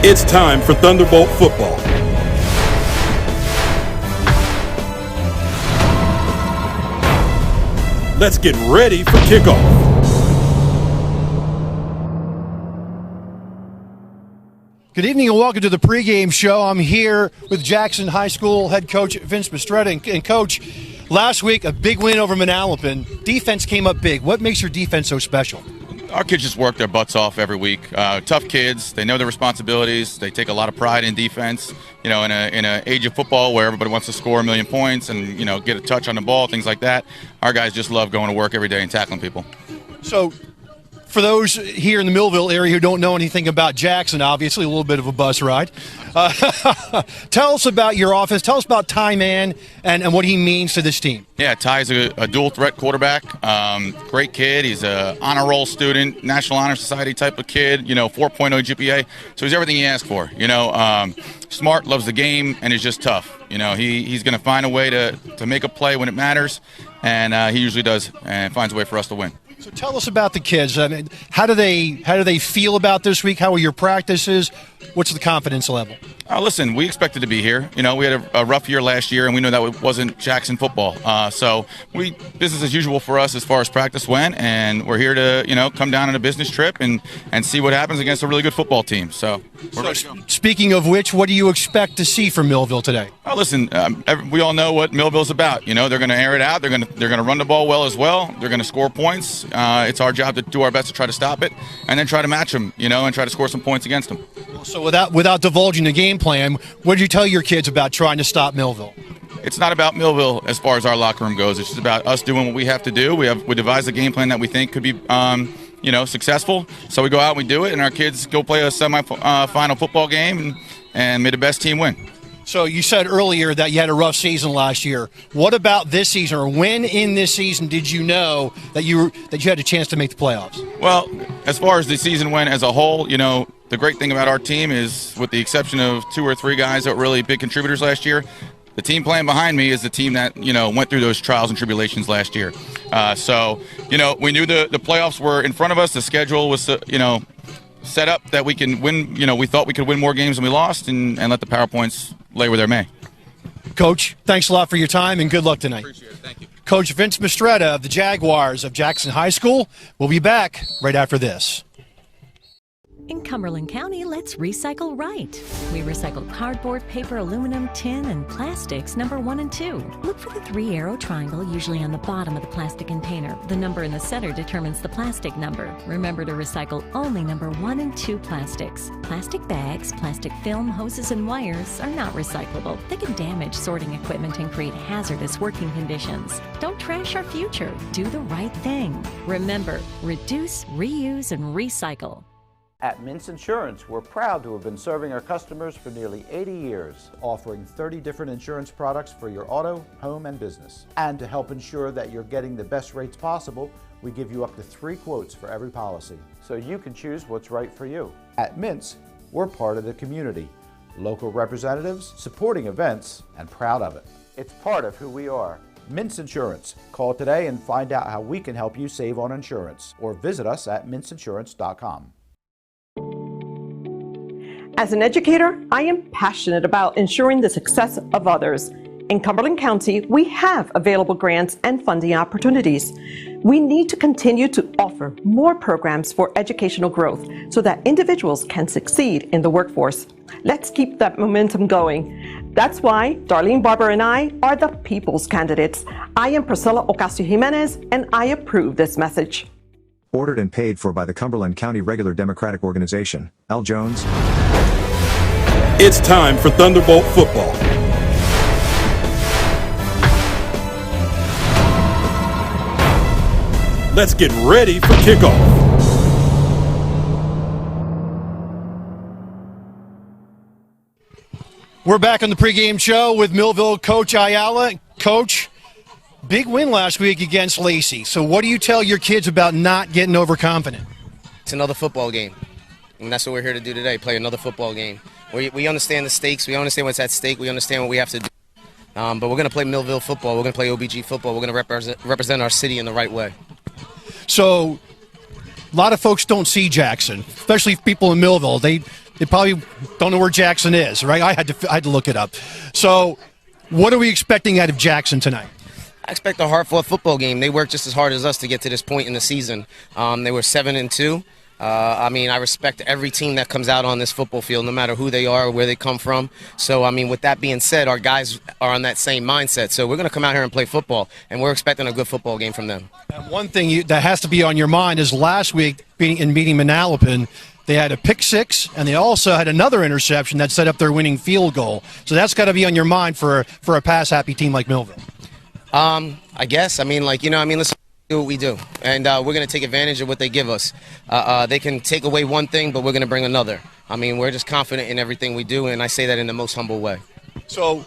It's time for Thunderbolt football. Let's get ready for kickoff. Good evening and welcome to the pregame show. I'm here with Jackson High School head coach Vince Mistretta. And Coach, last week a big win over Manalapan. Defense came up big. What makes your defense so special? Our kids just work their butts off every week. Tough kids. They know their responsibilities. They take a lot of pride in defense. You know, in a age of football where everybody wants to score a million points and, you know, get a touch on the ball, things like that, our guys just love going to work every day and tackling people. So, for those here in the Millville area who don't know anything about Jackson, obviously a little bit of a bus ride. Tell us about your offense. Tell us about Ty Mann and what he means to this team. Yeah, Ty's a dual threat quarterback. Great kid. He's a honor roll student, National Honor Society type of kid. You know, 4.0 GPA. So he's everything he asked for. You know, smart, loves the game, and is just tough. You know, he's going to find a way to make a play when it matters, and he usually does, and finds a way for us to win. So tell us about the kids. I mean, how do they feel about this week? How are your practices? What's the confidence level? Listen, we expected to be here. You know, we had a rough year last year, and we knew that wasn't Jackson football. So business as usual for us as far as practice went, and we're here to, you know, come down on a business trip and see what happens against a really good football team. So speaking of which, what do you expect to see from Millville today? Oh, listen, we all know what Millville's about. You know, they're going to air it out. They're going to run the ball well as well. They're going to score points. It's our job to do our best to try to stop it, and then try to match them. You know, and try to score some points against them. So without divulging the game plan, what did you tell your kids about trying to stop Millville? It's not about Millville as far as our locker room goes. It's just about us doing what we have to do. We devised a game plan that we think could be, you know, successful. So we go out and we do it, and our kids go play a semi-final football game and may the best team win. So you said earlier that you had a rough season last year. What about this season, or when in this season did you know that you had a chance to make the playoffs? Well, as far as the season went as a whole, you know, the great thing about our team is, with the exception of 2 or 3 guys that were really big contributors last year, the team playing behind me is the team that, you know, went through those trials and tribulations last year. So, you know, we knew the playoffs were in front of us. The schedule was, you know, set up that we can win. You know, we thought we could win more games than we lost, and let the PowerPoints lay where they may. Coach, thanks a lot for your time, and good luck tonight. Appreciate it. Thank you. Coach Vince Mistretta of the Jaguars of Jackson High School will be back right after this. In Cumberland County, let's recycle right. We recycle cardboard, paper, aluminum, tin, and plastics number 1 and 2. Look for the 3-arrow triangle, usually on the bottom of the plastic container. The number in the center determines the plastic number. Remember to recycle only number 1 and 2 plastics. Plastic bags, plastic film, hoses, and wires are not recyclable. They can damage sorting equipment and create hazardous working conditions. Don't trash our future. Do the right thing. Remember, reduce, reuse, and recycle. At Mintz Insurance, we're proud to have been serving our customers for nearly 80 years, offering 30 different insurance products for your auto, home, and business. And to help ensure that you're getting the best rates possible, we give you up to 3 quotes for every policy, so you can choose what's right for you. At Mintz, we're part of the community, local representatives, supporting events, and proud of it. It's part of who we are. Mintz Insurance. Call today and find out how we can help you save on insurance, or visit us at mintzinsurance.com. As an educator, I am passionate about ensuring the success of others. In Cumberland County, we have available grants and funding opportunities. We need to continue to offer more programs for educational growth so that individuals can succeed in the workforce. Let's keep that momentum going. That's why Darlene Barber and I are the people's candidates. I am Priscilla Ocasio-Jimenez, and I approve this message. Ordered and paid for by the Cumberland County Regular Democratic Organization. L. Jones. It's time for Thunderbolt football. Let's get ready for kickoff. We're back on the pregame show with Millville Coach Ayala. Coach, big win last week against Lacey. So what do you tell your kids about not getting overconfident? It's another football game, and that's what we're here to do today, play another football game. We understand the stakes. We understand what's at stake. We understand what we have to do. But we're going to play Millville football. We're going to play OBG football. We're going to represent our city in the right way. So A lot of folks don't see Jackson, especially people in Millville. They probably don't know where Jackson is, right? I had to look it up. So, what are we expecting out of Jackson tonight? I expect a hard-fought football game. They worked just as hard as us to get to this point in the season. They were 7-2. I mean, I respect every team that comes out on this football field, no matter who they are or where they come from. So, I mean, with that being said, our guys are on that same mindset. So we're going to come out here and play football, and we're expecting a good football game from them. And one thing that has to be on your mind is last week in meeting Manalapan, they had a pick six, and they also had another interception that set up their winning field goal. So that's got to be on your mind for a pass-happy team like Millville. I guess. I mean, let's do what we do, and we're going to take advantage of what they give us. They can take away one thing, but we're going to bring another. I mean, we're just confident in everything we do, and I say that in the most humble way. So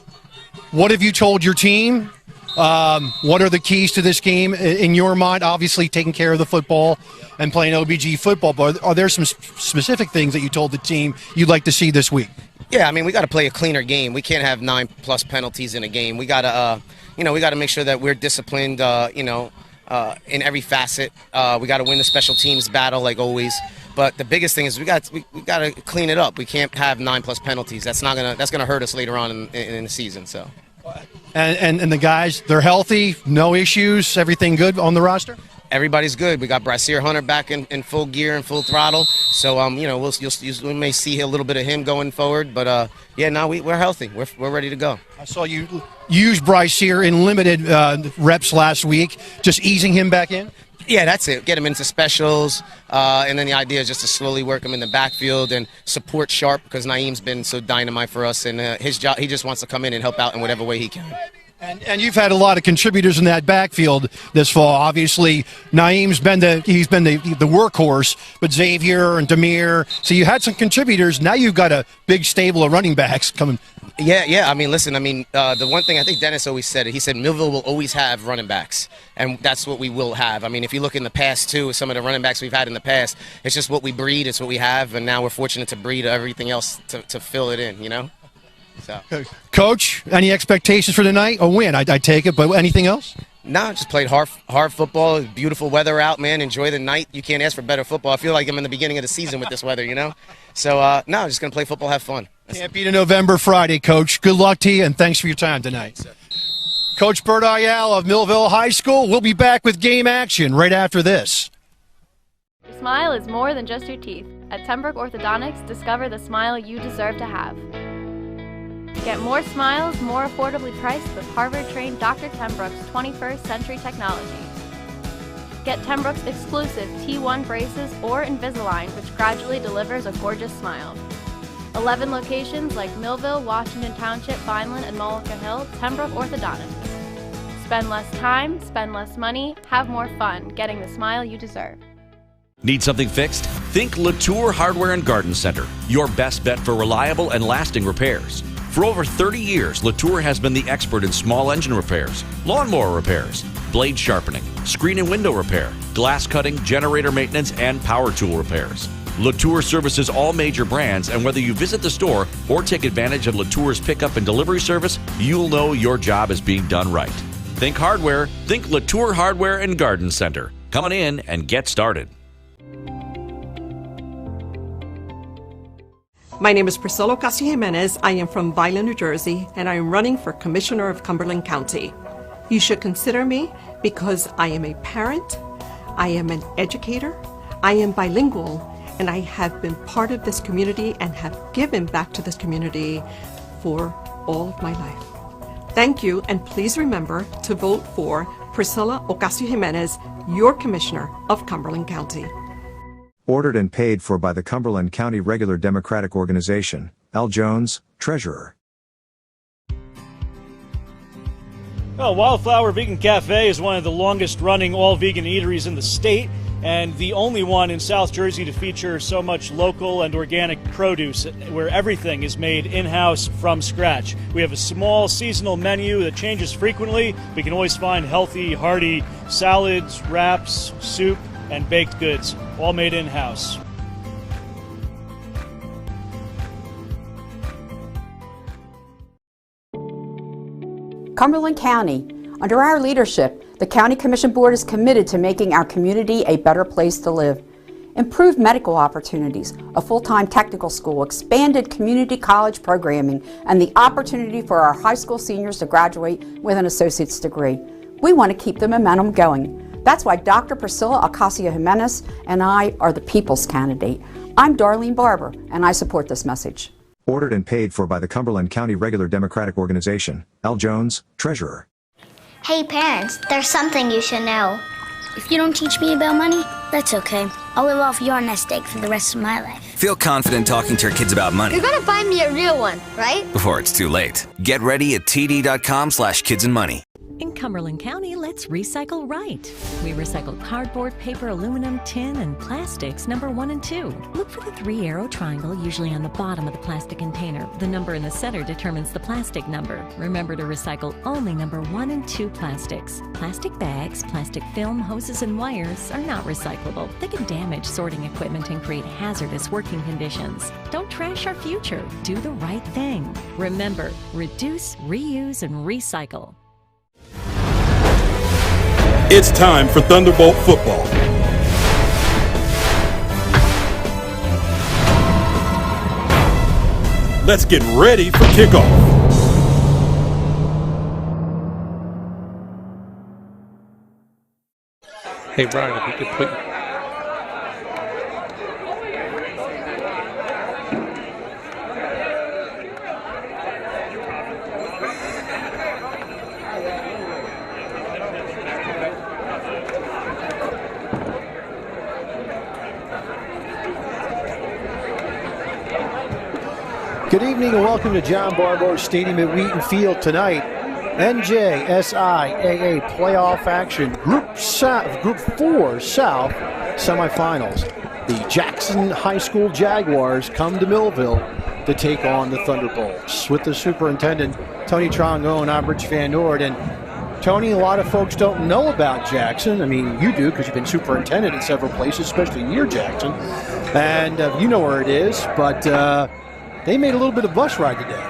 what have you told your team? What are the keys to this game in your mind? Obviously, taking care of the football and playing OBG football, but are there some specific things that you told the team you'd like to see this week? Yeah, I mean, we got to play a cleaner game. We can't have 9+ penalties in a game. We got to, we got to make sure that we're disciplined, in every facet. We got to win the special teams battle like always. But the biggest thing is we got to clean it up. We can't have 9+ penalties. That's gonna hurt us later on in the season. So. And the guys, they're healthy, no issues, everything good on the roster? Everybody's good. We got Brassear Hunter back in full gear and full throttle. So, we may see a little bit of him going forward. But, we're healthy. We're ready to go. I saw you use Brassear in limited reps last week, just easing him back in? Yeah, that's it. Get him into specials, and then the idea is just to slowly work him in the backfield and support Sharp because Naeem's been so dynamite for us, and his job, he just wants to come in and help out in whatever way he can. And you've had a lot of contributors in that backfield this fall. Obviously, Naeem's been the workhorse, but Xavier and Demir. So you had some contributors. Now you've got a big stable of running backs coming. Yeah. I mean, listen. I mean, the one thing I think Dennis always said it. He said Millville will always have running backs, and that's what we will have. I mean, if you look in the past too, some of the running backs we've had in the past, it's just what we breed. It's what we have, and now we're fortunate to breed everything else to fill it in. You know. So. Coach, any expectations for tonight? A win, I take it, but anything else? No, just played hard football. Beautiful weather out, man. Enjoy the night. You can't ask for better football. I feel like I'm in the beginning of the season with this weather, you know? So, just going to play football, have fun. Can't beat a November Friday, Coach. Good luck to you, and thanks for your time tonight. Coach Bert Ayala of Millville High School. We'll be back with game action right after this. Your smile is more than just your teeth. At Tenbrook Orthodontics, discover the smile you deserve to have. Get more smiles, more affordably priced with Harvard-trained Dr. Tenbrook's 21st century technology. Get Tenbrook's exclusive T1 braces or Invisalign, which gradually delivers a gorgeous smile. 11 locations like Millville, Washington Township, Vineland, and Mullica Hill, Tenbrook Orthodontics. Spend less time, spend less money, have more fun getting the smile you deserve. Need something fixed? Think Latour Hardware and Garden Center, your best bet for reliable and lasting repairs. For over 30 years, Latour has been the expert in small engine repairs, lawnmower repairs, blade sharpening, screen and window repair, glass cutting, generator maintenance, and power tool repairs. Latour services all major brands, and whether you visit the store or take advantage of Latour's pickup and delivery service, you'll know your job is being done right. Think hardware, think Latour Hardware and Garden Center. Come on in and get started. My name is Priscilla Ocasio-Jimenez. I am from Vineland, New Jersey, and I am running for Commissioner of Cumberland County. You should consider me because I am a parent, I am an educator, I am bilingual, and I have been part of this community and have given back to this community for all of my life. Thank you, and please remember to vote for Priscilla Ocasio-Jimenez, your Commissioner of Cumberland County. Ordered and paid for by the Cumberland County Regular Democratic Organization, Al Jones, Treasurer. Well, Wildflower Vegan Cafe is one of the longest running all-vegan eateries in the state, and the only one in South Jersey to feature so much local and organic produce, where everything is made in-house from scratch. We have a small seasonal menu that changes frequently. We can always find healthy, hearty salads, wraps, soup, and baked goods, all made in-house. Cumberland County. Under our leadership, the County Commission Board is committed to making our community a better place to live. improved medical opportunities, a full-time technical school, expanded community college programming, and the opportunity for our high school seniors to graduate with an associate's degree. We want to keep the momentum going. That's why Dr. Priscilla Ocasio-Jimenez and I are the people's candidate. I'm Darlene Barber, and I support this message. Ordered and paid for by the Cumberland County Regular Democratic Organization. Al Jones, Treasurer. Hey parents, there's something you should know. If you don't teach me about money, that's okay. I'll live off your nest egg for the rest of my life. Feel confident talking to your kids about money. You're gonna find me a real one, right? Before it's too late. Get ready at td.com/kidsandmoney. In Cumberland County, let's recycle right. We recycle cardboard, paper, aluminum, tin, and plastics number 1 and 2. Look for the 3-arrow triangle, usually on the bottom of the plastic container. The number in the center determines the plastic number. Remember to recycle only number 1 and 2 plastics. Plastic bags, plastic film, hoses, and wires are not recyclable. They can damage sorting equipment and create hazardous working conditions. Don't trash our future. Do the right thing. Remember, reduce, reuse, and recycle. It's time for Thunderbolt football. Let's get ready for kickoff. Hey Brian, if you could put Good evening and welcome to John Barbour Stadium at Wheaton Field tonight. NJSIAA playoff action, Group 4 South semifinals. The Jackson High School Jaguars come to Millville to take on the Thunderbolts with the superintendent, Tony Trongo, and I'm Rich Van Noord. And Tony, a lot of folks don't know about Jackson. I mean, you do because you've been superintendent in several places, especially near Jackson. And you know where it is, but they made a little bit of bus ride today.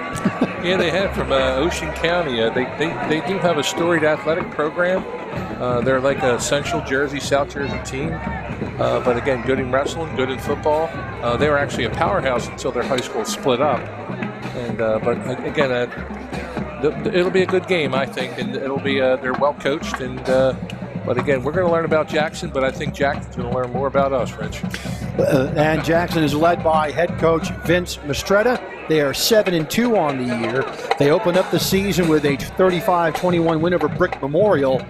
Yeah, they have from Ocean County. They do have a storied athletic program. They're like a Central Jersey, South Jersey team. But again, good in wrestling, good in football. They were actually a powerhouse until their high school split up. And but again, it'll be a good game, I think, and it'll be they're well coached. And but again, we're going to learn about Jackson, but I think Jackson's going to learn more about us, Rich. And Jackson is led by head coach Vince Mistretta. They are 7-2 on the year. They opened up the season with a 35-21 win over Brick Memorial.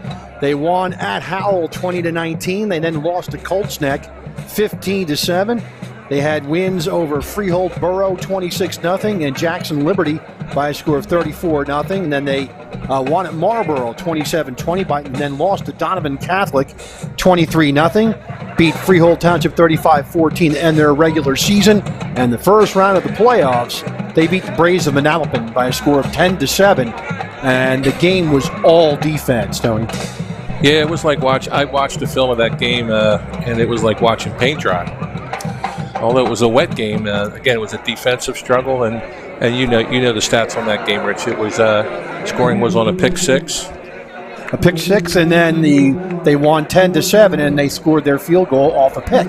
They won at Howell 20-19. They then lost to Colts Neck 15-7. They had wins over Freehold Borough 26-0 and Jackson Liberty by a score of 34-0. And then they won at Marlboro 27-20, and then lost to Donovan Catholic 23-0. Beat Freehold Township 35-14 to end their regular season. And the first round of the playoffs, they beat the Braves of Manalapan by a score of 10-7. And the game was all defense, Tony. Yeah, it was like I watched the film of that game, and it was like watching paint dry. Although it was a wet game, again, it was a defensive struggle, and you know the stats on that game, Rich. It was scoring was on a pick six. A pick six, and then they won 10-7, and they scored their field goal off a pick.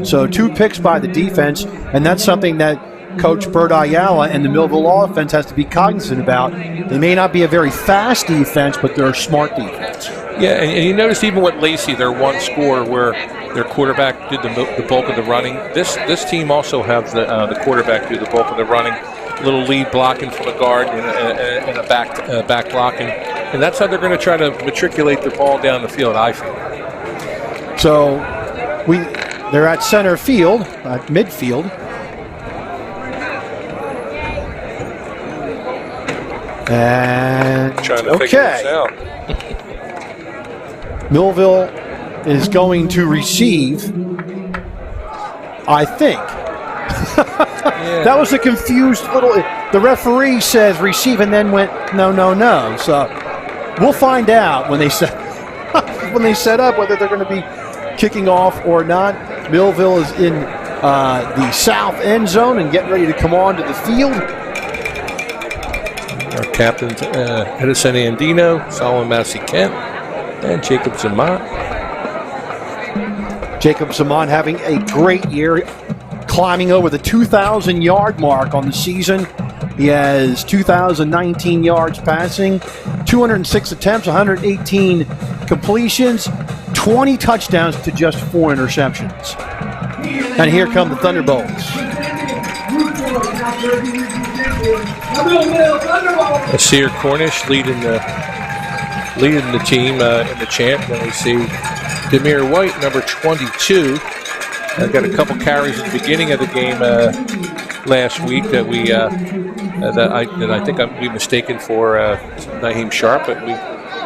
So 2 picks by the defense, and that's something that Coach Bert Ayala and the Millville offense has to be cognizant about. They may not be a very fast defense, but they're a smart defense. Yeah, and you notice even with Lacey, their one score where their quarterback did the bulk of the running. This team also has the quarterback do the bulk of the running. Little lead blocking from a guard and a back blocking. And that's how they're going to try to matriculate the ball down the field, I feel. So they're at center field, at midfield. And trying to figure this out. Millville is going to receive, I think. Yeah. That was a confused little. The referee says receive and then went no. So we'll find out when they set up whether they're going to be kicking off or not. Millville is in the south end zone and getting ready to come onto the field. Our captains, Edison Andino, Solomon Massey Kent, and Jacob Zamont. Jacob Simon having a great year, climbing over the 2,000-yard mark on the season. He has 2,019 yards passing, 206 attempts, 118 completions, 20 touchdowns to just 4 interceptions. And here come the Thunderbolts. Sear Cornish leading the team in the chant. Then we see Demir White, number 22. Got a couple carries at the beginning of the game last week that I think we mistaken for Naheem Sharp, but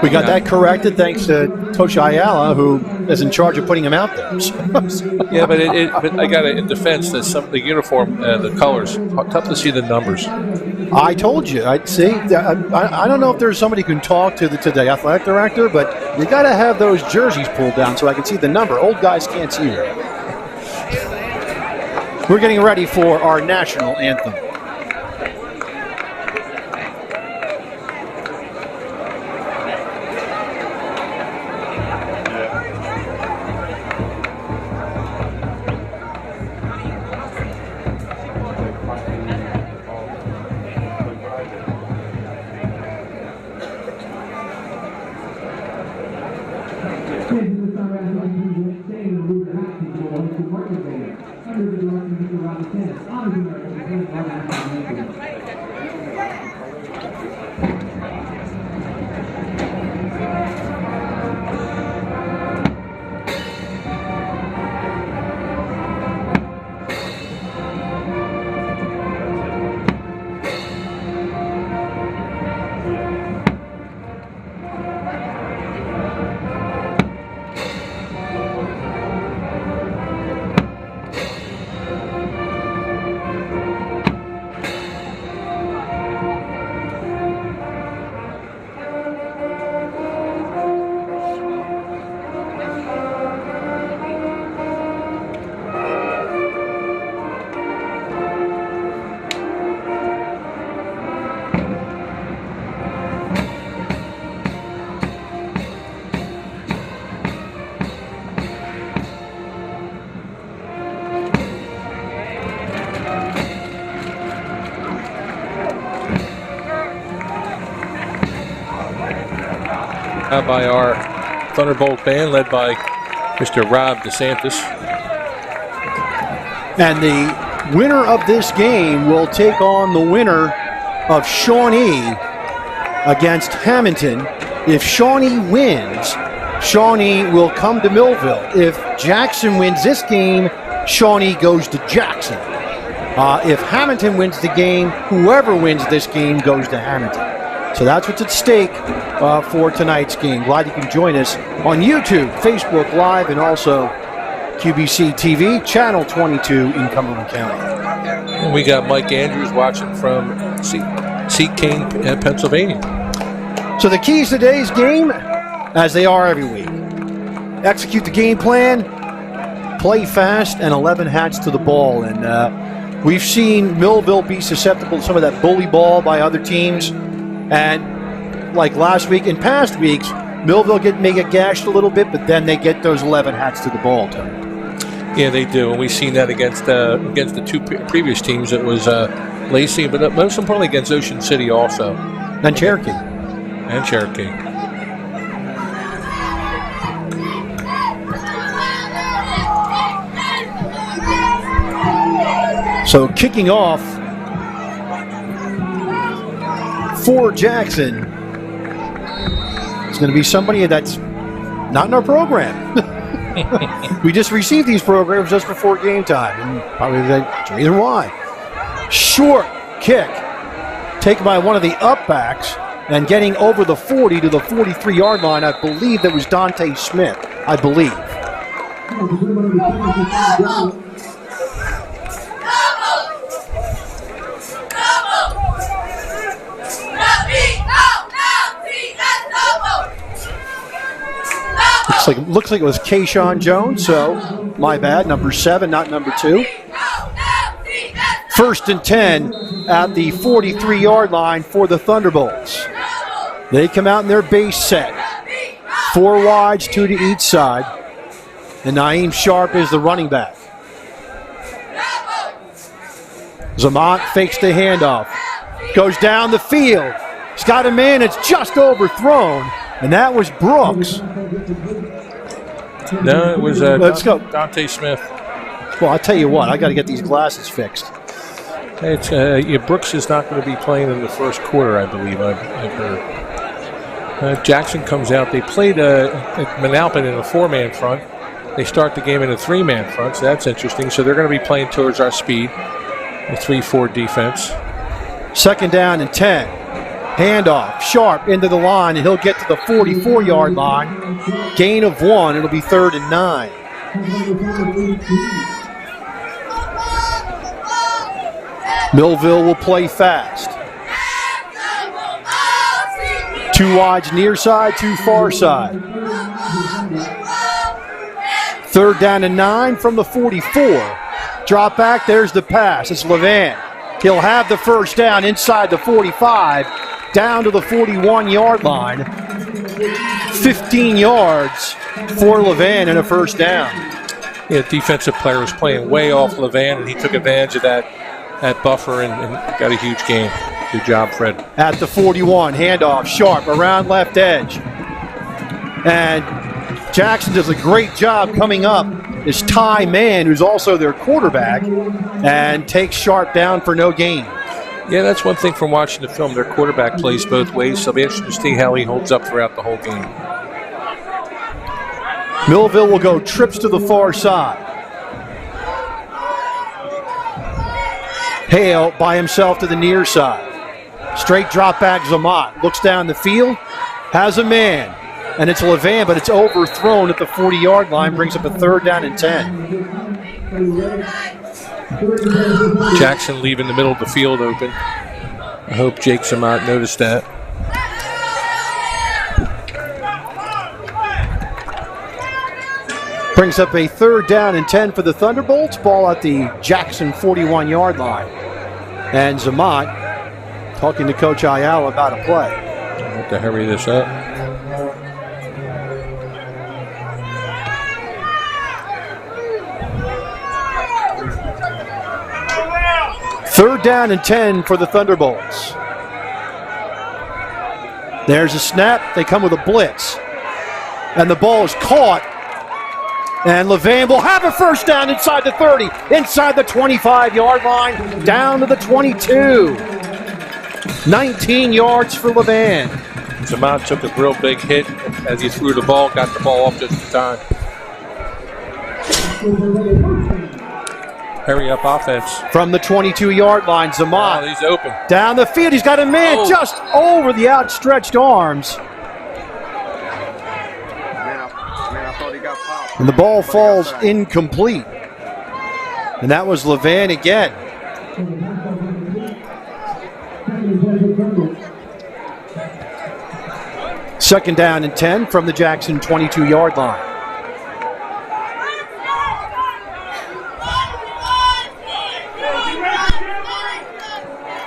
we got that corrected thanks to Coach Ayala, who is in charge of putting him out there. Yeah, but I got it in defense that the uniform, the colors, tough to see the numbers. I told you. I don't know if there's somebody who can talk to the athletic director, but you got to have those jerseys pulled down so I can see the number. Old guys can't see it. We're getting ready for our national anthem. By our Thunderbolt band led by Mr. Rob DeSantis. And the winner of this game will take on the winner of Shawnee against Hamilton. If Shawnee wins, Shawnee will come to Millville. If Jackson wins this game, Shawnee goes to Jackson. If Hamilton wins the game, whoever wins this game goes to Hamilton. So that's what's at stake for tonight's game. Glad you can join us on YouTube, Facebook Live, and also QBC TV, Channel 22 in Cumberland County. And we got Mike Andrews watching from Seat King, Pennsylvania. So the keys to today's game, as they are every week: execute the game plan, play fast, and 11 hats to the ball. And we've seen Millville be susceptible to some of that bully ball by other teams. And like last week and past weeks, Millville may get gashed a little bit, but then they get those 11 hats to the ball, Tony. Yeah, they do. And we've seen that against the two previous teams. It was Lacey, but most importantly against Ocean City also. And Cherokee. So kicking off for Jackson, it's going to be somebody that's not in our program. We just received these programs just before game time, and probably the reason why. Short kick taken by one of the up-backs and getting over the 40 to the 43-yard line. I believe that was Dante Smith, I believe. Looks like it was Kayshawn Jones, so my bad. Number 7, not number 2. 1st and 10 at the 43-yard line for the Thunderbolts. They come out in their base set. 4 wides, 2 to each side. And Naeem Sharp is the running back. Zamont fakes the handoff. Goes down the field. He's got a man that's just overthrown. And that was Brooks. No, it was Let's go. Dante Smith. Well, I'll tell you what. I got to get these glasses fixed. It's Brooks is not going to be playing in the first quarter, I believe. I've heard. Jackson comes out. They played at Manalapan in a 4-man front. They start the game in a 3-man front, so that's interesting. So they're going to be playing towards our speed, the 3-4 defense. 2nd down and 10. Handoff, Sharp into the line, and he'll get to the 44-yard line. Gain of 1. It'll be 3rd and 9. Millville will play fast. 2 wides near side, 2 far side. 3rd down and 9 from the 44. Drop back, there's the pass. It's Levan. He'll have the first down inside the 45, down to the 41-yard line. 15 yards for Levan and a first down. Yeah, defensive player was playing way off Levan, and he took advantage of that buffer and got a huge gain. Good job, Fred. At the 41, handoff, Sharp around left edge. And Jackson does a great job coming up. Is Ty Mann, who's also their quarterback, and takes Sharp down for no gain. Yeah, that's one thing from watching the film. Their quarterback plays both ways, so it'll be interesting to see how he holds up throughout the whole game. Millville will go trips to the far side. Hale by himself to the near side. Straight drop back, Zamont looks down the field, has a man, and it's Levan, but it's overthrown at the 40-yard line, brings up a 3rd down and 10. Jackson leaving the middle of the field open. I hope Jake Zamont noticed that. Brings up a 3rd down and 10 for the Thunderbolts. Ball at the Jackson 41-yard line. And Zamont talking to Coach Ayala about a play. I have to hurry this up. Third down and 10 for the Thunderbolts. There's a snap. They come with a blitz. And the ball is caught. And Levan will have a first down inside the 30, inside the 25-yard line, down to the 22. 19 yards for Levan. Zamont took a real big hit as he threw the ball, got the ball off just in time. Hurry up offense. From the 22-yard line, Zamont. Oh, he's open. Down the field, he's got a man just over the outstretched arms. And the ball falls incomplete. And that was Levan again. Second down and 10 from the Jackson 22-yard line.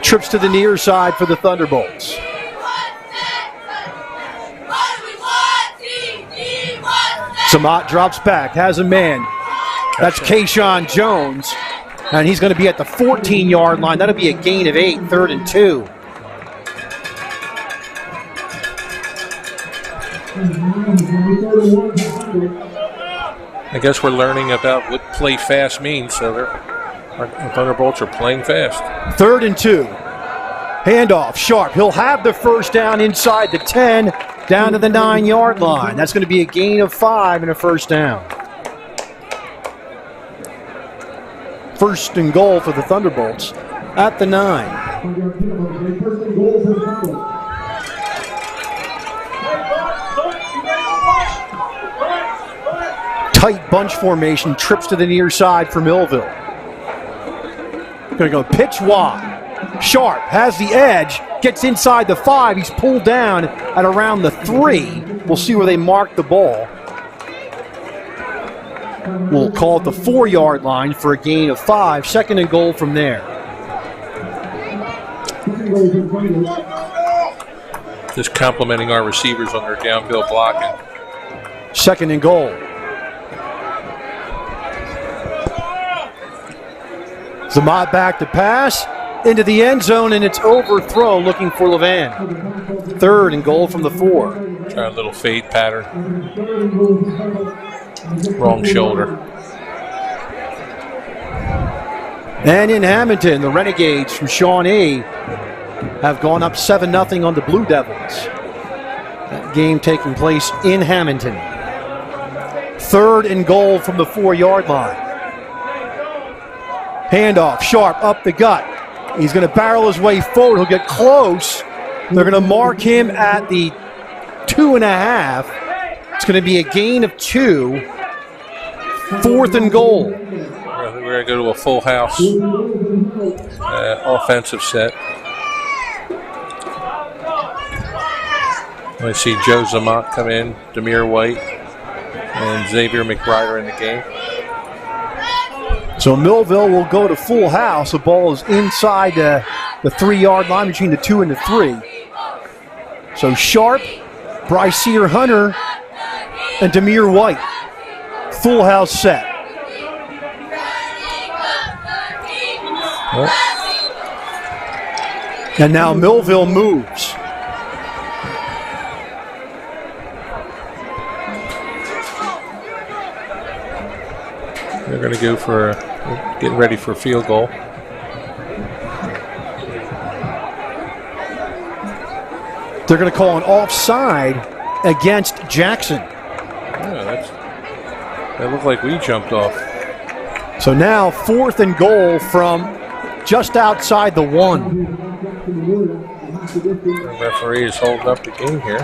Trips to the near side for the Thunderbolts. Zamont drops back, has a man. That's Kayshawn Jones. And he's going to be at the 14-yard line. That'll be a gain of 8, 3rd and 2. I guess we're learning about what play fast means, so our Thunderbolts are playing fast. 3rd and 2. Handoff, Sharp. He'll have the first down inside the 10, down to the 9-yard line. That's going to be a gain of 5 and a first down. First and goal for the Thunderbolts at the 9. Tight bunch formation, trips to the near side for Millville. Going to go pitch wide. Sharp has the edge, gets inside the 5. He's pulled down at around the 3. We'll see where they mark the ball. We'll call it the 4-yard line for a gain of 5. Second and goal from there. Just complimenting our receivers on their downfield blocking. Second and goal. Zamat back to pass into the end zone, and it's overthrow looking for Levan. 3rd and goal from the 4. Try a little fade pattern. Wrong shoulder. And in Hamilton, the Renegades from Shawnee have gone up 7-0 on the Blue Devils. That game taking place in Hamilton. 3rd and goal from the 4-yard line. Handoff, Sharp up the gut. He's going to barrel his way forward. He'll get close. They're going to mark him at the 2.5. It's going to be a gain of 2. 4th and goal. We're going to go to a full house offensive set. I see Joe Zamat come in, Demir White, and Xavier McBride are in the game. So Millville will go to full house. The ball is inside the 3-yard line between the 2 and the 3. So Sharp, Bryce Hunter, and Demir White. Full house set. And now Millville moves. They're going to go for getting ready for a field goal. They're going to call an offside against Jackson. Yeah, that looked like we jumped off. So now 4th and goal from just outside the 1. The referee is holding up the game here.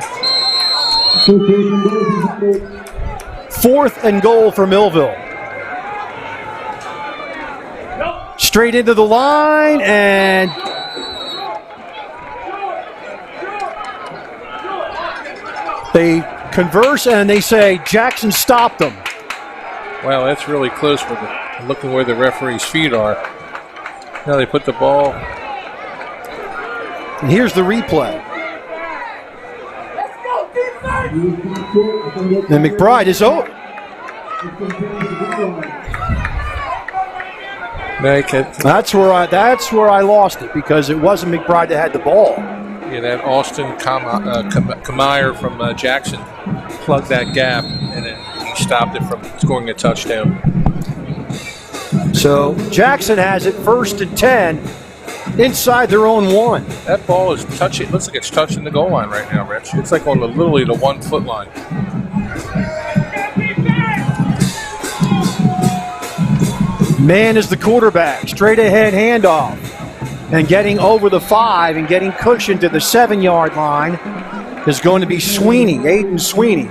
4th and goal for Millville. Straight into the line, and they converse and they say Jackson stopped them. Wow, that's really close with looking where the referee's feet are. Now they put the ball. And here's the replay. And McBride is over. That's where I lost it, because it wasn't McBride that had the ball. Yeah, that Austin Kamier from Jackson plugged that gap, and then he stopped it from scoring a touchdown. So Jackson has it 1st and 10 inside their own 1. That ball is touching. It looks like it's touching the goal line right now, Rich. It's like on literally the 1 foot line. Man is the quarterback. Straight ahead handoff. And getting over the 5 and getting cushion to the 7-yard line is going to be Sweeney, Aiden Sweeney.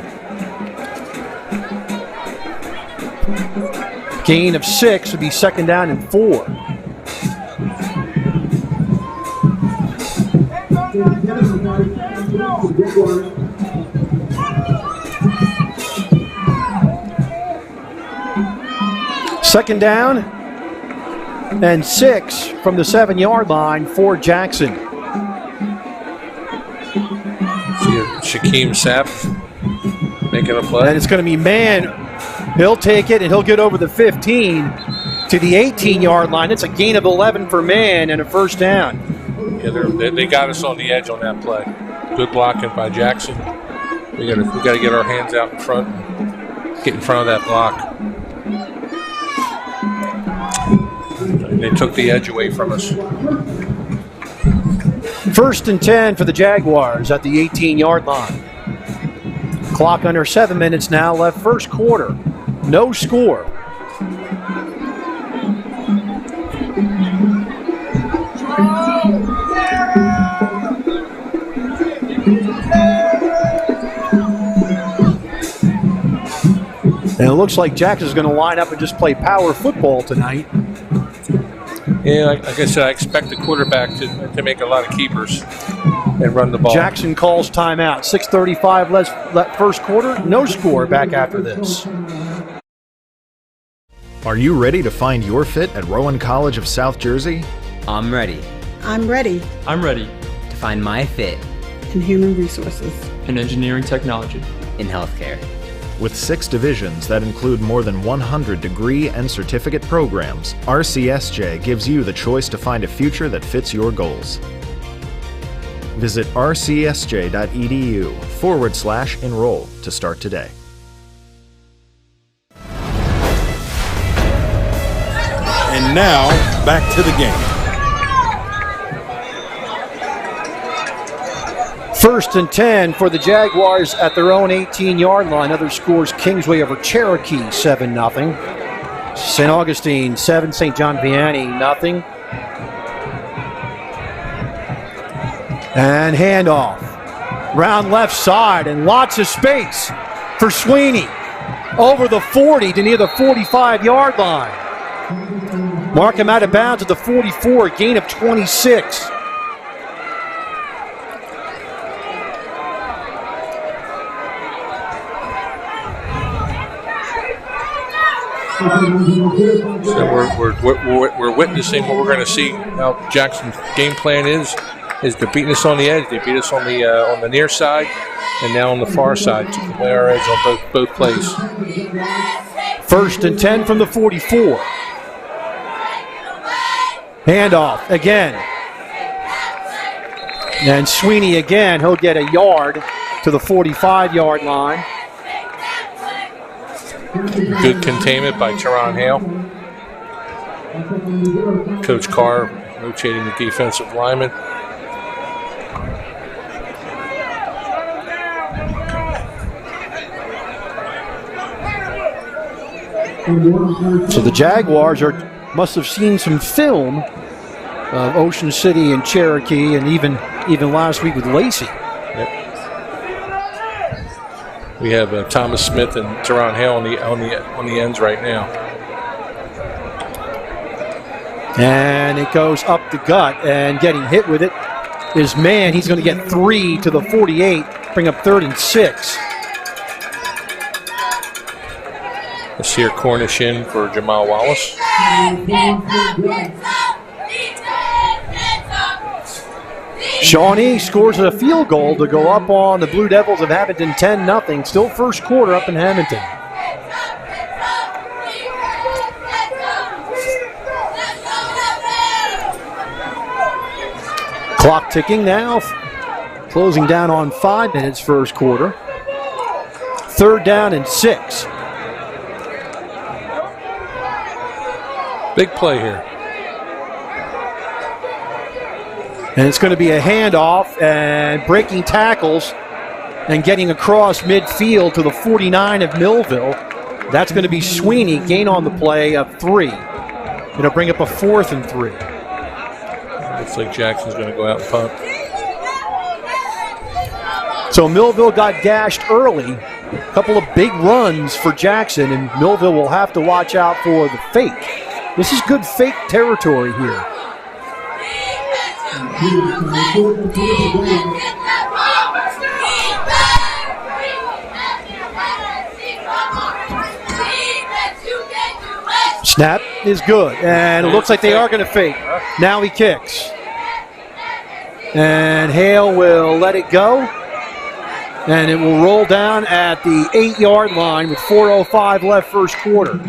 Gain of 6 would be 2nd down and 4. Second down and 6 from the 7-yard line for Jackson. Shaquem Sapp making a play. And it's going to be Man. He'll take it and he'll get over the 15 to the 18-yard line. It's a gain of 11 for Man and a 1st down. Yeah, they got us on the edge on that play. Good blocking by Jackson. We got to get our hands out in front, get in front of that block. They took the edge away from us. 1st and 10 for the Jaguars at the 18-yard line. Clock under 7 minutes now left, 1st quarter. No score. And it looks like Jackson's going to line up and just play power football tonight. Yeah, like I said, I expect the quarterback to make a lot of keepers and run the ball. Jackson calls timeout. 6:35 left 1st quarter. No score back after this. Are you ready to find your fit at Rowan College of South Jersey? I'm ready. I'm ready. I'm ready to find my fit in human resources, in engineering technology, in healthcare. With 6 divisions that include more than 100 degree and certificate programs, RCSJ gives you the choice to find a future that fits your goals. Visit rcsj.edu/enroll to start today. And now, back to the game. First and 10 for the Jaguars at their own 18-yard line. Other scores: Kingsway over Cherokee, 7-0. St. Augustine, 7. St. John Vianney, 0. And handoff. Round left side, and lots of space for Sweeney. Over the 40 to near the 45-yard line. Mark him out of bounds at the 44, gain of 26. So we're witnessing what we're going to see. How Jackson's game plan is to beat us on the edge. They beat us on the near side, and now on the far side to play our edge on both plays. First and 10 from the 44. Handoff again. And Sweeney again. He'll get a yard to the 45-yard line. Good containment by Teron Hale. Coach Carr rotating the defensive lineman. So the Jaguars must have seen some film of Ocean City and Cherokee, and even last week with Lacey. Yep. We have Thomas Smith and Teron Hale on the ends right now. And it goes up the gut, and getting hit with it is Mann. He's going to get 3 to the 48, bring up 3rd and 6. Nasir Cornish in for Jamal Wallace. Shawnee scores a field goal to go up on the Blue Devils of Hamilton 10-0. Still first quarter up in Hamilton. Clock ticking now. Closing down on 5 minutes first quarter. 3rd down and 6. Big play here. And it's going to be a handoff and breaking tackles and getting across midfield to the 49 of Millville. That's going to be Sweeney, gain on the play of 3. It'll bring up a 4th and 3. Looks like Jackson's going to go out and punt. So Millville got gashed early. A couple of big runs for Jackson, and Millville will have to watch out for the fake. This is good fake territory here. Snap is good, and it looks like they are going to fake. Now he kicks. And Hale will let it go. And it will roll down at the 8-yard line with 4:05 left first quarter.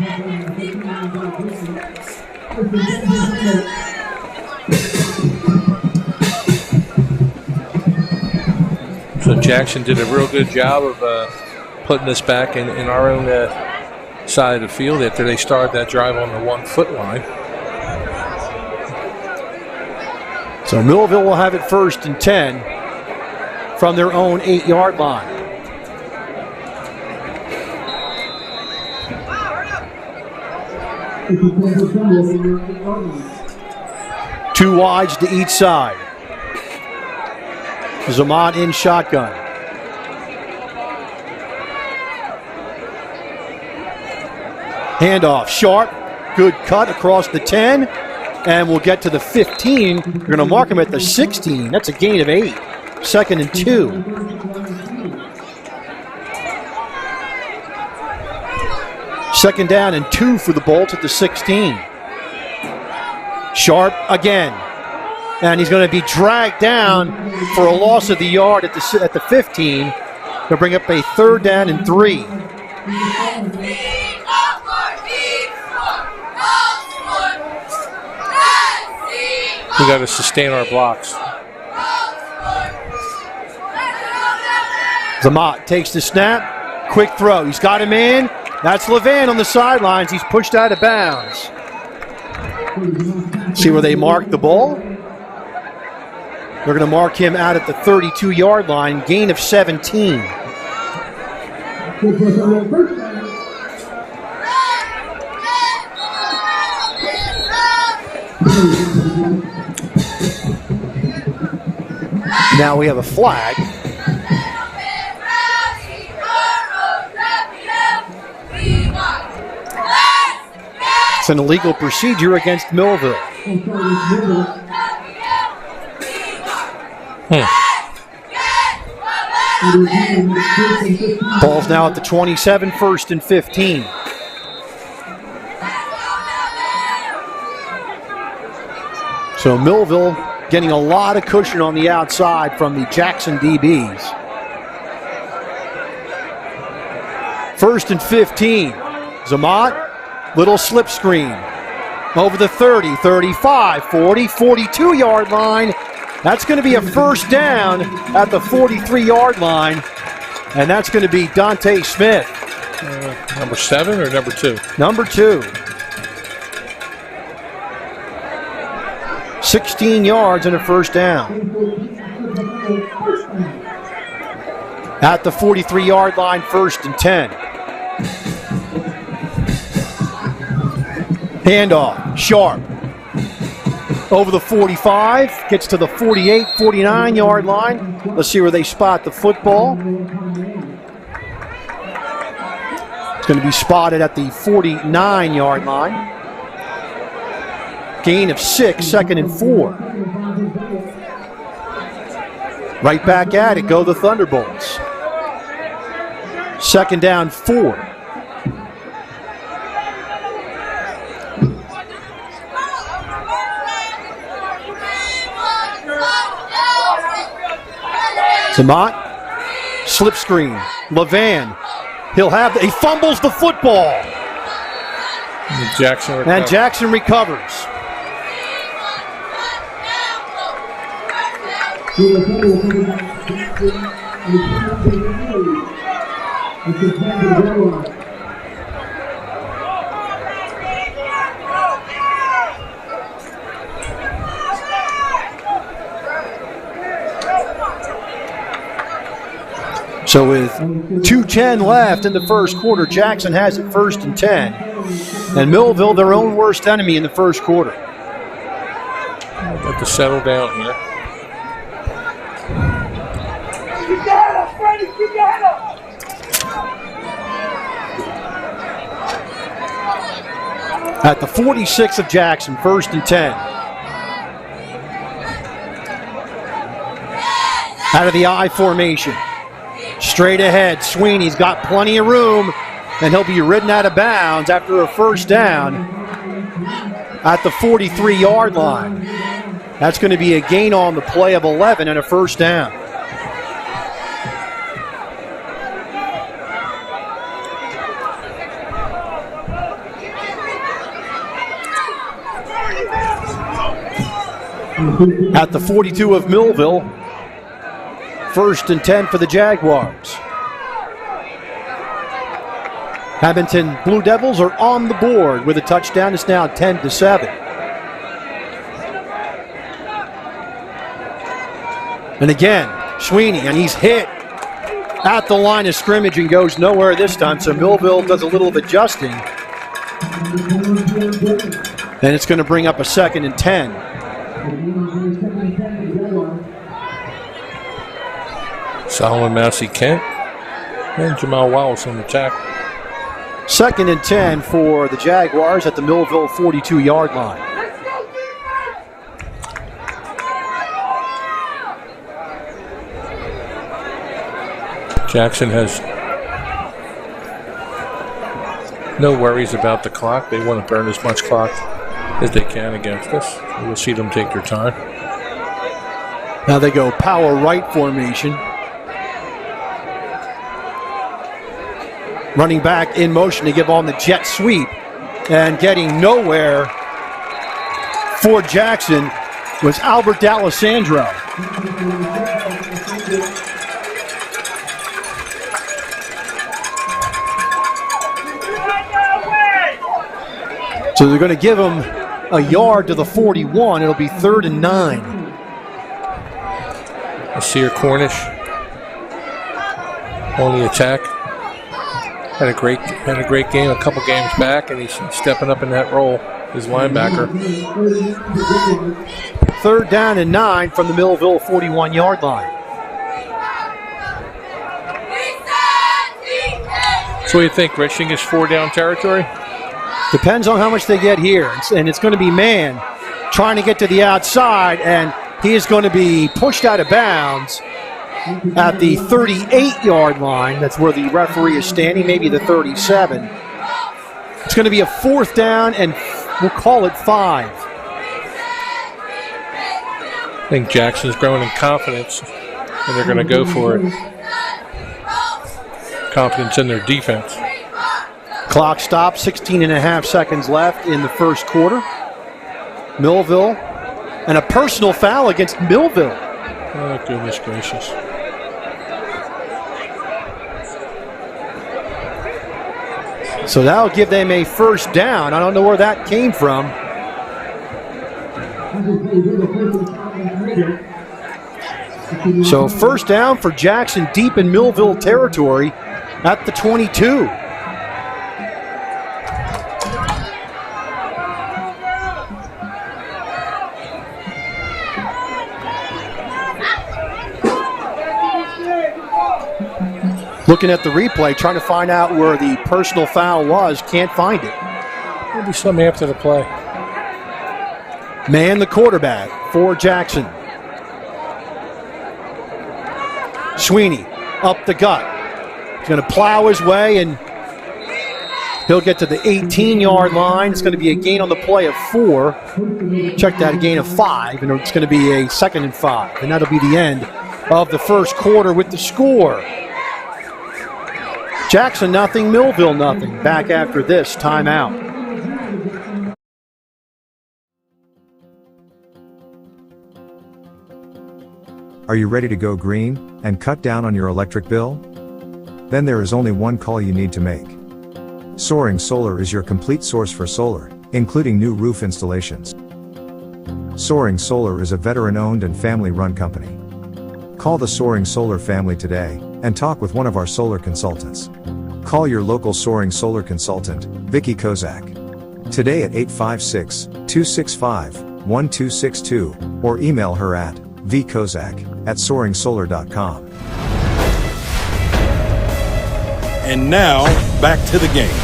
So Jackson did a real good job of putting us back in our own side of the field after they started that drive on the 1-foot line. So Millville will have it 1st and 10 from their own 8-yard line. Two wides to each side. Zamont in shotgun. Handoff, Sharp, good cut across the 10, and we'll get to the 15. We're going to mark him at the 16. That's a gain of 8. 2nd and 2. Second down and 2 for the Bolts at the 16. Sharp again. And he's going to be dragged down for a loss of the yard at the 15. They'll bring up a 3rd down and 3. We got to sustain our blocks. Zamat takes the snap. Quick throw. He's got him in. That's Levan on the sidelines. He's pushed out of bounds. See where they mark the ball? They're going to mark him out at the 32-yard line. Gain of 17. Now we have a flag. It's an illegal procedure against Millville. Ball's now at the 27, 1st and 15. So Millville getting a lot of cushion on the outside from the Jackson DBs. 1st and 15. Zamat, little slip screen. Over the 30, 35, 40, 42-yard line. That's going to be a first down at the 43-yard line. And that's going to be Dante Smith. Number 7 or number 2? Number 2. 16 yards and a first down. At the 43-yard line, 1st and 10. Handoff, Sharp. Over the 45, gets to the 48, 49-yard line. Let's see where they spot the football. It's going to be spotted at the 49-yard line. Gain of 6, 2nd and 4. Right back at it go the Thunderbolts. 2nd down, 4. Zamat, slip screen, Levan. He fumbles the football. And Jackson recovers. So with 2:10 left in the first quarter, Jackson has it 1st and 10. And Millville, their own worst enemy in the first quarter. Got to settle down here. At the 46 of Jackson, 1st and 10. Out of the I formation. Straight ahead, Sweeney's got plenty of room, and he'll be ridden out of bounds after a first down at the 43-yard line. That's going to be a gain on the play of 11 and a first down. At the 42 of Millville, 1st and 10 for the Jaguars. Hamilton Blue Devils are on the board with a touchdown. It's now 10-7. And again, Sweeney, and he's hit at the line of scrimmage and goes nowhere this time. So Millville does a little of adjusting. And it's going to bring up a 2nd and 10. Solomon Massey Kent and Jamal Wallace on the tackle. 2nd and 10 for the Jaguars at the Millville 42-yard line. Jackson has no worries about the clock. They want to burn as much clock as they can against us. We'll see them take their time. Now they go power right formation. Running back in motion to give on the jet sweep, and getting nowhere for Jackson was Albert D'Alessandro. So they're going to give him a yard to the 41. It'll be 3rd and 9. Nasir Cornish on the attack. Had a great game a couple games back, and he's stepping up in that role as linebacker. 3rd down and 9 from the Millville 41-yard line. So what do you think, Rich? Think it's 4-down territory? Depends on how much they get here. And it's going to be man trying to get to the outside, and he is going to be pushed out of bounds at the 38-yard line. That's where the referee is standing, maybe the 37. It's going to be a 4th down, and we'll call it 5. I think Jackson's growing in confidence, and they're going to go for it. Confidence in their defense. Clock stops, 16 and a half seconds left in the first quarter. Millville, and a personal foul against Millville. Oh, goodness gracious. So that'll give them a 1st down. I don't know where that came from. So 1st down for Jackson deep in Millville territory at the 22. Looking at the replay, trying to find out where the personal foul was. Can't find it. Maybe something after the play. Man, the quarterback for Jackson. Sweeney up the gut. He's going to plow his way, and he'll get to the 18-yard line. It's going to be a gain on the play of 4. Check that, a gain of 5, and it's going to be a 2nd and 5. And that'll be the end of the first quarter with the score. Jackson nothing, Millville nothing. Back after this timeout. Are you ready to go green and cut down on your electric bill? Then there is only one call you need to make. Soaring Solar is your complete source for solar, including new roof installations. Soaring Solar is a veteran-owned and family-run company. Call the Soaring Solar family today and talk with one of our solar consultants. Call your local Soaring Solar consultant, Vicki Kozak, today at 856-265-1262 or email her at vkozak@soaringsolar.com. And now, back to the game.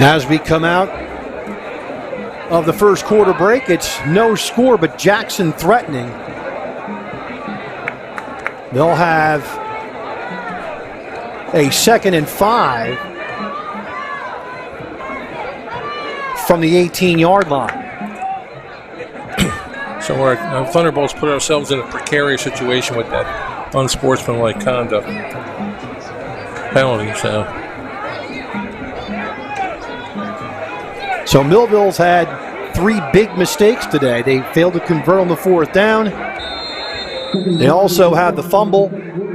As we come out of the first quarter break, it's no score, but Jackson threatening. They'll have a 2nd and 5 from the 18-yard line. So our Thunderbolts put ourselves in a precarious situation with that unsportsmanlike conduct penalty. So Millville's had 3 big mistakes today. They failed to convert on the 4th down. They also had the fumble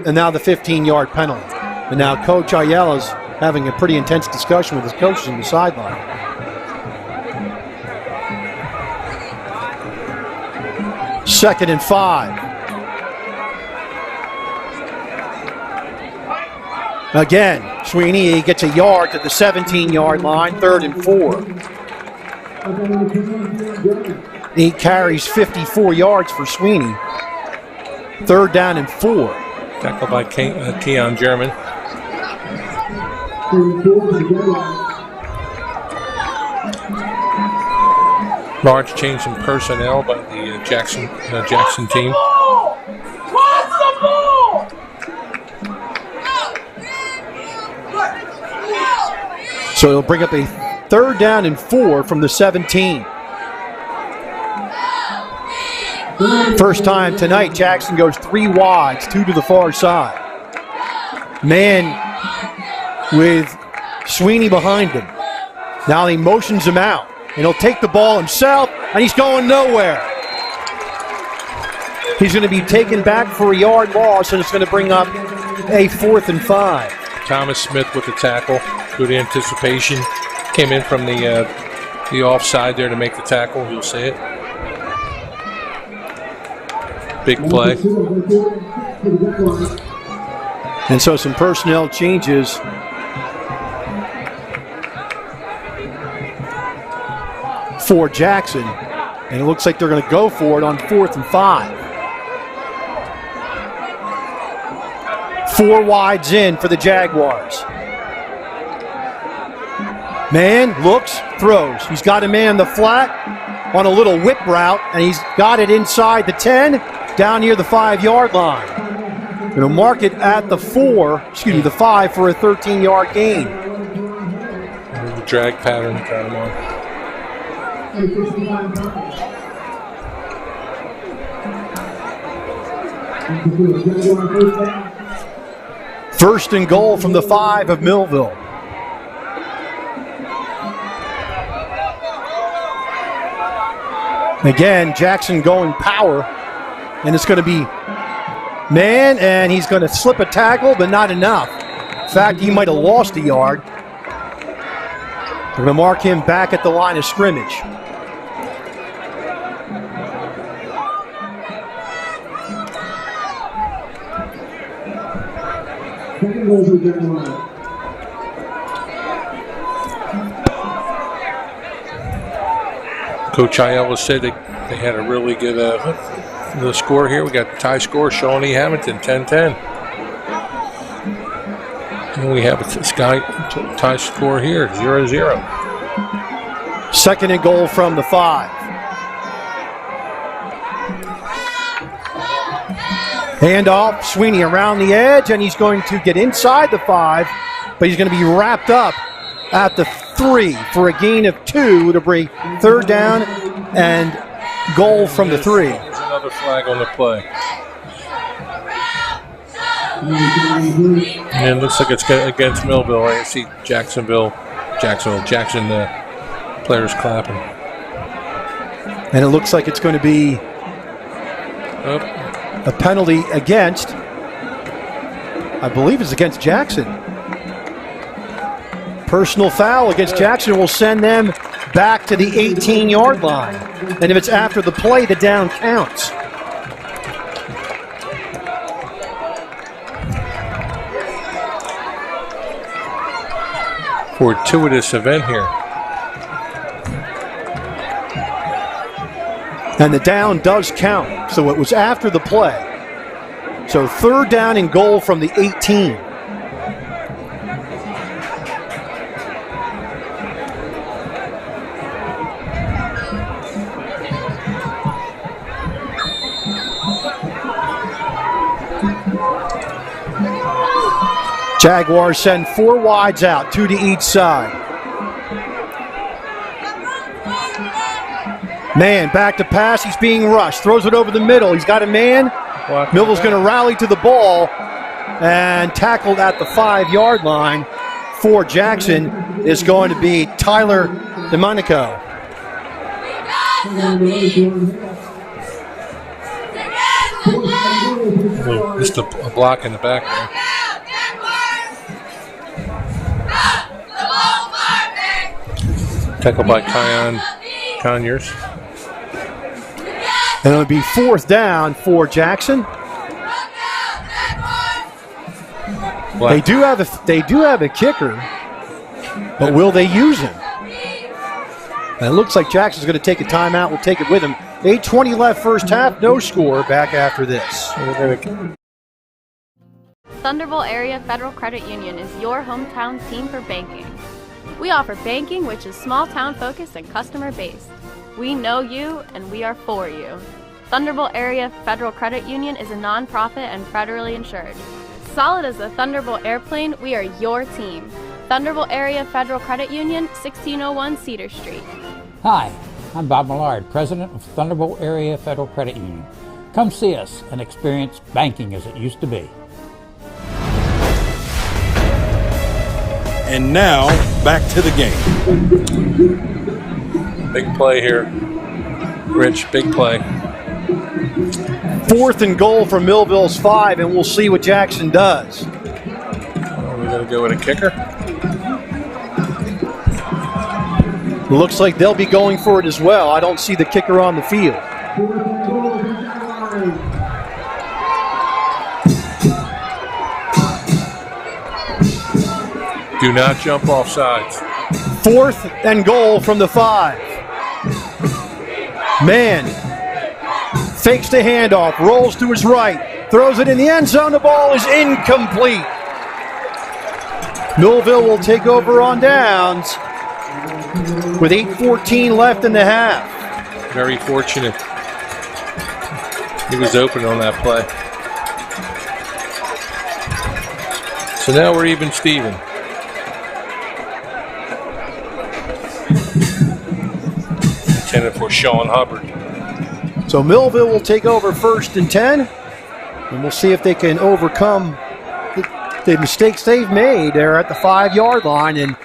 and now the 15-yard penalty. And now Coach Ayala's having a pretty intense discussion with his coaches on the sideline. Second and 5. Again, Sweeney gets a yard to the 17-yard line, 3rd and 4. He carries 54 yards for Sweeney. 3rd down and 4. Tackled by Keon German. Large change in personnel by the Jackson team. So he'll bring up a 3rd down and 4 from the 17. First time tonight, Jackson goes 3 wides, 2 to the far side. Man with Sweeney behind him. Now he motions him out, and he'll take the ball himself, and he's going nowhere. He's going to be taken back for a yard loss, and it's going to bring up a 4th and 5. Thomas Smith with the tackle. Good anticipation. Came in from the offside there to make the tackle. You'll see it. Big play. And so some personnel changes. For Jackson. And it looks like they're going to go for it on 4th and 5. 4 wides in for the Jaguars. Man looks, throws. He's got a man in the flat on a little whip route, and he's got it inside the 10, down near the 5-yard line. Going to mark it at the 5 for a 13-yard gain. The drag pattern got him on. First and goal from the 5 of Millville. Again, Jackson going power, and it's going to be man, and he's going to slip a tackle, but not enough. In fact, he might have lost a yard. They're going to mark him back at the line of scrimmage. Coach Aiello said they had a really good the score here. We got the tie score, Shawnee Hamilton 10-10. And we have a tie score here, 0-0. Second and goal from the 5. Handoff, Sweeney around the edge, and he's going to get inside the 5, but he's going to be wrapped up at the 3 for a gain of 2 to bring 3rd down and goal from the 3. There's another flag on the play. And it looks like it's against Millville. I see Jackson players clapping. And it looks like it's going to be a penalty against, I believe it's against Jackson. Personal foul against Jackson will send them back to the 18-yard line. And if it's after the play, the down counts. Fortuitous event here. And the down does count. So it was after the play. So 3rd down and goal from the 18. Jaguars send 4 wides out, 2 to each side. Man, back to pass, he's being rushed, throws it over the middle, he's got a man. Millville's going to rally to the ball and tackled at the 5-yard line for Jackson is going to be Tyler DeMonico. Just a block in the back there. Tackled by Conyers. And it'll be 4th down for Jackson. They do have a kicker, but will they use him? And it looks like Jackson's going to take a timeout. We'll take it with him. 8:20 left first half. No score. Back after this. Thunderbolt Area Federal Credit Union is your hometown team for banking. We offer banking which is small town focused and customer based. We know you and we are for you. Thunderbolt Area Federal Credit Union is a nonprofit and federally insured. Solid as a Thunderbolt airplane, we are your team. Thunderbolt Area Federal Credit Union, 1601 Cedar Street. Hi, I'm Bob Millard, President of Thunderbolt Area Federal Credit Union. Come see us and experience banking as it used to be. And now, back to the game. Big play here. Rich, big play. 4th and goal from Millville's 5, and we'll see what Jackson does. We're going to go with a kicker. Looks like they'll be going for it as well. I don't see the kicker on the field. Do not jump off sides. 4th and goal from the 5. Man fakes the handoff, rolls to his right, throws it in the end zone. The ball is incomplete. Millville will take over on downs with 8:14 left in the half. Very fortunate. He was open on that play. So now we're even Steven. Intended for Sean Hubbard. So Millville will take over 1st and 10, and we'll see if they can overcome the mistakes they've made there at the 5-yard line. And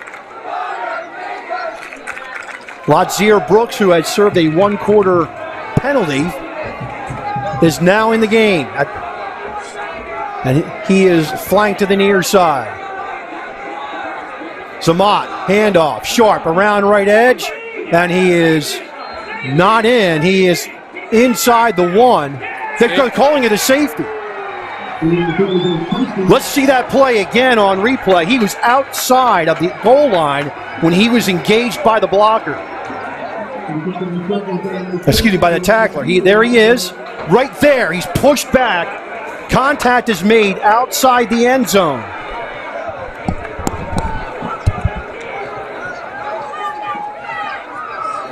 Ladzier Brooks, who had served a 1-quarter penalty, is now in the game. And he is flanked to the near side. Zamat, handoff, sharp around right edge, and he is not in. He is inside the 1. They're calling it a safety. Let's see that play again on replay. He was outside of the goal line when he was engaged by the blocker. Excuse me, by the tackler. There he is, right there. He's pushed back. Contact is made outside the end zone.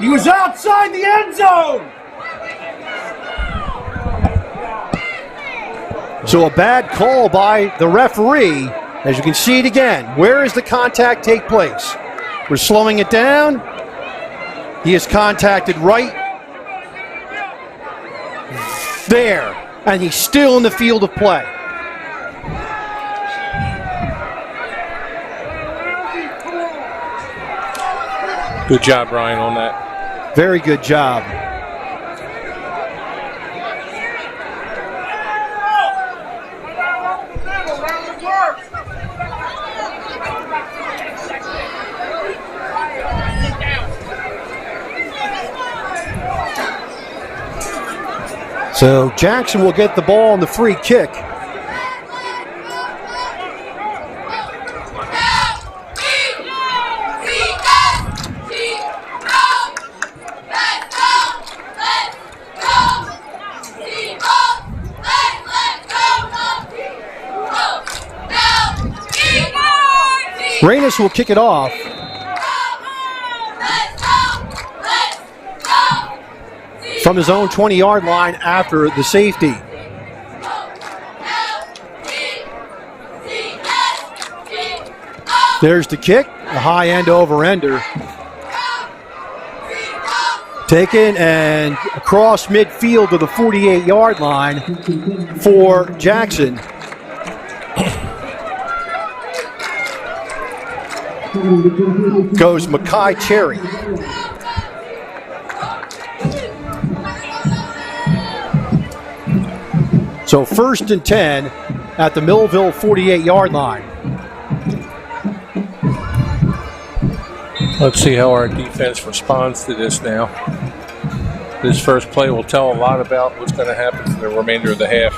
He was outside the end zone. So a bad call by the referee. As you can see it again, where does the contact take place? We're slowing it down. He is contacted right there, and he's still in the field of play. Good job, Ryan, on that. Very good job. So Jackson will get the ball on the free kick. Reynes will kick it off. From his own 20-yard line after the safety. There's the kick, a high end over-ender. Taken and across midfield to the 48-yard line for Jackson. Goes Makai Cherry. So 1st and 10 at the Millville 48-yard line. Let's see how our defense responds to this now. This first play will tell a lot about what's going to happen for the remainder of the half.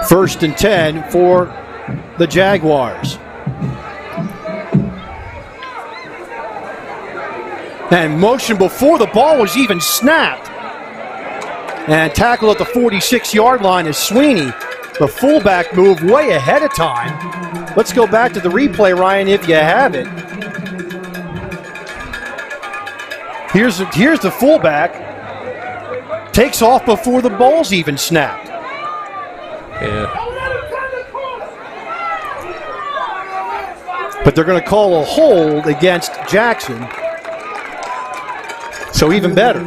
1st and 10 for the Jaguars. And motion before the ball was even snapped. And tackled at the 46-yard line is Sweeney. The fullback moved way ahead of time. Let's go back to the replay, Ryan, if you have it. Here's the fullback. Takes off before the ball's even snapped. Yeah. But they're going to call a hold against Jackson. So even better.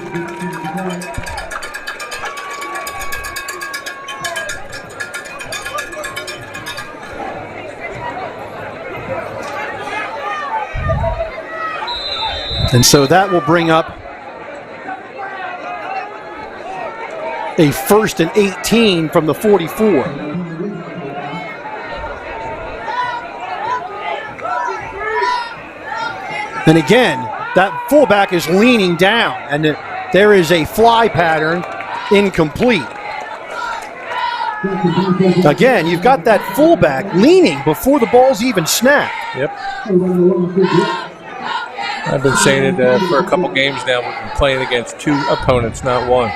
And so that will bring up a 1st and 18 from the 44. And again, that fullback is leaning down, and there is a fly pattern, incomplete. Again, you've got that fullback leaning before the ball's even snapped. Yep. I've been saying it for a couple games now. We've been playing against 2 opponents, not 1.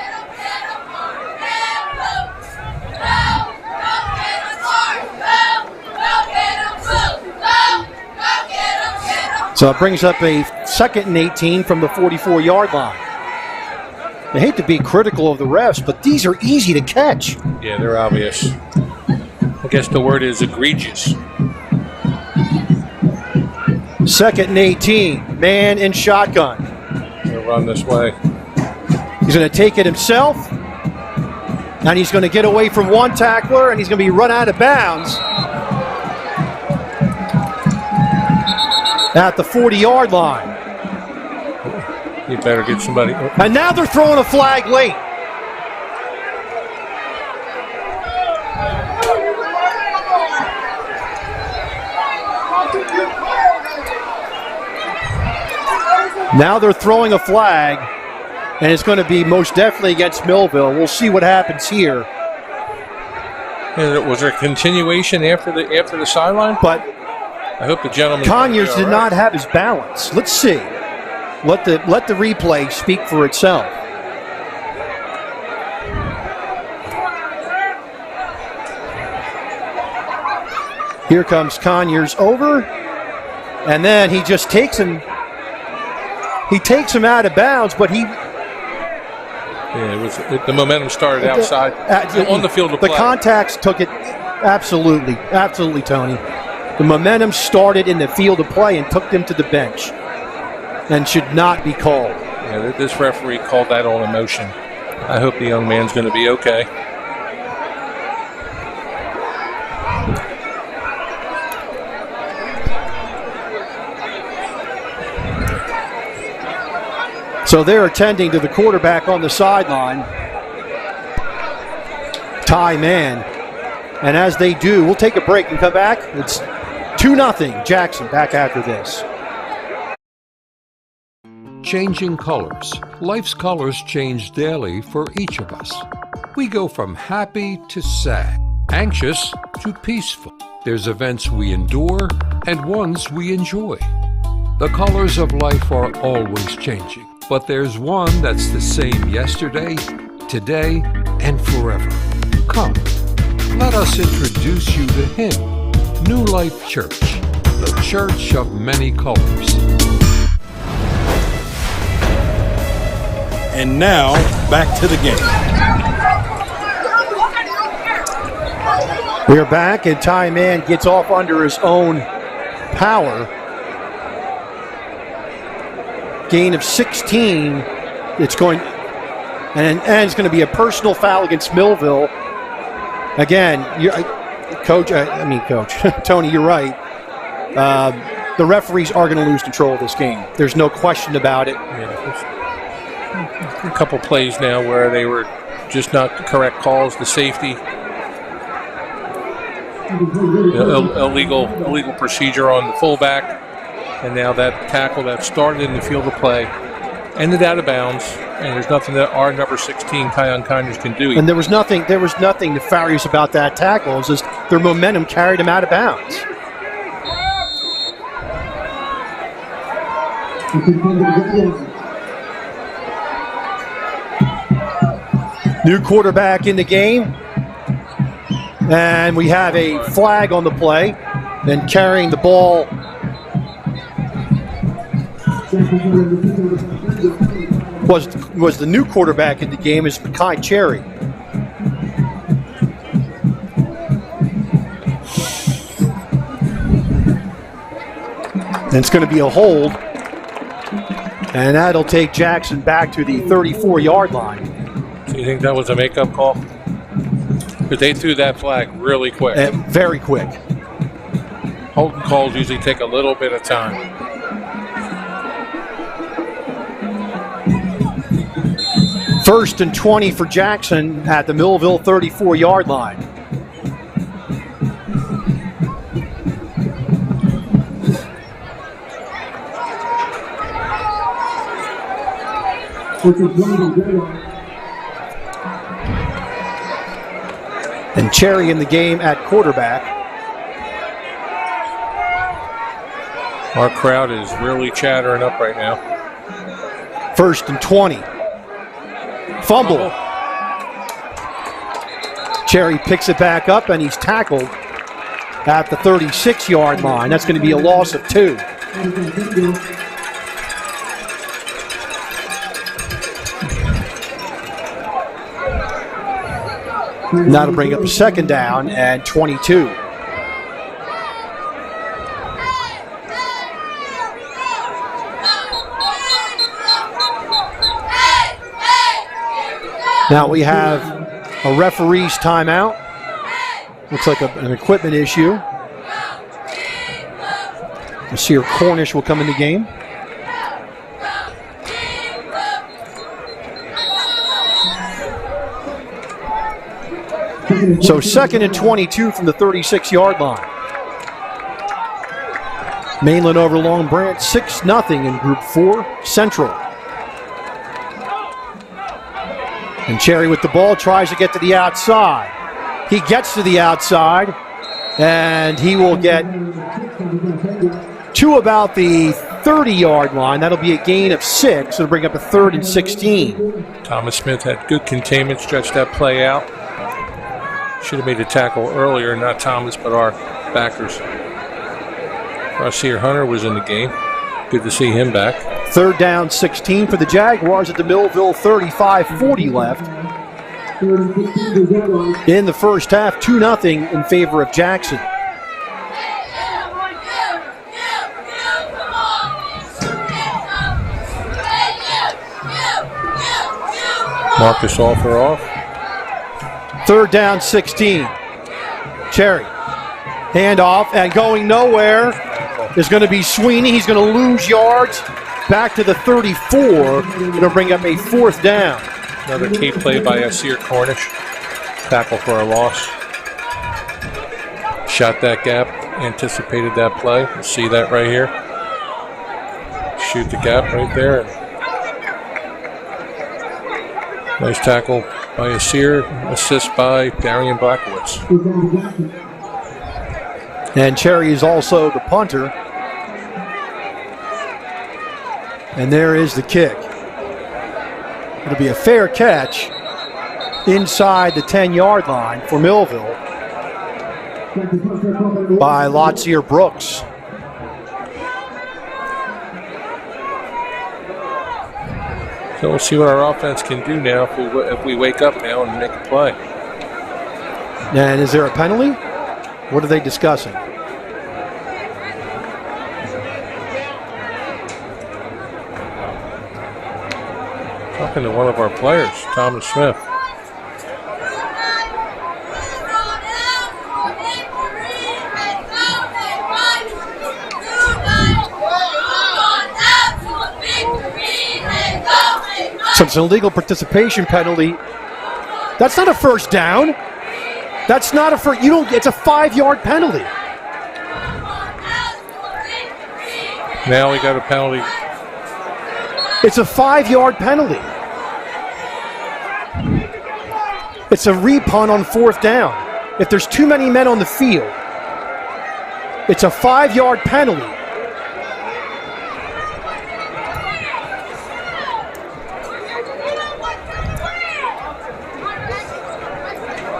So it brings up a 2nd and 18 from the 44-yard line. I hate to be critical of the refs, but these are easy to catch. Yeah, they're obvious. I guess the word is egregious. 2nd and 18, man in shotgun. He'll run this way. He's going to take it himself, and he's going to get away from one tackler, and he's going to be run out of bounds at the 40-yard line. You better get somebody. And now they're throwing a flag late. Now they're throwing a flag, and it's going to be most definitely against Millville. We'll see what happens here. And was there a continuation after the sideline? But I hope the gentleman. Conyers did not have his balance. Let's see. Let the replay speak for itself. Here comes Conyers over, and then he just takes him. He takes him out of bounds, but he. Yeah, the momentum started outside on the field of play. The contacts took it absolutely, Tony. The momentum started in the field of play and took them to the bench, and should not be called. Yeah, this referee called that on emotion. I hope the young man's going to be okay. So they're attending to the quarterback on the sideline, Ty Mann. And as they do, we'll take a break and come back. It's 2-0 Jackson back after this. Changing colors. Life's colors change daily for each of us. We go from happy to sad, anxious to peaceful. There's events we endure and ones we enjoy. The colors of life are always changing, but there's one that's the same yesterday, today, and forever. Come, let us introduce you to him, New Life Church, the church of many colors. And now, back to the game. We're back, and Ty Mann gets off under his own power. Gain of 16. It's going, and it's going to be a personal foul against Millville. Again, Coach, Tony, you're right. The referees are going to lose control of this game. There's no question about it. Yeah, a couple plays now where they were just not the correct calls. The safety, illegal procedure on the fullback, and now that tackle that started in the field of play ended out of bounds, and there's nothing that our number 16 Kyon Conyers can do. And there was nothing nefarious about that tackle. It was just their momentum carried him out of bounds. New quarterback in the game, and we have a flag on the play. Then carrying the ball was the new quarterback in the game is Makai Cherry. And it's going to be a hold, and that'll take Jackson back to the 34-yard line. Do you think that was a makeup call? Because they threw that flag really quick. Very quick. Holding calls usually take a little bit of time. First and 20 for Jackson at the Millville 34-yard line. And Cherry in the game at quarterback. Our crowd is really chattering up right now. First and 20. Fumble. Cherry picks it back up, and he's tackled at the 36-yard line. That's going to be a loss of 2. Now to bring up a second down and 22. Now we have a referee's timeout. Looks like an equipment issue. Nasir Cornish will come in the game. So second and 22 from the 36-yard line. Mainland over Long Branch, 6-0 in Group 4 Central. And Cherry with the ball tries to get to the outside. He gets to the outside, and he will get to about the 30-yard line. That'll be a gain of 6. It'll bring up a 3rd and 16. Thomas Smith had good containment, stretched that play out. Should have made a tackle earlier, not Thomas, but our backers. Rasir Hunter was in the game. Good to see him back. 3rd down 16 for the Jaguars at the Millville 35-40 left. In the first half, 2-0 in favor of Jackson. Marcus Offer off. 3rd down 16. Cherry. Handoff, and going nowhere is going to be Sweeney. He's going to lose yards back to the 34. It'll bring up a 4th down. Another key play by Asir Cornish. Tackle for a loss. Shot that gap, anticipated that play. You see that right here. Shoot the gap right there. Nice tackle by Asir, assist by Darian Blackowitz. And Cherry is also the punter. And there is the kick. It'll be a fair catch inside the 10-yard line for Millville by Lotsier Brooks. So we'll see what our offense can do now if we wake up now and make a play. And is there a penalty? What are they discussing? Talking to one of our players, Thomas Smith. So it's an illegal participation penalty. That's not a first down. That's not a first. You don't. It's a 5-yard penalty. Now we got a penalty. It's a 5-yard penalty. It's a repunt on 4th down. If there's too many men on the field, it's a 5-yard penalty.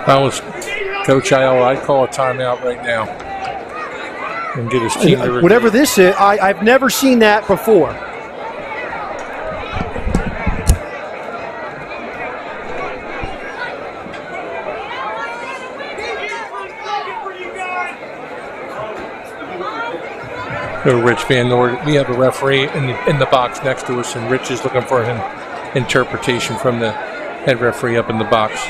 If I was Coach Iowa, I'd call a timeout right now and get his team to whatever this is, I've never seen that before. Rich Van Noord, we have a referee in the box next to us, and Rich is looking for an interpretation from the head referee up in the box.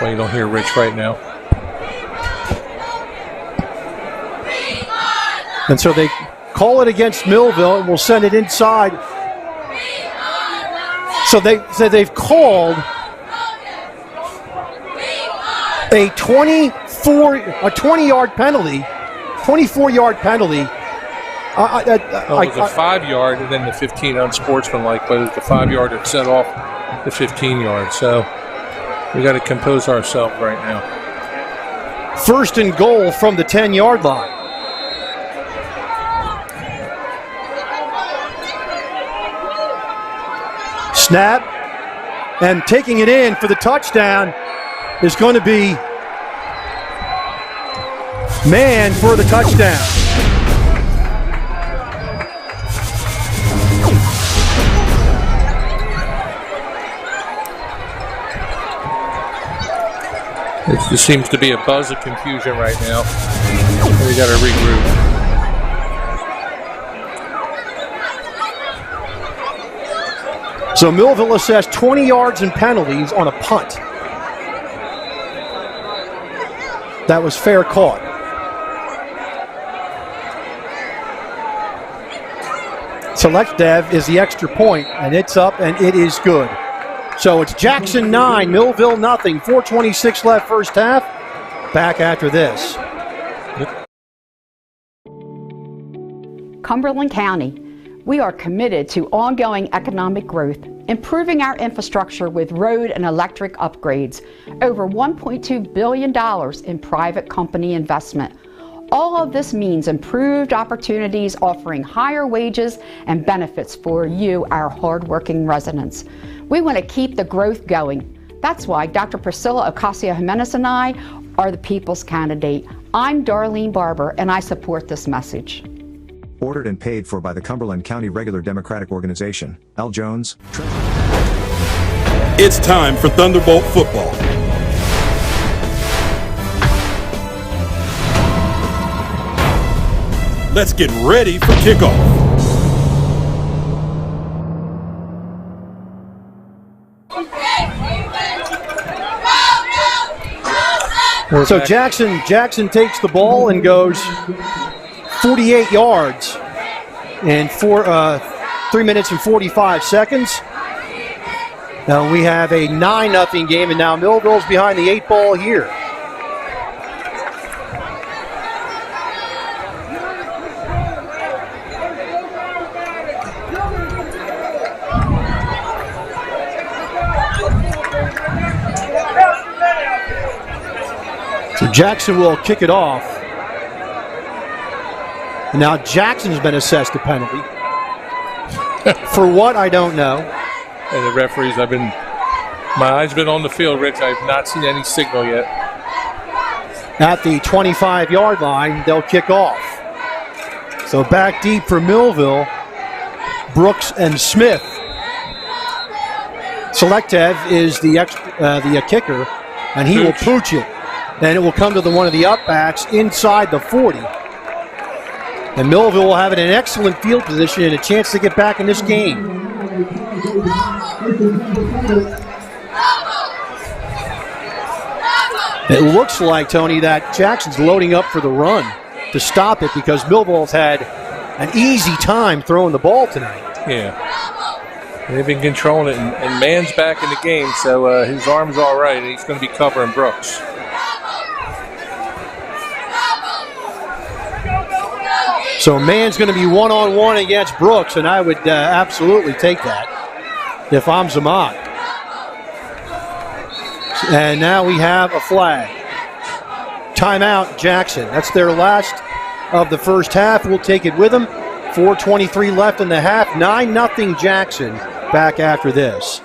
Well, you don't hear Rich right now. And so they call it against Millville, and we'll send it inside. So they've called a 20-yard penalty, 24-yard penalty. It was a 5-yard and then the 15 unsportsmanlike, but it was the 5-yard that set off the 15-yard. So we got to compose ourselves right now. First and goal from the 10-yard line. Snap, and taking it in for the touchdown is going to be Mann for the touchdown. There seems to be a buzz of confusion right now. We got to regroup. So Millville assessed 20 yards and penalties on a punt. That was fair caught. Select Dev is the extra point, and it's up, and it is good. So it's Jackson 9, Millville nothing. 4:26 left first half. Back after this. Cumberland County, we are committed to ongoing economic growth, improving our infrastructure with road and electric upgrades, over $1.2 billion in private company investment. All of this means improved opportunities, offering higher wages and benefits for you, our hardworking residents. We want to keep the growth going. That's why Dr. Priscilla Ocasio-Jimenez and I are the people's candidate. I'm Darlene Barber, and I support this message. Ordered and paid for by the Cumberland County Regular Democratic Organization. L. Jones. It's time for Thunderbolt football. Let's get ready for kickoff. So Jackson takes the ball and goes 48 yards in 3 minutes and 45 seconds. Now we have a 9-0 game, and now Millville's behind the 8 ball here. So Jackson will kick it off. Now Jackson's been assessed a penalty. For what, I don't know. And the referees, my eyes been on the field, Rich. I've not seen any signal yet. At the 25-yard line, they'll kick off. So back deep for Millville, Brooks and Smith. Selektev is the kicker, and he will pooch it. And it will come to one of the upbacks inside the 40. And Millville will have it in excellent field position and a chance to get back in this game. It looks like, Tony, that Jackson's loading up for the run to stop it because Millville's had an easy time throwing the ball tonight. Yeah. They've been controlling it, and Mann's back in the game, so his arm's all right, and he's going to be covering Brooks. So Mann's going to be one-on-one against Brooks, and I would absolutely take that if I'm Zamak. And now we have a flag. Timeout, Jackson. That's their last of the first half. We'll take it with them. 4:23 left in the half. 9-0 Jackson. Back after this.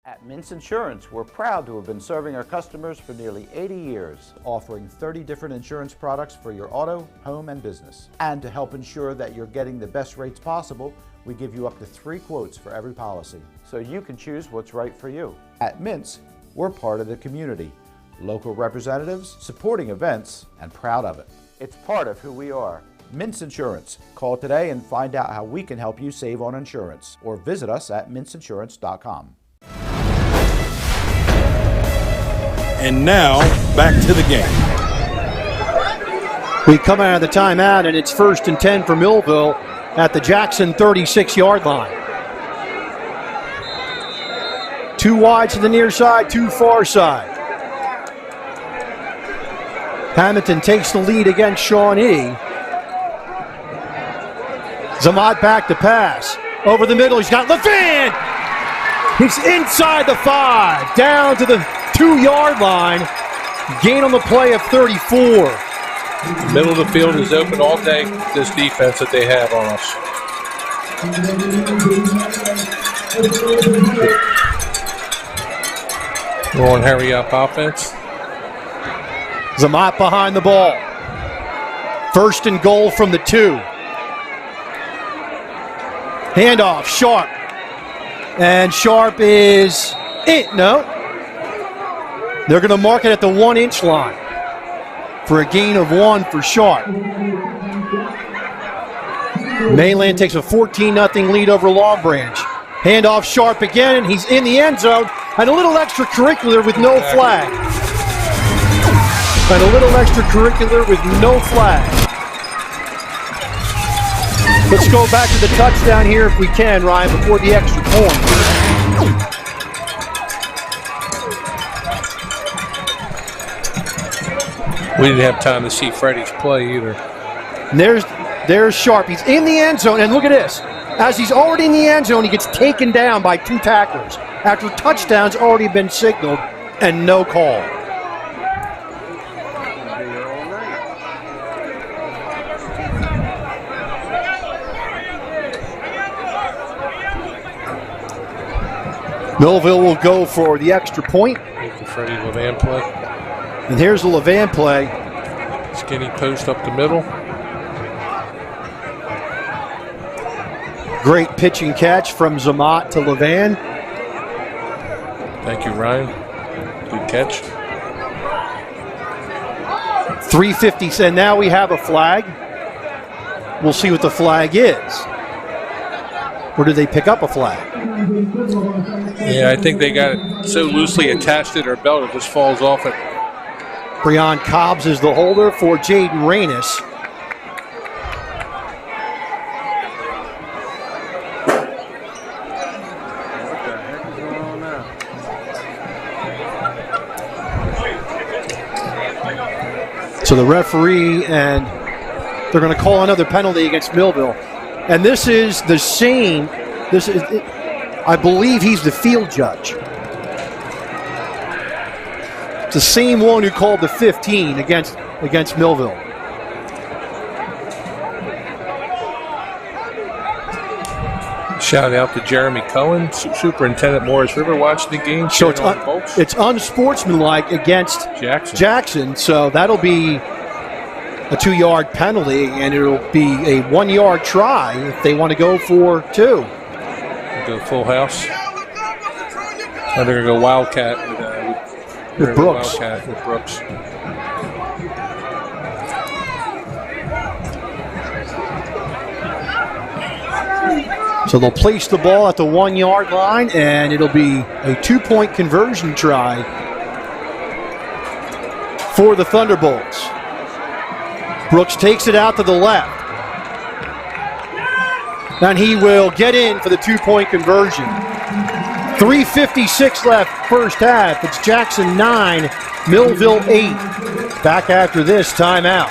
At Mintz Insurance, we're proud to have been serving our customers for nearly 80 years, offering 30 different insurance products for your auto, home, and business. And to help ensure that you're getting the best rates possible, we give you up to 3 quotes for every policy, so you can choose what's right for you. At Mintz, we're part of the community, local representatives, supporting events, and proud of it. It's part of who we are. Mintz Insurance. Call today and find out how we can help you save on insurance, or visit us at mintzinsurance.com. And now, back to the game. We come out of the timeout, and it's 1st and 10 for Millville at the Jackson 36-yard line. Two wide to the near side, two far side. Hamilton takes the lead against Shawnee. Zamat back to pass. Over the middle, he's got Levin! He's inside the 5, down to the 2-yard line. Gain on the play of 34. Middle of the field is open all day, this defense that they have on us. We're on hurry up offense. Zamat behind the ball. First and goal from the 2. Handoff, Sharp. And Sharp is in. No. They're going to mark it at the 1-inch line for a gain of 1 for Sharp. Mainland takes a 14-0 lead over Long Branch. Handoff, Sharp again, and he's in the end zone. And a little extracurricular with no flag. And a little extracurricular with no flag. Let's go back to the touchdown here if we can, Ryan, before the extra point. We didn't have time to see Freddie's play either. And there's Sharp. He's in the end zone, and look at this. As he's already in the end zone, he gets taken down by 2 tacklers after touchdown's already been signaled and no call. Millville will go for the extra point. Freddie Levan play. And here's the Levan play. Skinny post up the middle. Great pitching catch from Zamat to Levan. Thank you, Ryan. Good catch. 3:50, and now we have a flag. We'll see what the flag is. Or did they pick up a flag? Yeah, I think they got it so loosely attached to their belt it just falls off it. Breon Cobbs is the holder for Jaden Reynes. So the referee, and they're going to call another penalty against Millville. And this is the same, I believe he's the field judge. It's the same one who called the 15 against Millville. Shout out to Jeremy Cohen, Superintendent Morris River watching the game. So it's unsportsmanlike against Jackson, so that'll be a 2-yard penalty, and it'll be a 1-yard try if they want to go for 2. Go full house. And they're going to go Wildcat with Brooks. Wildcat with Brooks. So they'll place the ball at the 1-yard line, and it'll be a 2-point conversion try for the Thunderbolts. Brooks takes it out to the left. And he will get in for the 2-point conversion. 3:56 left first half. It's Jackson 9, Millville 8. Back after this timeout.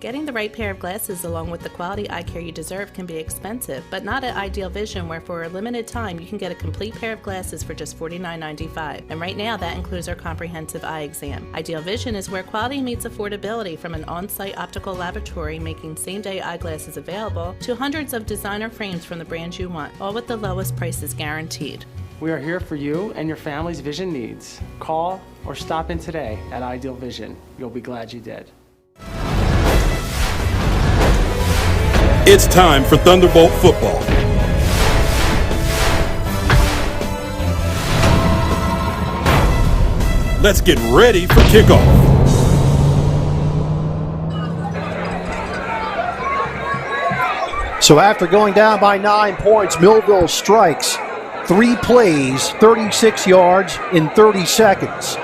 Getting the right pair of glasses along with the quality eye care you deserve can be expensive, but not at Ideal Vision, where for a limited time you can get a complete pair of glasses for just $49.95. And right now that includes our comprehensive eye exam. Ideal Vision is where quality meets affordability, from an on-site optical laboratory making same-day eyeglasses available to hundreds of designer frames from the brands you want, all with the lowest prices guaranteed. We are here for you and your family's vision needs. Call or stop in today at Ideal Vision. You'll be glad you did. It's time for Thunderbolt football. Let's get ready for kickoff. So after going down by 9 points, Millville strikes 3 plays, 36 yards in 30 seconds.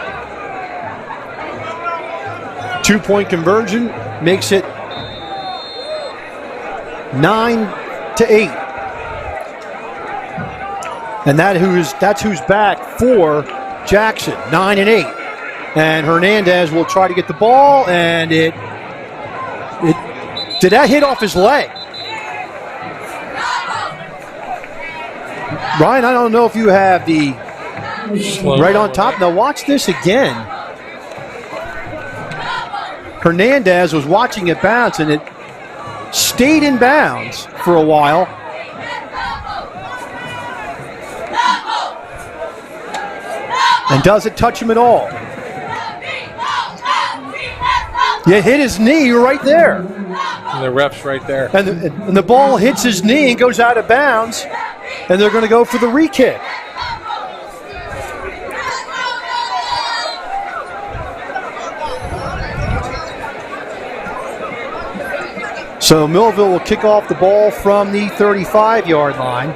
2-point conversion makes it 9-8. And that's who's back for Jackson, 9 and 8. And Hernandez will try to get the ball, and did that hit off his leg? Ryan, I don't know if you have the right on top. Now watch this again. Hernandez was watching it bounce, and it stayed in bounds for a while. And doesn't touch him at all. Yeah, hit his knee right there. And the ref's right there. And the ball hits his knee and goes out of bounds. And they're going to go for the re-kick. So Millville will kick off the ball from the 35-yard line.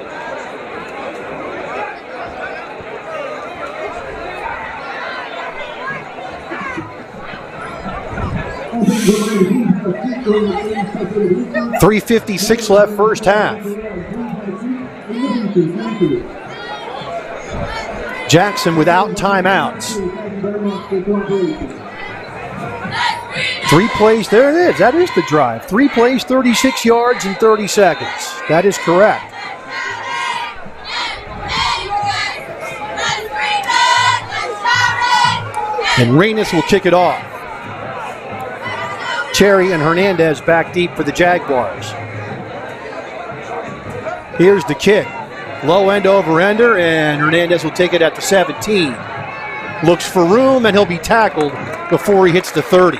.356 left first half. Jackson without timeouts. 3 plays, there it is. That is the drive. 3 plays, 36 yards in 30 seconds. That is correct. And Reynes will kick it off. Cherry and Hernandez back deep for the Jaguars. Here's the kick. Low end over ender, and Hernandez will take it at the 17. Looks for room, and he'll be tackled before he hits the 30.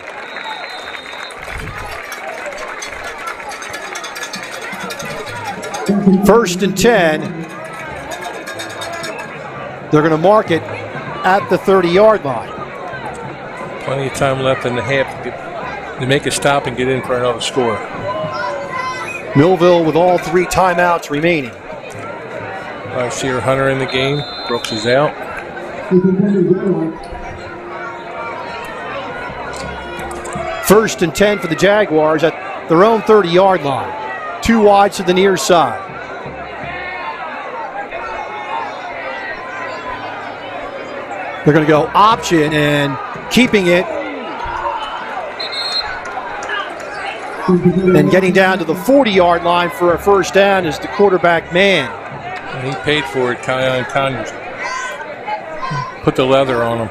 First and 10. They're going to mark it at the 30-yard line. Plenty of time left in the half to make a stop and get in for another score. Millville with all 3 timeouts remaining. I see her Hunter in the game. Brooks is out. First and 10 for the Jaguars at their own 30-yard line. 2 wide to the near side. They're going to go option and keeping it. And getting down to the 40-yard line for a first down is the quarterback man. And he paid for it, Kyon Conyers. Put the leather on him.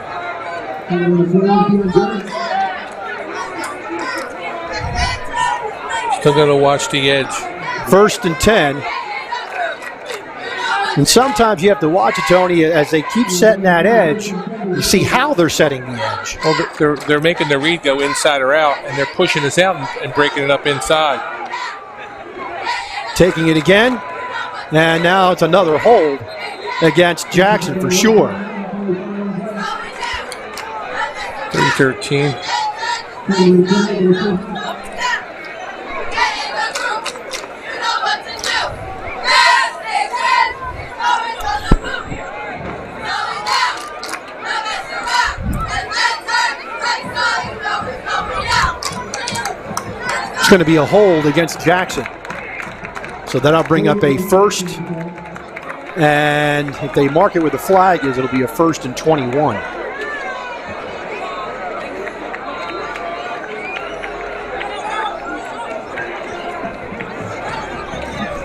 Still got to watch the edge. First and 10. And sometimes you have to watch it, Tony, as they keep setting that edge. You see how they're setting the edge. Well, they're making the read go inside or out, and they're pushing us out and breaking it up inside. Taking it again. And now it's another hold against Jackson for sure. 3-13. It's going to be a hold against Jackson. So that'll bring up a first. And if they mark it with a flag, it'll be a 1st and 21.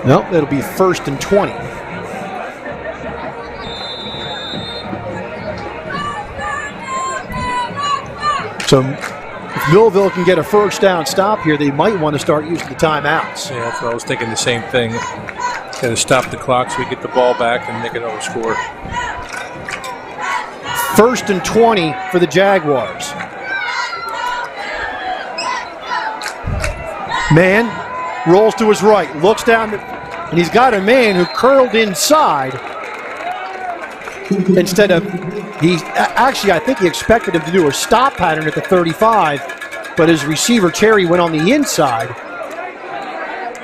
Nope, it'll be 1st and 20. So if Millville can get a first down stop here, they might want to start using the timeouts. Yeah, that's what I was thinking, the same thing. Got to stop the clock so we get the ball back and make another score. 1st and 20 for the Jaguars. Man rolls to his right, looks down, and he's got a man who curled inside instead of, I think he expected him to do a stop pattern at the 35, but his receiver, Cherry, went on the inside.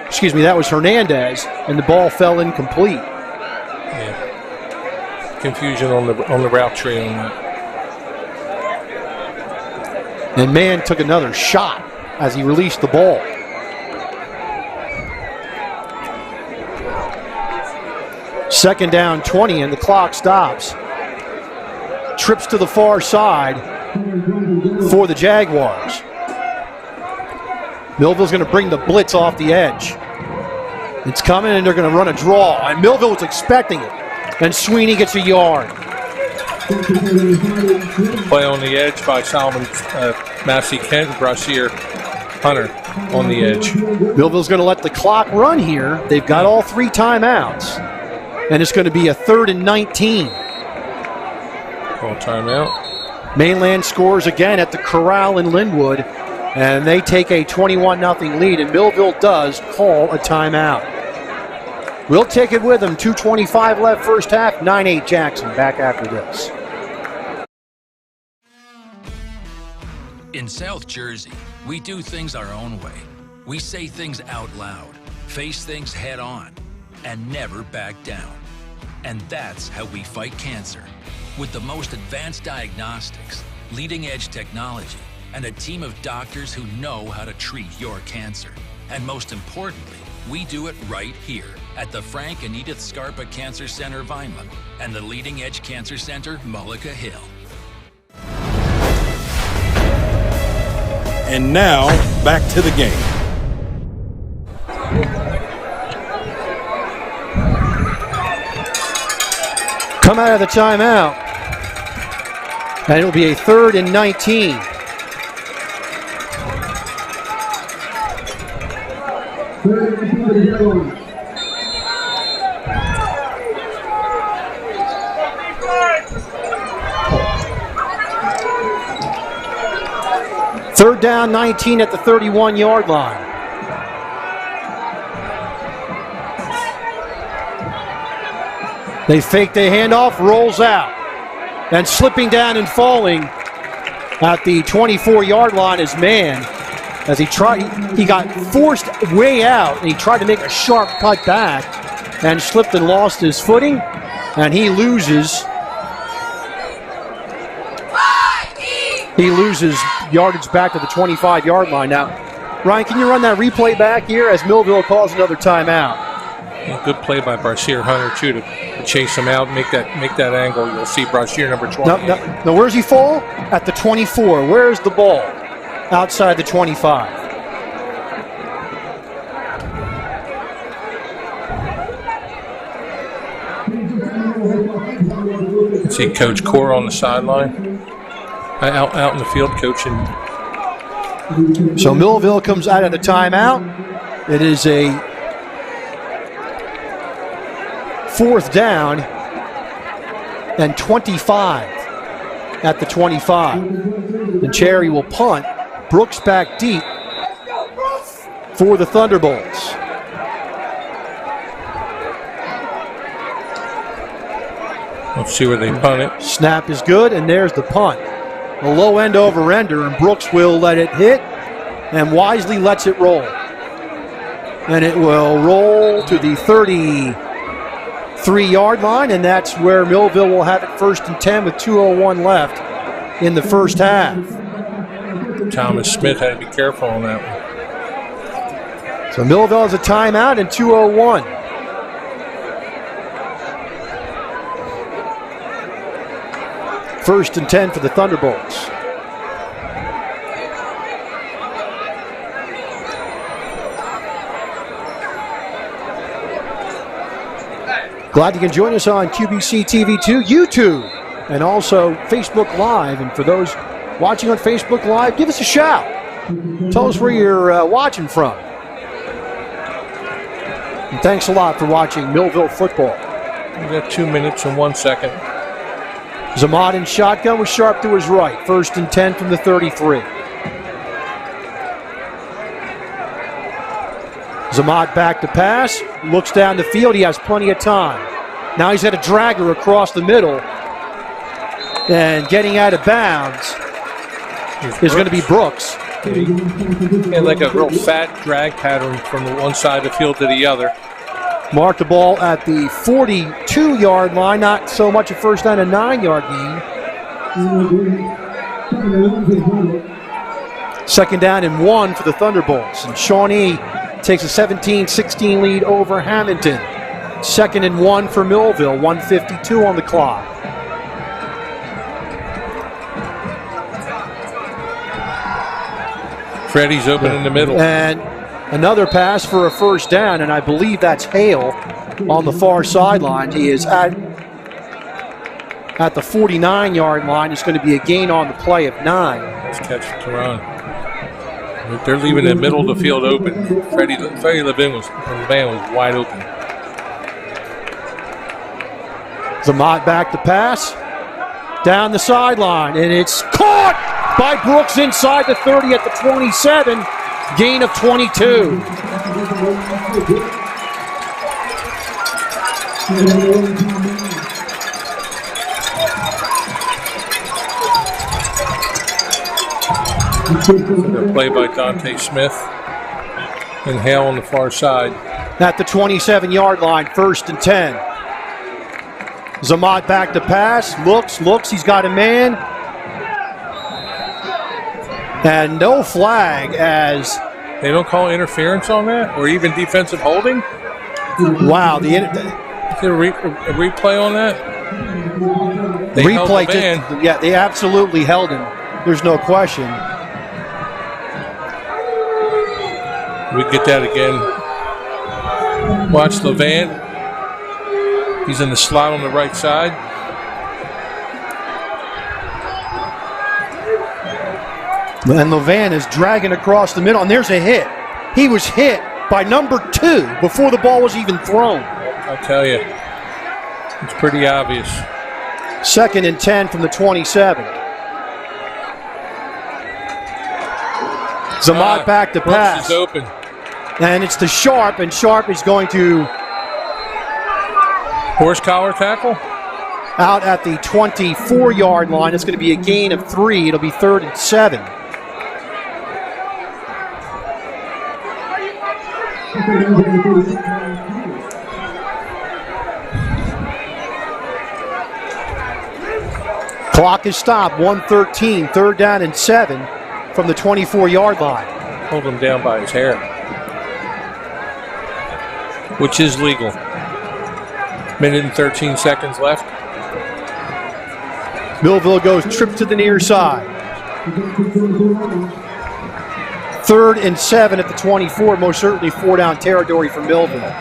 Excuse me, that was Hernandez, and the ball fell incomplete. Yeah. Confusion on the route tree on that. And Man took another shot as he released the ball. Second down 20, and the clock stops. Trips to the far side for the Jaguars. Millville's going to bring the blitz off the edge. It's coming, and they're going to run a draw. And Millville was expecting it. And Sweeney gets a yard. Play on the edge by Solomon Massey Kent, Brashear Hunter on the edge. Millville's going to let the clock run here. They've got all 3 timeouts. And it's going to be a 3rd and 19. Call timeout. Mainland scores again at the Corral in Linwood. And they take a 21-0 lead. And Millville does call a timeout. We'll take it with them. 2:25 left first half. 9-8 Jackson back after this. In South Jersey, we do things our own way. We say things out loud, face things head on, and never back down. And that's how we fight cancer. With the most advanced diagnostics, leading-edge technology, and a team of doctors who know how to treat your cancer. And most importantly, we do it right here at the Frank and Edith Scarpa Cancer Center, Vineland, and the Leading Edge Cancer Center, Mullica Hill. And now, back to the game. Come out of the timeout. And it'll be a 3rd and 19. Third down, 19 at the 31-yard line. They fake the handoff, rolls out. And slipping down and falling at the 24-yard line is Mann. As he got forced way out, and he tried to make a sharp cut back and slipped and lost his footing, and he loses yardage back to the 25-yard line. Now, Ryan, can you run that replay back here as Millville calls another timeout? Yeah, good play by Brashear Hunter, too, to chase him out, make that angle. You'll see Brashear number 20. No, where's he fall? At the 24. Where's the ball? Outside the 25. See Coach Core on the sideline, out in the field coaching. So Millville comes out of the timeout. It is a 4th down and 25 at the 25. And Cherry will punt. Brooks back deep for the Thunderbolts. Let's see where they punt it. Snap is good, and there's the punt. A low end over ender, and Brooks will let it hit and wisely lets it roll. And it will roll to the 33-yard line, and that's where Millville will have it 1st and 10 with 2:01 left in the first half. Thomas Smith had to be careful on that one. So Millville has a timeout and 2:01. First and 10 for the Thunderbolts. Glad you can join us on QBC TV2, YouTube, and also Facebook Live. And for those watching on Facebook Live, give us a shout. Tell us where you're watching from. And thanks a lot for watching Millville football. We got 2 minutes and 1 second. Zamad in shotgun with Sharp to his right. 1st and 10 from the 33. Zamad back to pass. Looks down the field. He has plenty of time. Now he's had a dragger across the middle. And getting out of bounds is going to be Brooks. And like a real fat drag pattern from the one side of the field to the other. Marked the ball at the 42-yard line. Not so much a first down, a 9-yard gain. Second down and 1 for the Thunderbolts. And Shawnee takes a 17-16 lead over Hamilton. 2nd and 1 for Millville, 1:52 on the clock. Freddie's open in the middle. And another pass for a first down, and I believe that's Hale on the far sideline. He is at the 49-yard line. It's going to be a gain on the play of 9. Let's catch Teron. They're leaving the middle of the field open. Freddie Levin was wide open. Zamot back to pass. Down the sideline, and it's caught by Brooks inside the 30 at the 27. Gain of 22. The play by Dante Smith and Hale on the far side. At the 27-yard line, 1st and 10. Zamot back to pass, looks, he's got a man. And no flag as... They don't call interference on that, or even defensive holding? Wow. Is there a replay on that? They replay, yeah, they absolutely held him. There's no question. We get that again. Watch Levan. He's in the slot on the right side. And Levan is dragging across the middle, and there's a hit. He was hit by number 2 before the ball was even thrown. I'll tell you, it's pretty obvious. 2nd and 10 from the 27. Zamot back to pass. Brooks is open. And it's to Sharp, and Sharp is going to... Horse collar tackle? Out at the 24-yard line. It's going to be a gain of 3. It'll be 3rd and 7. Clock is stopped. 1:13. 3rd down and 7 from the 24-yard line. Hold him down by his hair, which is legal. Minute and 13 seconds left. Millville goes trip to the near side. 3rd and 7 at the 24. Most certainly 4-down territory for Millville.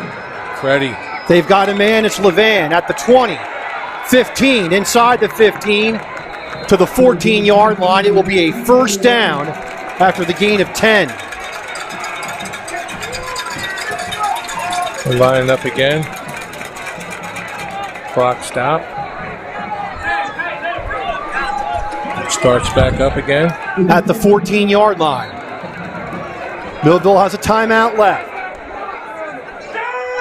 Freddie. They've got a man. It's Levan at the 20. 15 inside the 15 to the 14-yard line. It will be a first down after the gain of 10. We're lining up again. Clock stop. Starts back up again. At the 14-yard line. Millville has a timeout left.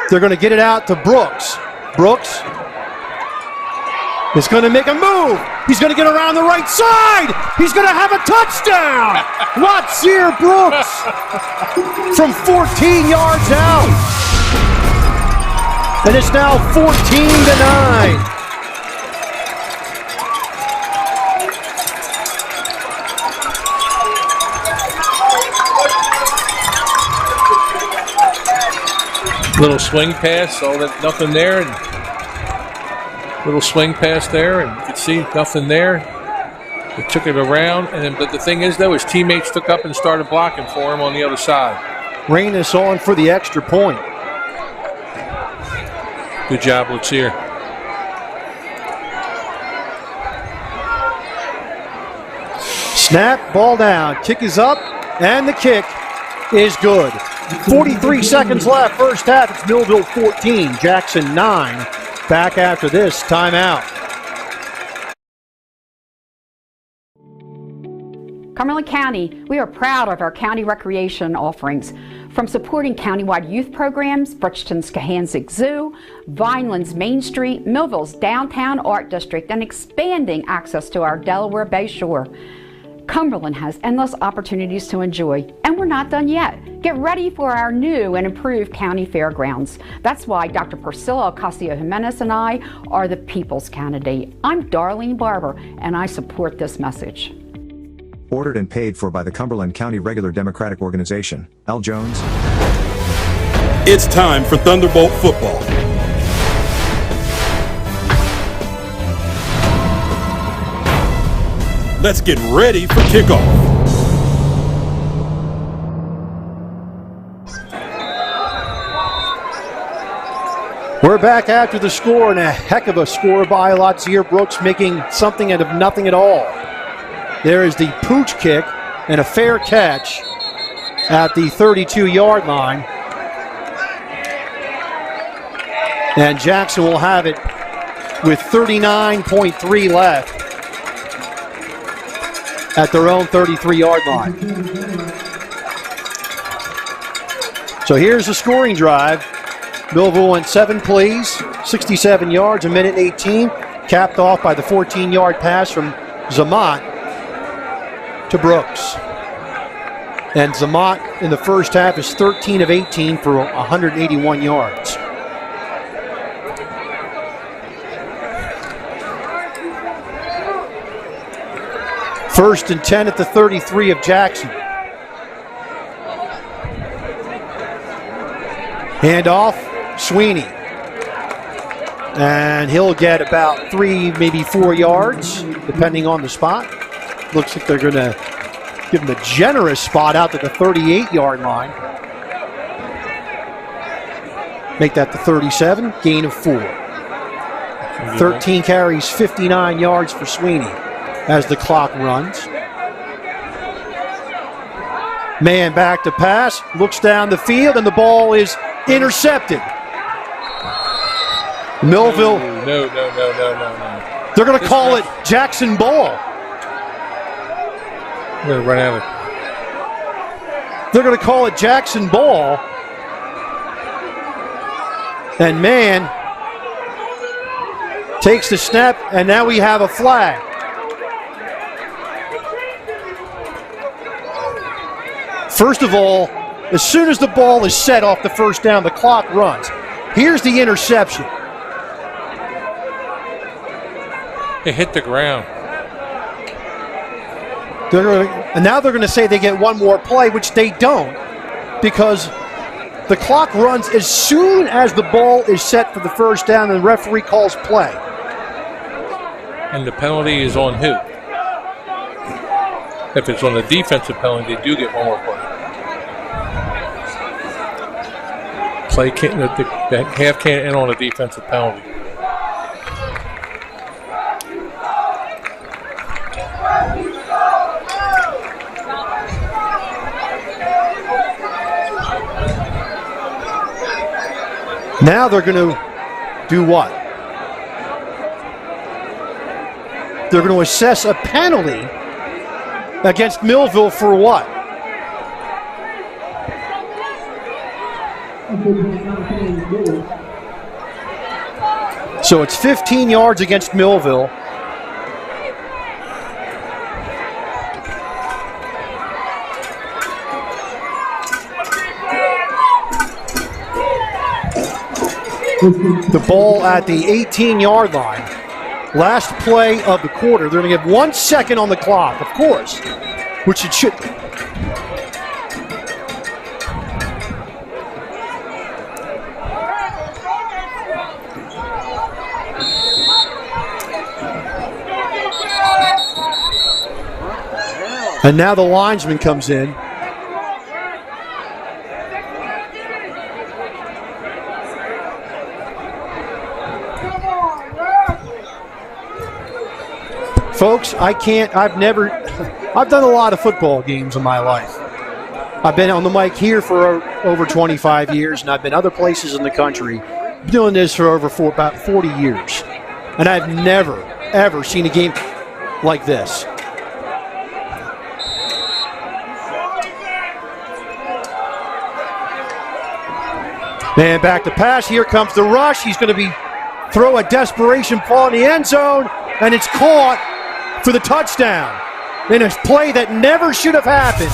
They're going to get it out to Brooks. Brooks is going to make a move. He's going to get around the right side. He's going to have a touchdown. Latsier Brooks from 14 yards out. And it's now 14-9. Little swing pass, all that, nothing there, and little swing pass there, and you can see nothing there. They took it around, and then, but the thing is, though, his teammates took up and started blocking for him on the other side. Reynes on for the extra point. Good job, Latsier. Snap, ball down, kick is up, and the kick is good. 43 seconds left, first half. It's Millville 14, Jackson 9. Back after this timeout. Cumberland County, we are proud of our county recreation offerings. From supporting countywide youth programs, Bridgeton's Cahansick Zoo, Vineland's Main Street, Millville's Downtown Art District, and expanding access to our Delaware Bay Shore. Cumberland has endless opportunities to enjoy, and we're not done yet. Get ready for our new and improved county fairgrounds. That's why Dr. Priscilla Ocasio-Jimenez and I are the people's candidate. I'm Darlene Barber, and I support this message. Ordered and paid for by the Cumberland County Regular Democratic Organization. L. Jones. It's time for Thunderbolt football. Let's get ready for kickoff. We're back after the score, and a heck of a score by Latsier Brooks, making something out of nothing at all. There is the pooch kick and a fair catch at the 32-yard line. And Jackson will have it with 39.3 left at their own 33-yard line. So here's the scoring drive. Millville went 7 plays, 67 yards, a minute 18, capped off by the 14-yard pass from Zamat to Brooks. And Zamat in the first half is 13 of 18 for 181 yards. First and 10 at the 33 of Jackson. Handoff, Sweeney. And he'll get about 3, maybe 4 yards, depending on the spot. Looks like they're going to give him a generous spot out to the 38-yard line. Make that the 37, gain of 4. 13 carries, 59 yards for Sweeney as the clock runs. Man back to pass, looks down the field, and the ball is intercepted. Millville. No. They're going to call it Jackson ball. They're going to run out of. They're going to call it Jackson ball. And man takes the snap, and now we have a flag. First of all, as soon as the ball is set off the first down, the clock runs. Here's the interception. It hit the ground. And now they're going to say they get one more play, which they don't, because the clock runs as soon as the ball is set for the first down and the referee calls play. And the penalty is on who? If it's on the defensive penalty, they do get one more play. Play can't, the half can't end on a defensive penalty. Now they're going to do what? They're going to assess a penalty against Millville for what? So it's 15 yards against Millville. The ball at the 18-yard line. Last play of the quarter. They're going to give 1 second on the clock, of course, which it should. And now the linesman comes in. Folks, I've done a lot of football games in my life. I've been on the mic here for over 25 years, and I've been other places in the country. Been doing this for about 40 years. And I've never, ever seen a game like this. Man back to pass. Here comes the rush. He's going to throw a desperation ball in the end zone, and it's caught for the touchdown in a play that never should have happened.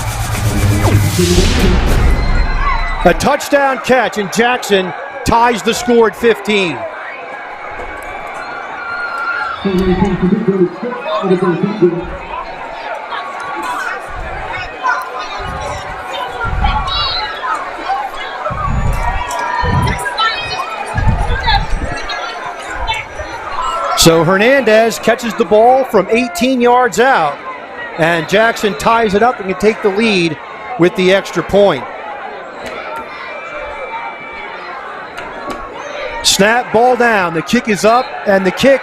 A touchdown catch, and Jackson ties the score at 15. So Hernandez catches the ball from 18 yards out And Jackson ties it up and can take the lead with the extra point. Snap, ball down. The kick is up, and the kick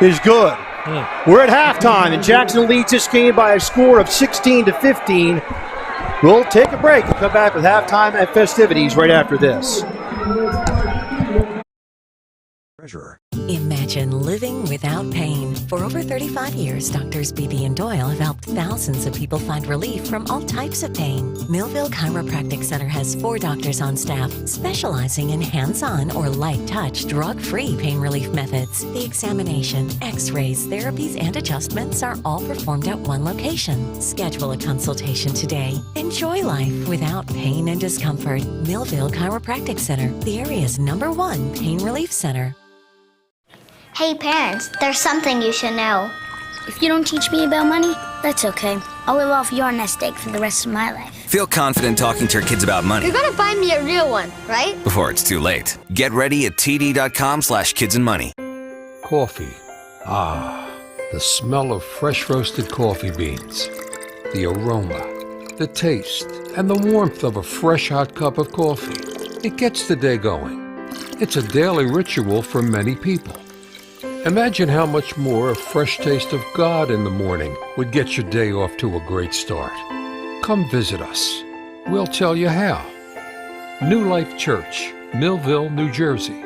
is good. We're at halftime, and Jackson leads this game by a score of 16-15. We'll take a break and come back with halftime and festivities right after this. Treasurer. Imagine living without pain. For over 35 years, doctors Beebe and Doyle have helped thousands of people find relief from all types of pain. Millville Chiropractic Center has 4 doctors on staff specializing in hands-on or light-touch, drug-free pain relief methods. The examination, x-rays, therapies, and adjustments are all performed at one location. Schedule a consultation today. Enjoy life without pain and discomfort. Millville Chiropractic Center, the area's #1 pain relief center. Hey parents, there's something you should know. If you don't teach me about money, that's okay. I'll live off your nest egg for the rest of my life. Feel confident talking to your kids about money You're gonna find me a real one, right? before it's too late. Get ready at td.com/kidsandmoney. Coffee. Ah, the smell of fresh roasted coffee beans. The aroma, the taste, and the warmth of a fresh hot cup of coffee. It gets the day going. It's a daily ritual for many people. Imagine how much more a fresh taste of God in the morning would get your day off to a great start. Come visit us. We'll tell you how. New Life Church, Millville, New Jersey.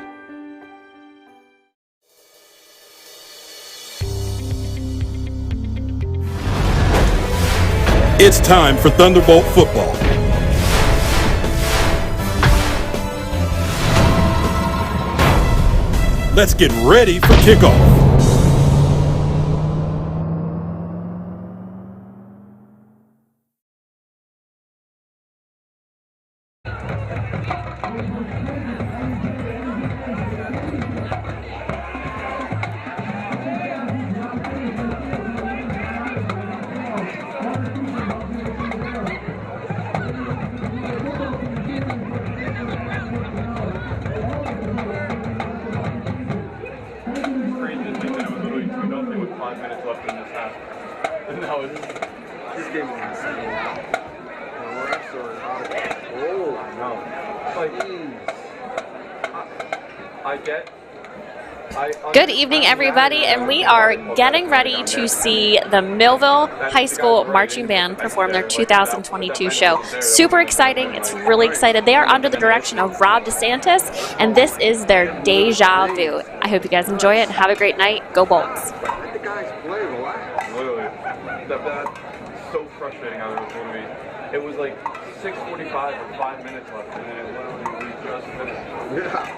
It's time for Thunderbolt football. Let's get ready for kickoff. Good evening, everybody, and we are getting ready to see the Millville High School Marching Band perform their 2022 show. Super exciting. It's really excited. They are under the direction of Rob DeSantis, and this is their Deja Vu. I hope you guys enjoy it and have a great night. Go Bolts. Let the guys play, relax. Literally, that's so frustrating how it was going to be. It was like 6:45 with 5 minutes left, and then literally we just finished. Yeah.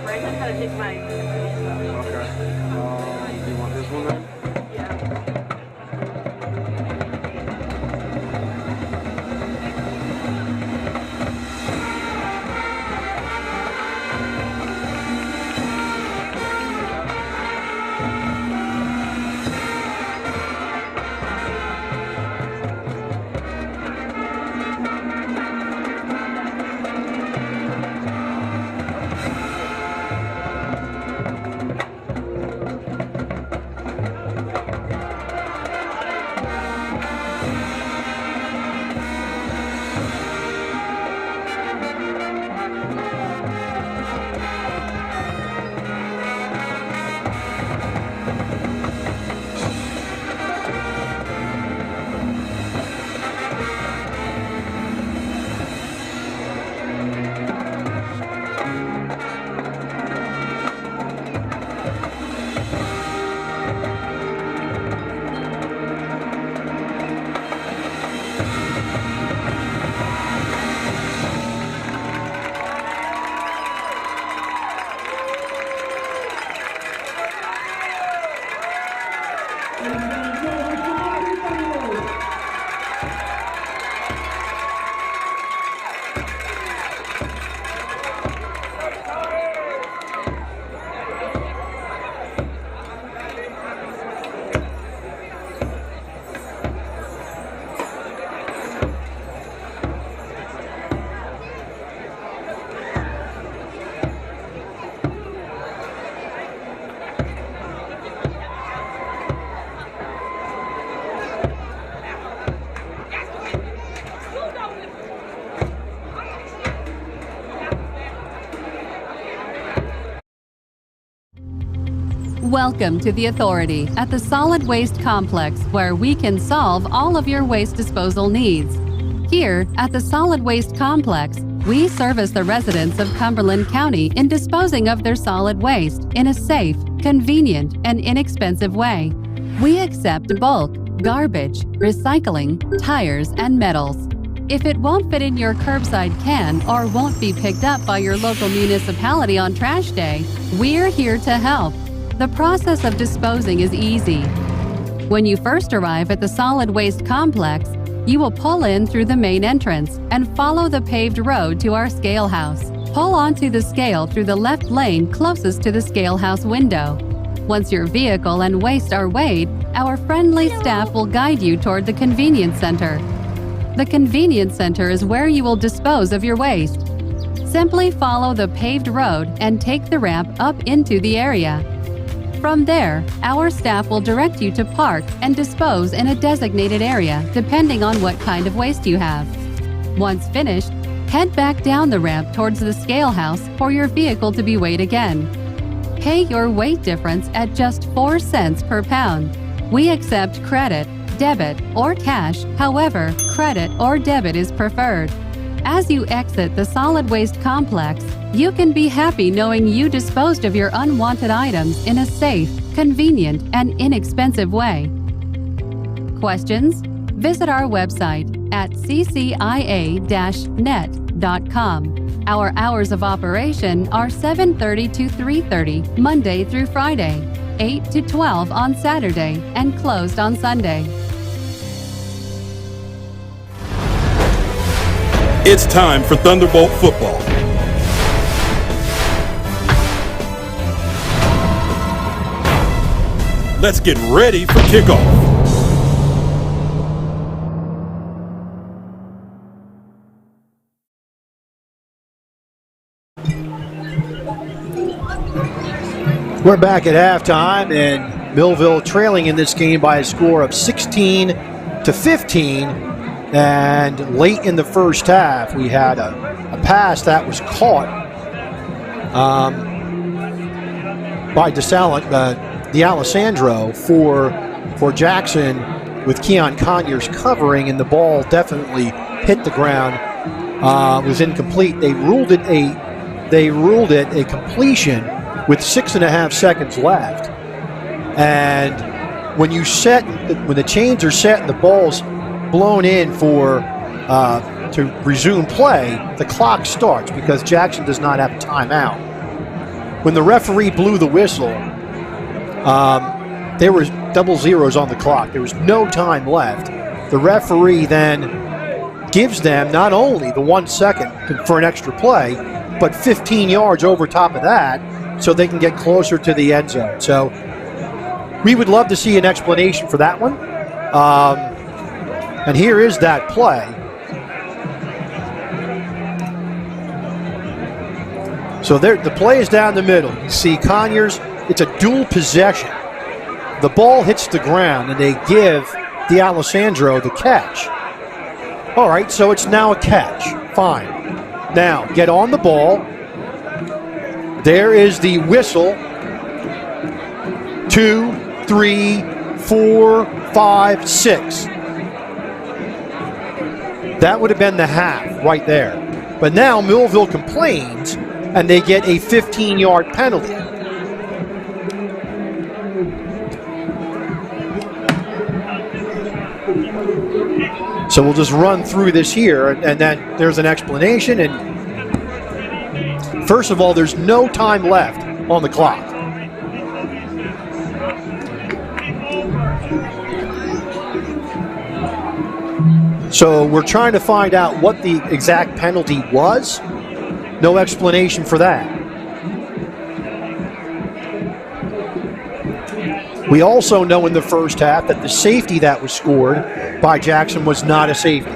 Brandon had to take my. Okay. Do you want this one then? Yeah. Welcome to the Authority at the Solid Waste Complex, where we can solve all of your waste disposal needs. Here at the Solid Waste Complex, we service the residents of Cumberland County in disposing of their solid waste in a safe, convenient, and inexpensive way. We accept bulk, garbage, recycling, tires, and metals. If it won't fit in your curbside can or won't be picked up by your local municipality on trash day, we're here to help. The process of disposing is easy. When you first arrive at the Solid Waste Complex, you will pull in through the main entrance and follow the paved road to our scale house. Pull onto the scale through the left lane closest to the scale house window. Once your vehicle and waste are weighed, our friendly staff will guide you toward the convenience center. The convenience center is where you will dispose of your waste. Simply follow the paved road and take the ramp up into the area. From there, our staff will direct you to park and dispose in a designated area, depending on what kind of waste you have. Once finished, head back down the ramp towards the scale house for your vehicle to be weighed again. Pay your weight difference at just 4 cents per pound. We accept credit, debit, or cash. However, credit or debit is preferred. As you exit the solid waste complex, you can be happy knowing you disposed of your unwanted items in a safe, convenient, and inexpensive way. Questions? Visit our website at ccia-net.com. Our hours of operation are 7:30 to 3:30, Monday through Friday, 8 to 12 on Saturday, and closed on Sunday. It's time for Thunderbolt football. Let's get ready for kickoff. We're back at halftime, and Millville trailing in this game by a score of 16-15. And late in the first half, we had a pass that was caught by D'Alessandro for Jackson, with Keon Conyers covering, and the ball definitely hit the ground. Was incomplete. They ruled it a completion with 6.5 seconds left. And when the chains are set and the ball's blown in to resume play, the clock starts because Jackson does not have a timeout. When the referee blew the whistle, there was double zeros on the clock. There was no time left. The referee then gives them not only the 1 second for an extra play, but 15 yards over top of that so they can get closer to the end zone. So we would love to see an explanation for that one. And here is that play. So the play is down the middle. You see Conyers, it's a dual possession. The ball hits the ground, and they give D'Alessandro the catch. All right, so it's now a catch. Fine. Now, get on the ball. There is the whistle. 2, 3, 4, 5, 6. That would have been the half right there. But now Millville complains, and they get a 15-yard penalty. So we'll just run through this here, and then there's an explanation. And first of all, there's no time left on the clock. So we're trying to find out what the exact penalty was. No explanation for that. We also know in the first half that the safety that was scored by Jackson was not a safety.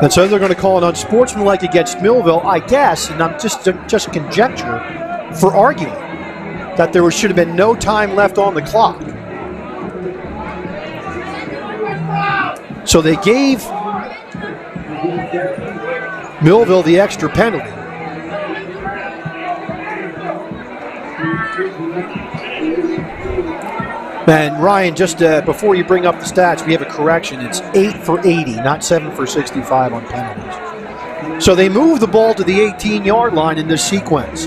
And so they're going to call it unsportsmanlike against Millville, I guess, and I'm just conjecture, for arguing that there should have been no time left on the clock. So they gave Millville the extra penalty. And Ryan, just before you bring up the stats, we have a correction. It's 8 for 80, not 7 for 65 on penalties. So they move the ball to the 18-yard line in this sequence.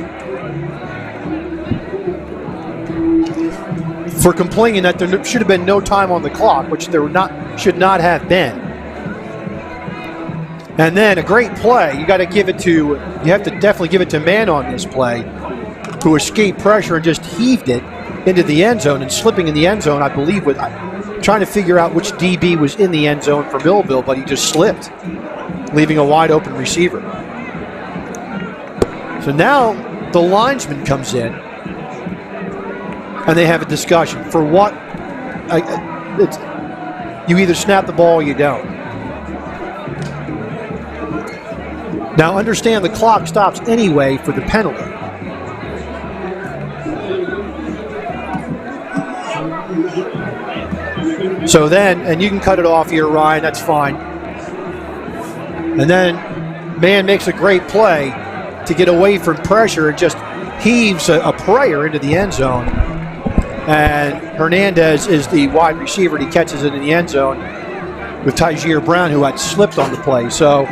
For complaining that there should have been no time on the clock, which there should not have been. And then a great play. You have to definitely give it to man on this play, who escaped pressure and just heaved it into the end zone, and slipping in the end zone, I believe, with trying to figure out which DB was in the end zone for Millville, but he just slipped, leaving a wide open receiver. So now the linesman comes in, and they have a discussion. For what? You either snap the ball or you don't. Now understand the clock stops anyway for the penalty. So then, and you can cut it off here, Ryan, that's fine. And then man makes a great play to get away from pressure and just heaves a prayer into the end zone. And Hernandez is the wide receiver, and he catches it in the end zone with Tyjair Brown, who had slipped on the play. So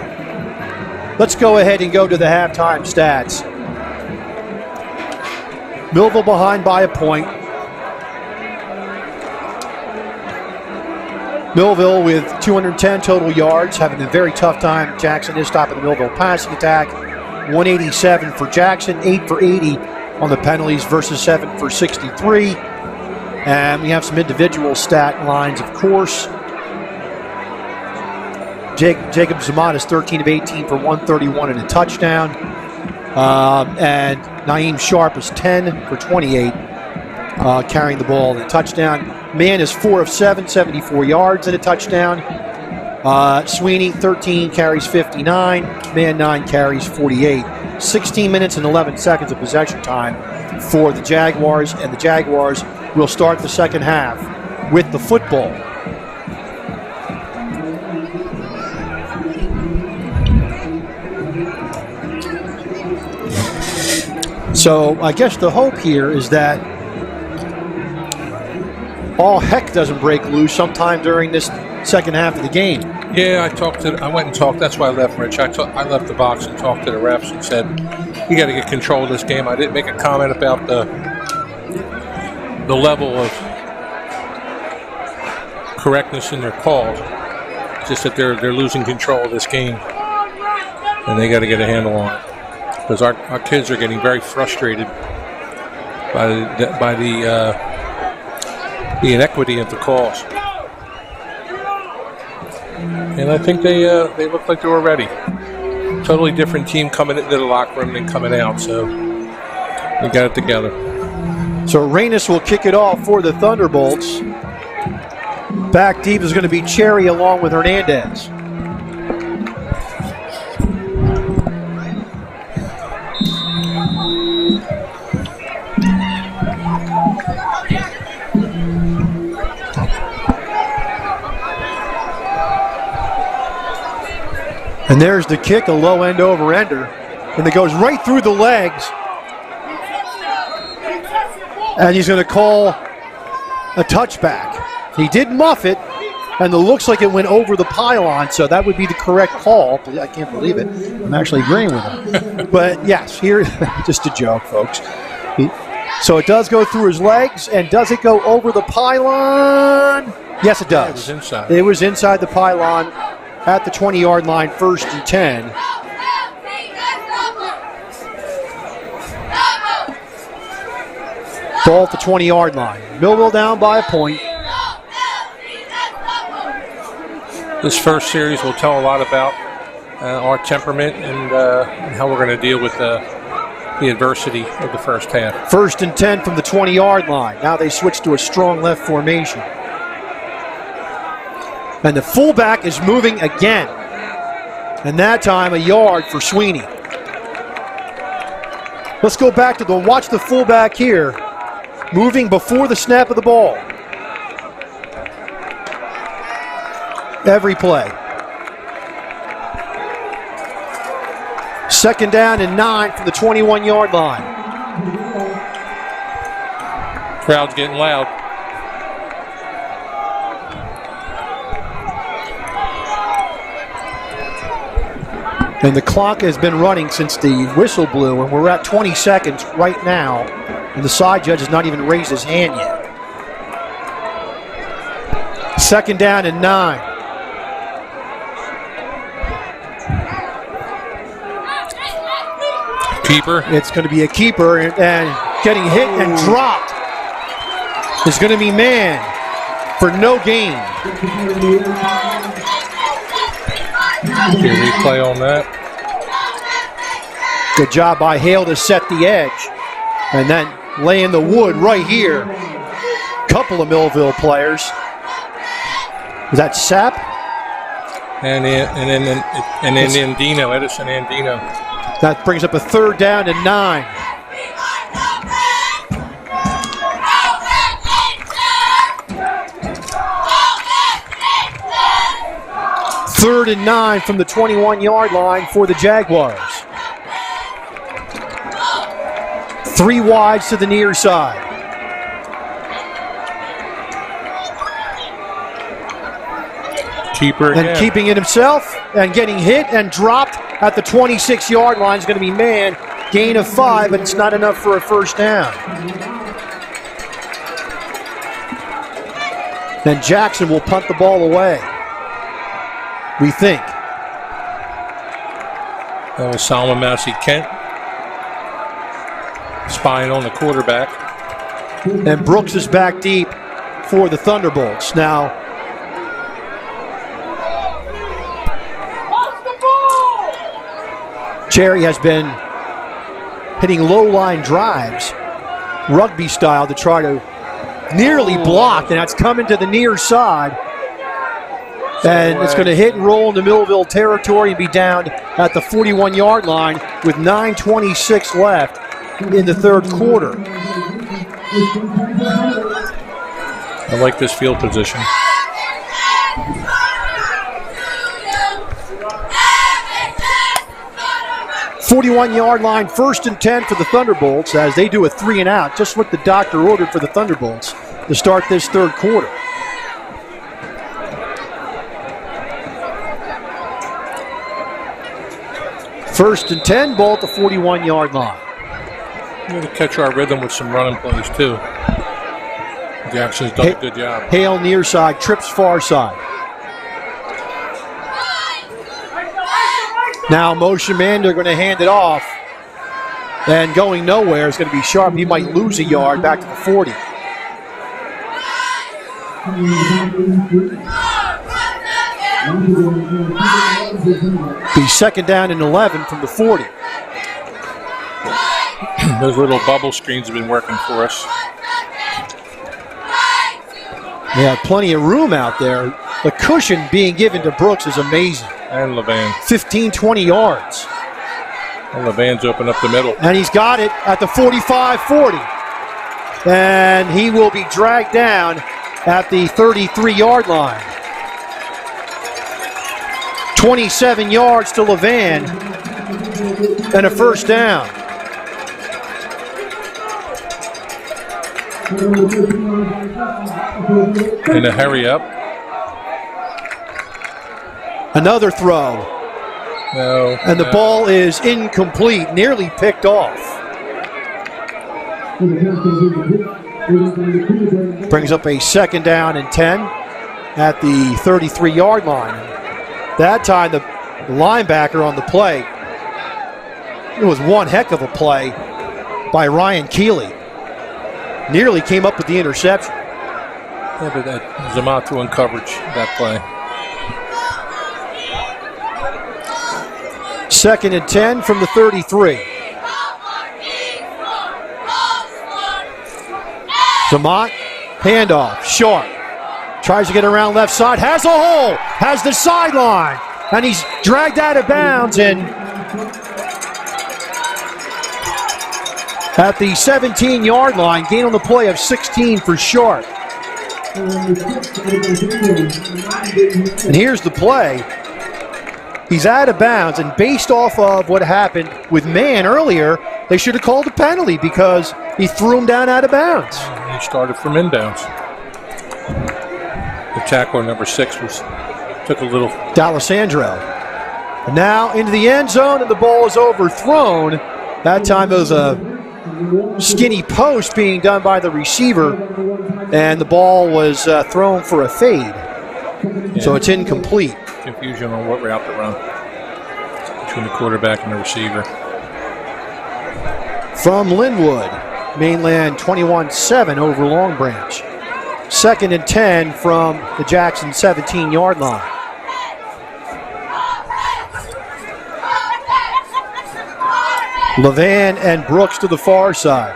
let's go ahead and go to the halftime stats. Millville behind by a point. Millville with 210 total yards, having a very tough time. Jackson is stopping the Millville passing attack. 187 for Jackson, 8 for 80 on the penalties versus 7 for 63. And we have some individual stat lines, of course. Jacob Zamatas, 13 of 18 for 131 and a touchdown. And Naeem Sharp is 10 for 28, carrying the ball and a touchdown. Man is 4 of 7, 74 yards and a touchdown. Sweeney, 13 carries 59. Man, 9 carries 48. 16 minutes and 11 seconds of possession time for the Jaguars, and the Jaguars will start the second half with the football. So I guess the hope here is that all heck doesn't break loose sometime during this second half of the game. Yeah, I went and talked. That's why I left, Rich. I left the box and talked to the refs and said, you got to get control of this game. I didn't make a comment about the level of correctness in their calls. Just that they're losing control of this game, and they got to get a handle on it, because our kids are getting very frustrated by the inequity of the calls. And I think they looked like they were ready. Totally different team coming into the locker room than coming out, so we got it together. So Reynes will kick it off for the Thunderbolts. Back deep is going to be Cherry along with Hernandez. And there's the kick, a low end over-ender. And it goes right through the legs. And he's going to call a touchback. He did muff it, and it looks like it went over the pylon, so that would be the correct call. I can't believe it. I'm actually agreeing with him. But yes, here, just a joke, folks. So it does go through his legs, and does it go over the pylon? Yes, it does. It was inside. It was inside the pylon at the 20-yard line, 1st and 10. Ball at the 20-yard line. Millville down by a point. This first series will tell a lot about our temperament and how we're going to deal with the adversity of the first half. 1st and 10 from the 20-yard line. Now they switch to a strong left formation. And the fullback is moving again. And that time a yard for Sweeney. Let's go back to watch the fullback here. Moving before the snap of the ball. Every play. 2nd down and 9 from the 21-yard line. Crowd's getting loud. And the clock has been running since the whistle blew, and we're at 20 seconds right now, and the side judge has not even raised his hand yet. 2nd down and 9. Keeper. It's going to be a keeper, and getting hit and dropped is going to be man for no gain. Replay on that. Good job by Hale to set the edge, and then lay in the wood right here. Couple of Millville players. Is that Sapp? And Andino, Edison Andino. That brings up a 3rd down and 9. Third and 9 from the 21-yard line for the Jaguars. 3 wides to the near side. Keeper again. And keeping it himself and getting hit and dropped at the 26-yard line is going to be man. Gain of 5, but it's not enough for a 1st down. Then Jackson will punt the ball away, we think. That was Solomon Massey Kent spying on the quarterback. And Brooks is back deep for the Thunderbolts. Now, Cherry has been hitting low-line drives, rugby style, to try to nearly block, and that's coming to the near side. And it's going to hit and roll into Millville territory and be down at the 41-yard line with 9:26 left in the 3rd quarter. I like this field position. .41-yard line, 1st and 10 for the Thunderbolts as they do a 3 and out, just what the doctor ordered for the Thunderbolts to start this 3rd quarter. First and 10, ball at the 41-yard line. We're going to catch our rhythm with some running plays, too. Jackson's done a good job. Hale near side, trips far side. Now motion man, they're going to hand it off. And going nowhere is going to be Sharp. He might lose a yard back to the 40. Be 2nd down and 11 from the 40. Those little bubble screens have been working for us. They have plenty of room out there. The cushion being given to Brooks is amazing. And Levan. 15, 20 yards. And Levan's open up the middle. And he's got it at the 45-40. And he will be dragged down at the 33-yard line. 27 yards to Levan. And a 1st down. In a hurry up. Another throw. No. And the ball is incomplete, nearly picked off. Brings up a 2nd down and 10 at the 33-yard line. That time the linebacker on the play, it was one heck of a play by Ryan Keeley. Nearly came up with the interception. Yeah, but that Zama threw in coverage that play. 2nd and 10 from the 33. Zamont, handoff, Sharp. Tries to get around left side, has a hole, has the sideline, and he's dragged out of bounds and at the 17-yard line, gain on the play of 16 for Sharp. And here's the play. He's out of bounds, and based off of what happened with Mann earlier, they should have called a penalty because he threw him down out of bounds. He started from inbounds. The tackler, number 6, took a little. D'Alessandro. And now into the end zone, and the ball is overthrown. That time it was a skinny post being done by the receiver, and the ball was thrown for a fade. Yeah. So it's incomplete. Confusion on what route to run between the quarterback and the receiver. From Linwood, Mainland 21-7 over Long Branch. 2nd and 10 from the Jackson 17-yard line. Levan and Brooks to the far side.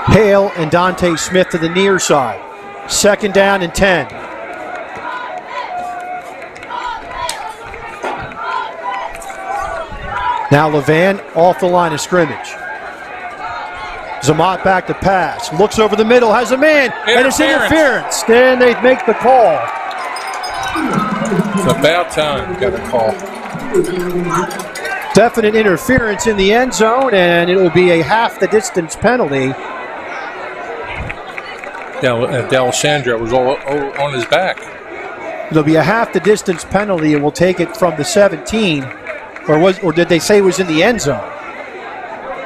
Hale and Dante Smith to the near side. 2nd down and 10. Now Levan off the line of scrimmage. Zamat back to pass. Looks over the middle, has a man, and it's interference. Then they make the call. It's about time got a call. Definite interference in the end zone, and it will be a half the distance penalty. D'Alessandro was all on his back. It'll be a half the distance penalty, and we'll take it from the 17. Or did they say it was in the end zone?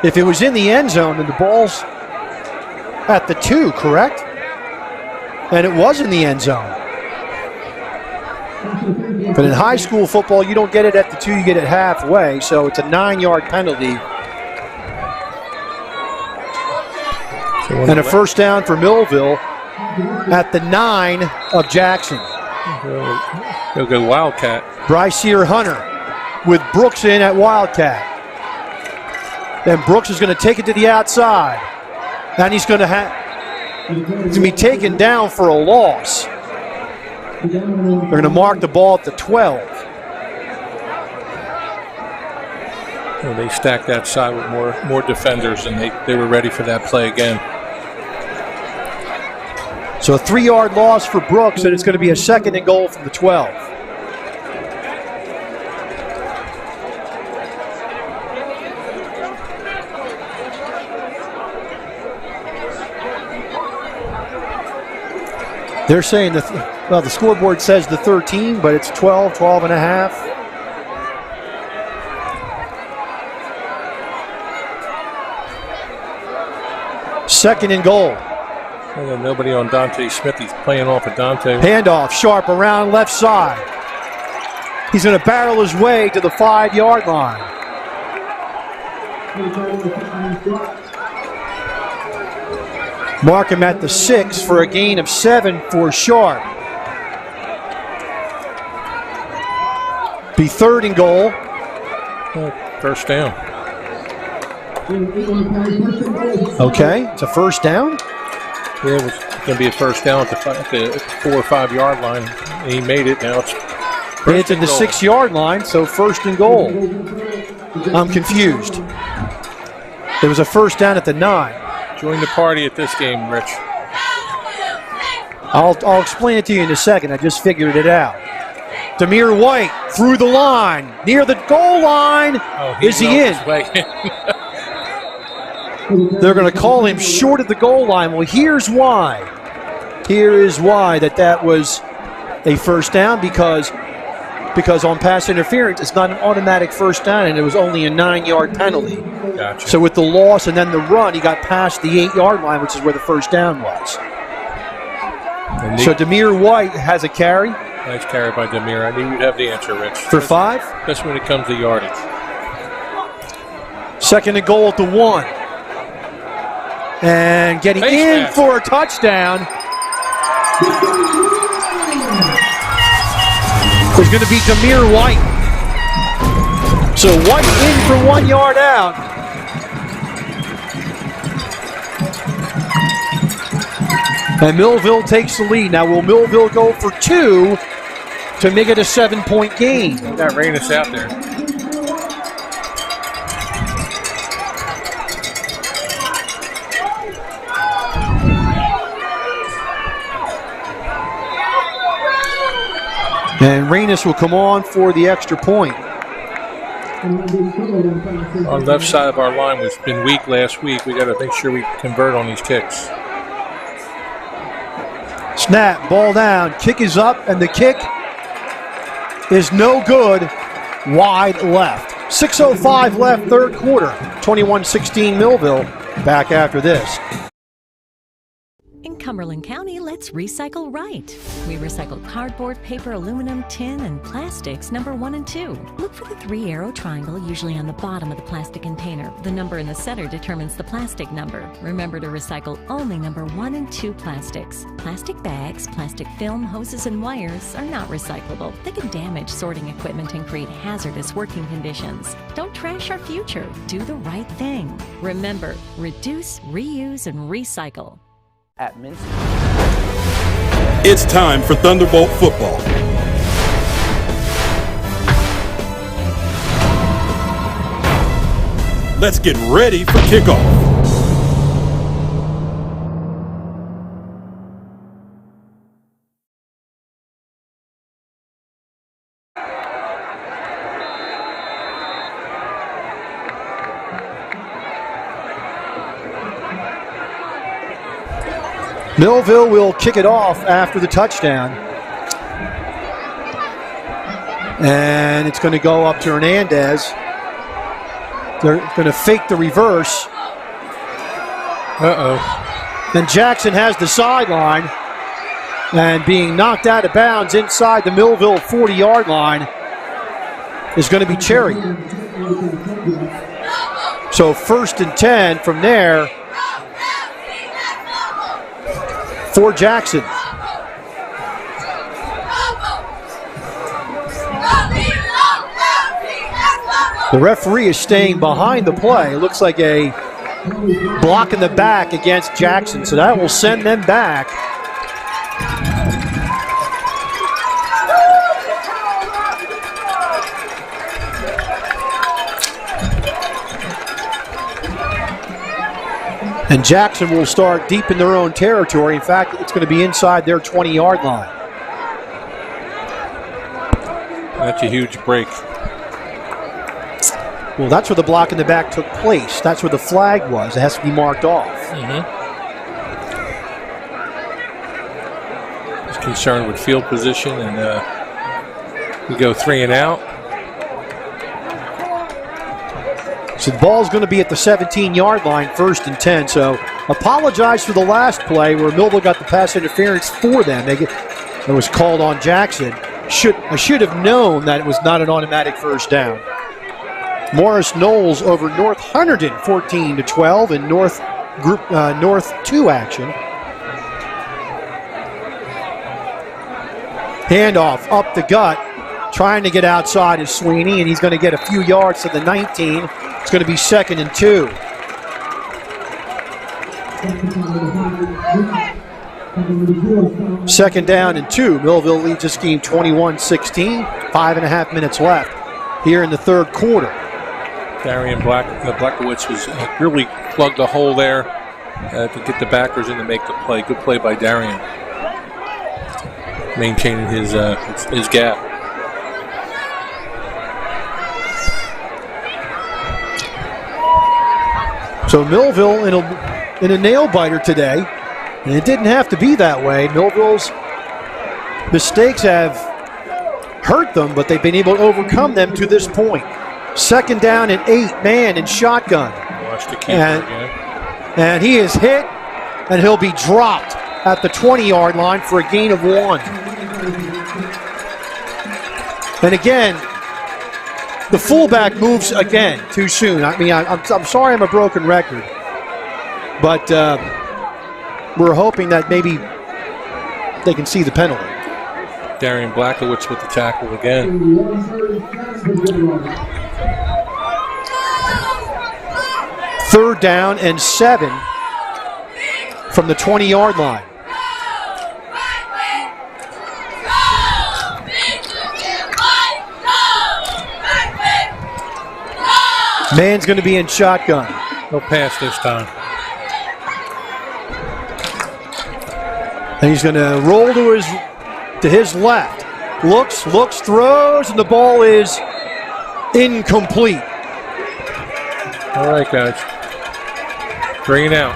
If it was in the end zone, then the ball's at the 2, correct? And it was in the end zone. But in high school football, you don't get it at the 2, you get it halfway. So it's a 9-yard penalty. And a first down for Millville at the 9 of Jackson. He'll go Wildcat. Bryceer Hunter with Brooks in at Wildcat. Then Brooks is going to take it to the outside. And he's going to be taken down for a loss. They're going to mark the ball at the 12. Well, they stacked that side with more defenders, and they were ready for that play again. So a 3-yard loss for Brooks, and it's going to be a 2nd and goal from the 12. They're saying the scoreboard says the 13, but it's 12 and a half. Second and goal. Well, nobody on Dante Smith. He's playing off of Dante. Handoff, Sharp around left side. He's going to barrel his way to the 5-yard line. Mark him at the 6 for a gain of 7 for Sharp. Be 3rd and goal. First down. Okay, it's a first down. Yeah, it was going to be a first down at the 4 or 5 yard line. And he made it. Now it's at the 6 yard line, so 1st and goal. I'm confused. There was a first down at the 9. Join the party at this game, Rich. I'll explain it to you in a second. I just figured it out. Demir White through the line, near the goal line. Is he in? They're going to call him short of the goal line. Well, here's why. Here is why that was a first down, because on pass interference, it's not an automatic first down, and it was only a 9-yard penalty. Gotcha. So with the loss and then the run, he got past the 8-yard line, which is where the first down was. So Demir White has a carry. Nice carry by Demir. I knew you'd have the answer, Rich. For 5? That's when it comes to yardage. 2nd and goal at the 1. And getting in for a touchdown is going to be Demir White. So White in for 1 yard out. And Millville takes the lead. Now will Millville go for 2 to make it a 7-point game? Got Rainus out there. And Rainus will come on for the extra point. Our left side of our line was been weak last week. We got to make sure we convert on these kicks. Snap, ball down, kick is up, and the kick is no good, wide left. 6:05 left, third quarter. 21-16 Millville. Back after this. In Cumberland County, let's recycle right. We recycle cardboard, paper, aluminum, tin, and plastics number 1 and 2. Look for the 3-arrow triangle usually on the bottom of the plastic container. The number in the center determines the plastic number. Remember to recycle only number 1 and 2 plastics. Plastic bags, plastic film, hoses, and wires are not recyclable. They can damage sorting equipment and create hazardous working conditions. Don't trash our future. Do the right thing. Remember, reduce, reuse, and recycle. At Minsk. It's time for Thunderbolt football. Let's get ready for kickoff. Millville will kick it off after the touchdown. And it's going to go up to Hernandez. They're going to fake the reverse. Then Jackson has the sideline. And being knocked out of bounds inside the Millville 40-yard line is going to be Cherry. So 1st and 10 from there for Jackson. The referee is staying behind the play. It looks like a block in the back against Jackson, so that will send them back. And Jackson will start deep in their own territory. In fact, it's going to be inside their 20-yard line. That's a huge break. Well, that's where the block in the back took place. That's where the flag was. It has to be marked off. He's concerned with field position, and we go 3 and out. So the ball's going to be at the 17-yard line, 1st and 10. So apologize for the last play where Millville got the pass interference for them. It was called on Jackson. I should have known that it was not an automatic first down. Morris Knowles over North Hunterdon, 14-12 in North 2 action. Handoff up the gut, trying to get outside is Sweeney, and he's going to get a few yards to the 19. It's going to be 2nd and 2. Second down and 2. Millville leads this game 21-16. 5.5 minutes left here in the third quarter. Darian Blackowitz was really plugged the hole there to get the backers in to make the play. Good play by Darian, maintaining his gap. So Millville in a nail biter today, and it didn't have to be that way. Millville's mistakes have hurt them, but they've been able to overcome them to this point. 2nd down and 8, man in shotgun. Watch the keeper again. And he is hit, and he'll be dropped at the 20-yard line for a gain of 1. And again, the fullback moves again too soon. I mean, I'm sorry I'm a broken record, but we're hoping that maybe they can see the penalty. Darian Blackowitz with the tackle again. 3rd down and 7 from the 20-yard line. Man's going to be in shotgun. No pass this time. And he's going to roll to his left. Looks, throws, and the ball is incomplete. All right, guys. Bring it out.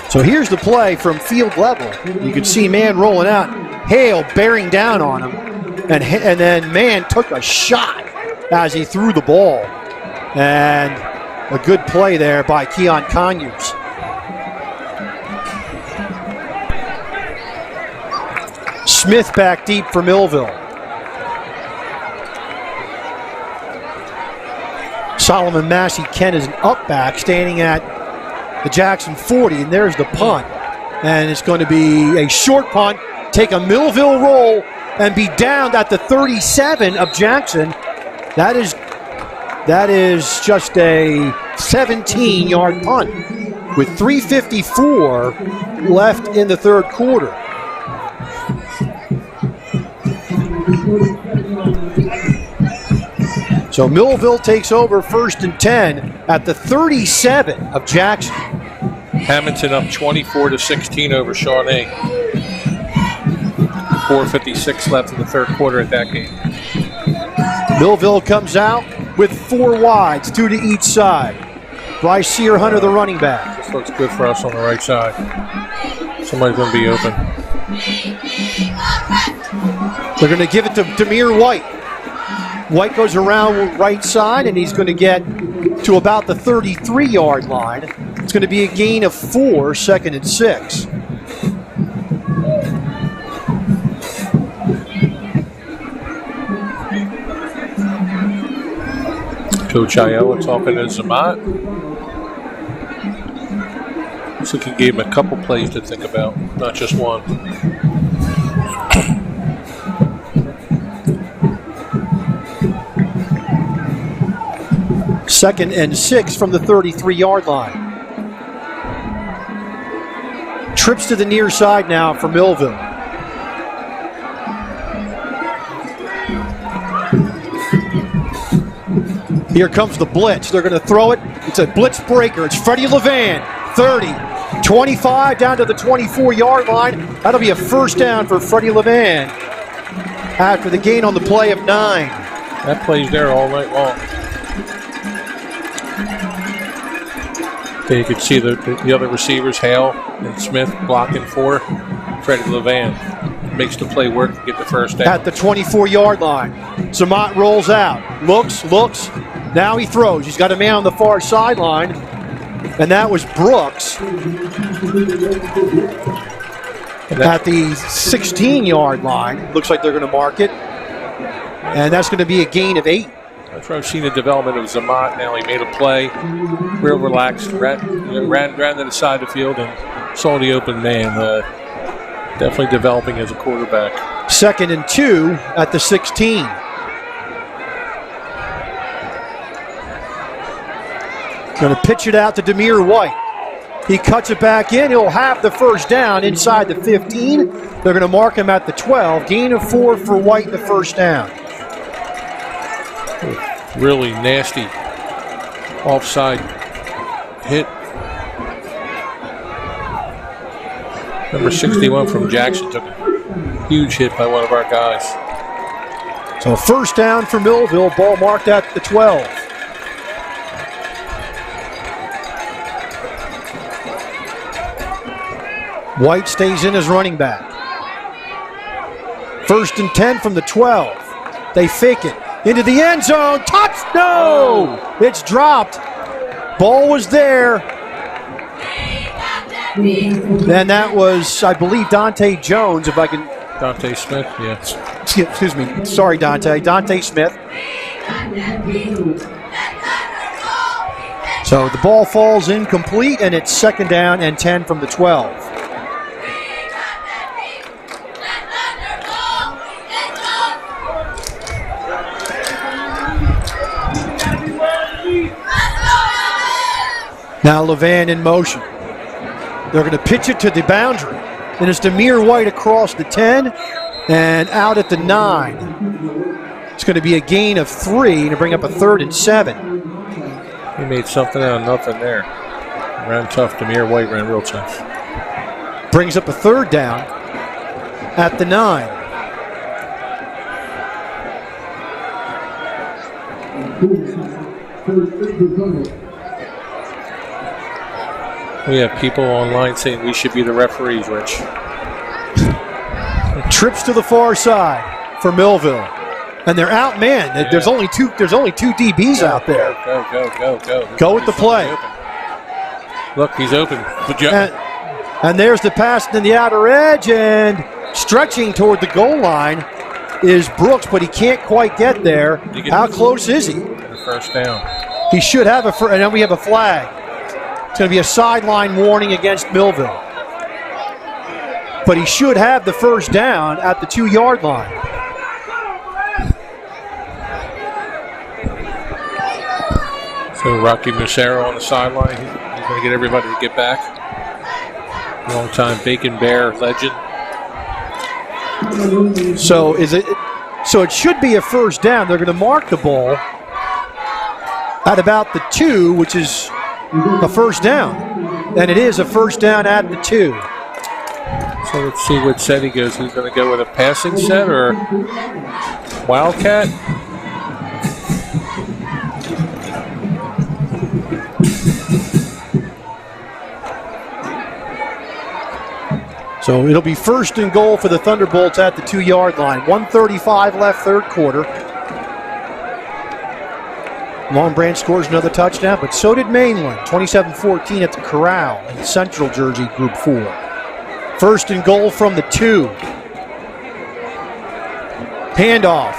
So here's the play from field level. You can see man rolling out, Hale bearing down on him, and then man took a shot as he threw the ball. And a good play there by Keon Conyers. Smith back deep for Millville. Solomon Massey Kent is an up back standing at the Jackson 40, and there's the punt. And it's going to be a short punt, take a Millville roll, and be down at the 37 of Jackson. That is just a 17-yard punt with 3:54 left in the third quarter. So Millville takes over 1st and 10 at the 37 of Jackson. Hamilton up 24-16 over Shawnee. 4:56 left in the third quarter at that game. Millville comes out with 4 wides, 2 to each side. Bryce Sear Hunter, the running back. This looks good for us on the right side. Somebody's going to be open. They're going to give it to Demir White. White goes around right side, and he's going to get to about the 33-yard line. It's going to be a gain of 4, 2nd and 6. Coach Iowa talking to Zamat. Looks like he gave him a couple plays to think about, not just one. 2nd and 6 from the 33-yard line. Trips to the near side now for Millville. Here comes the blitz. They're going to throw it. It's a blitz breaker. It's Freddie Levan, 30, 25 down to the 24-yard line. That'll be a first down for Freddie Levan after the gain on the play of 9. That play's there all night long. You can see the other receivers, Hale and Smith, blocking for Freddie Levan. Makes the play work to get the first down. At the 24-yard line, Zamat rolls out, looks. Now he throws. He's got a man on the far sideline, and that was Brooks. At the 16-yard line, looks like they're going to mark it, and that's going to be a gain of 8. That's where I've seen the development of Zamat. Now he made a play, real relaxed, ran to the side of the field and saw the open man. Definitely developing as a quarterback. 2nd and 2 at the 16. Going to pitch it out to Demir White. He cuts it back in. He'll have the first down inside the 15. They're going to mark him at the 12. Gain of 4 for White, the first down. Really nasty offside hit. Number 61 from Jackson took a huge hit by one of our guys. So first down for Millville, ball marked at the 12. White stays in as running back. 1st and 10 from the 12. They fake it. Into the end zone. Touch! No! It's dropped. Ball was there. And that was, I believe, Dante Jones, if I can. Dante Smith, yes. Excuse me. Sorry, Dante. Dante Smith. So the ball falls incomplete, and it's 2nd down and 10 from the 12. Now Levan in motion. They're going to pitch it to the boundary. And it's Demir White across the 10 and out at the 9. It's going to be a gain of 3 to bring up a 3rd and 7. He made something out of nothing there. Ran tough. Demir White ran real tough. Brings up a 3rd down at the 9. We have people online saying we should be the referees, Rich. Trips to the far side for Millville. And they're out, man. Yeah. There's only two DBs out there. Go. Go with the play. Look, he's open. Good job. And there's the pass to the outer edge, and stretching toward the goal line is Brooks, but he can't quite get there. How close is he? First down. He should have and then we have a flag. It's going to be a sideline warning against Millville. But he should have the first down at the 2-yard line. So Rocky Lucero on the sideline. He's going to get everybody to get back. Long-time Bacon Bear legend. So it should be a first down. They're going to mark the ball at about the 2, which is a first down. And it is a first down at the 2. So let's see what set he goes. He's going to go with a passing set or Wildcat. So it'll be first and goal for the Thunderbolts at the 2-yard line. 1:35 left, third quarter. Long Branch scores another touchdown, but so did Mainland. 27-14 at the Corral in Central Jersey, Group 4. First and goal from the 2. Handoff.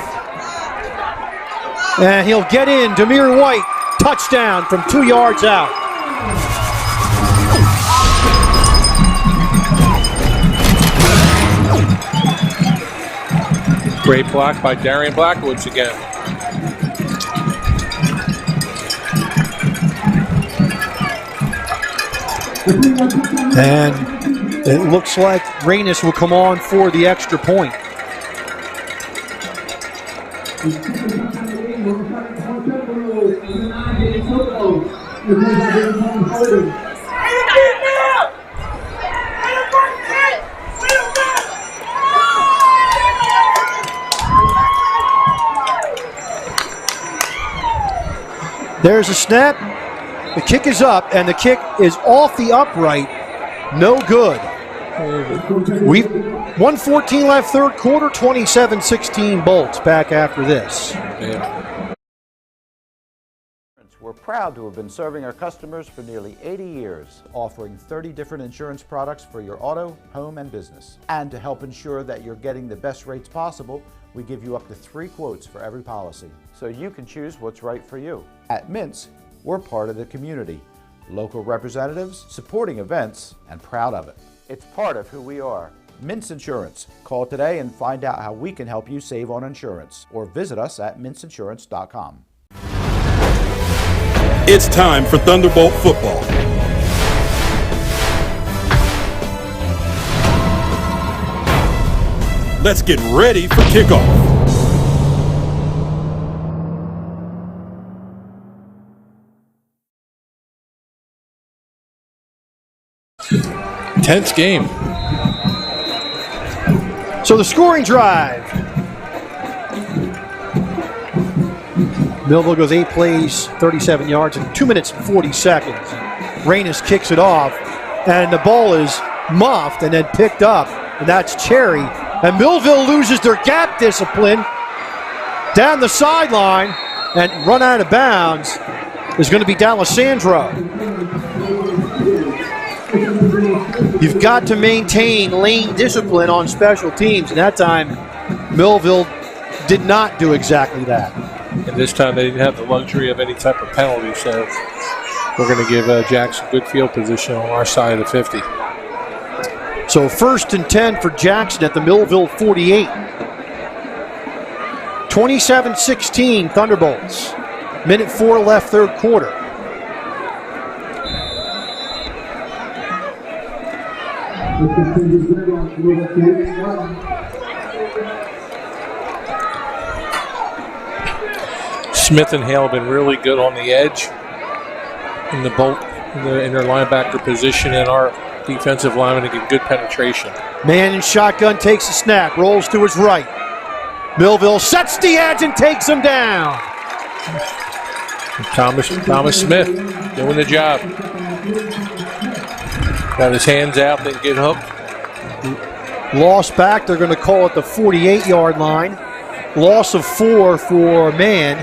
And he'll get in. Demir White, touchdown from 2 yards out. Great block by Darian Blackwoods again. And it looks like Reynes will come on for the extra point. There's a snap. The kick is up, and the kick is off the upright. No good. 1:14 left, third quarter. 27-16 Bolts. Back after this. We're proud to have been serving our customers for nearly 80 years, offering 30 different insurance products for your auto, home, and business. And to help ensure that you're getting the best rates possible, we give you up to 3 quotes for every policy, so you can choose what's right for you. At Mintz, we're part of the community, local representatives, supporting events, and proud of it. It's part of who we are. Mintz Insurance. Call today and find out how we can help you save on insurance, or visit us at mintzinsurance.com. It's time for Thunderbolt football. Let's get ready for kickoff. Tense game. So the scoring drive. Millville goes 8 plays, 37 yards in 2 minutes and 40 seconds. Reynes kicks it off, and the ball is muffed and then picked up, and that's Cherry. And Millville loses their gap discipline down the sideline, and run out of bounds is going to be D'Alessandro. You've got to maintain lane discipline on special teams, and that time Millville did not do exactly that. And this time they didn't have the luxury of any type of penalty, so we're going to give Jackson good field position on our side of the 50. So 1st and 10 for Jackson at the Millville 48. 27-16 Thunderbolts. Minute 4 left, third quarter. Smith and Hale have been really good on the edge in the Bolt in their linebacker position, and our defensive lineman to get good penetration. Man in shotgun takes a snap, rolls to his right. Millville sets the edge and takes him down. Thomas Smith doing the job. Got his hands out, then get hooked. Loss back, they're going to call it the 48-yard line. Loss of 4 for Mann.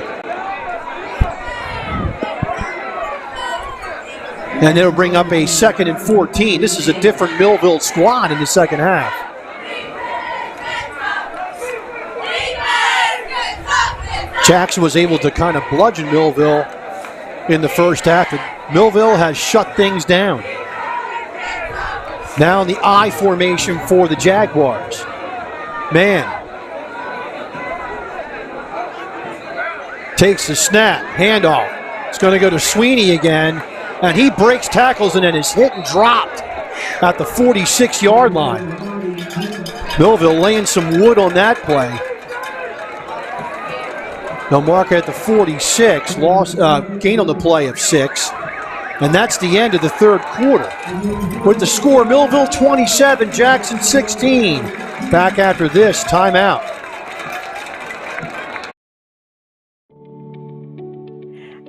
And it'll bring up a 2nd and 14. This is a different Millville squad in the second half. Jackson was able to kind of bludgeon Millville in the first half. Millville has shut things down. Now in the I formation for the Jaguars. Mann takes the snap, handoff. It's going to go to Sweeney again, and he breaks tackles and then is hit and dropped at the 46-yard line. Millville laying some wood on that play. They'll mark it at the 46, gain on the play of 6. And that's the end of the third quarter. With the score, Millville 27, Jackson 16. Back after this timeout.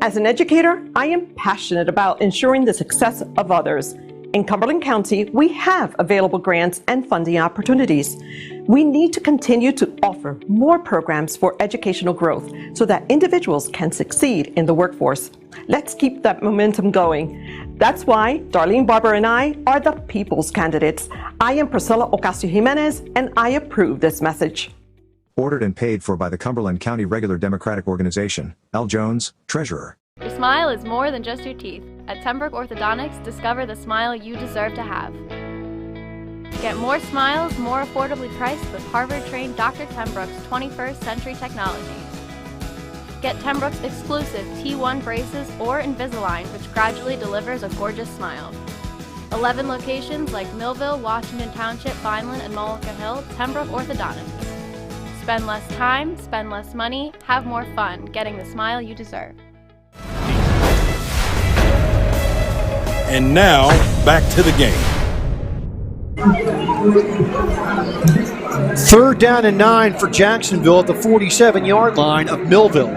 As an educator, I am passionate about ensuring the success of others. In Cumberland County, we have available grants and funding opportunities. We need to continue to offer more programs for educational growth so that individuals can succeed in the workforce. Let's keep that momentum going. That's why Darlene Barber and I are the people's candidates. I am Priscilla Ocasio-Jimenez, and I approve this message. Ordered and paid for by the Cumberland County Regular Democratic Organization. L. Jones, Treasurer. Your smile is more than just your teeth. At Pembroke Orthodontics, discover the smile you deserve to have. Get more smiles, more affordably priced with Harvard-trained Dr. Pembroke's 21st century technology. Get Pembroke's exclusive T1 braces or Invisalign, which gradually delivers a gorgeous smile. 11 locations like Millville, Washington Township, Vineland, and Mullica Hill, Pembroke Orthodontics. Spend less time, spend less money, have more fun getting the smile you deserve. And now, back to the game. 3rd down and 9 for Jacksonville at the 47-yard line of Millville.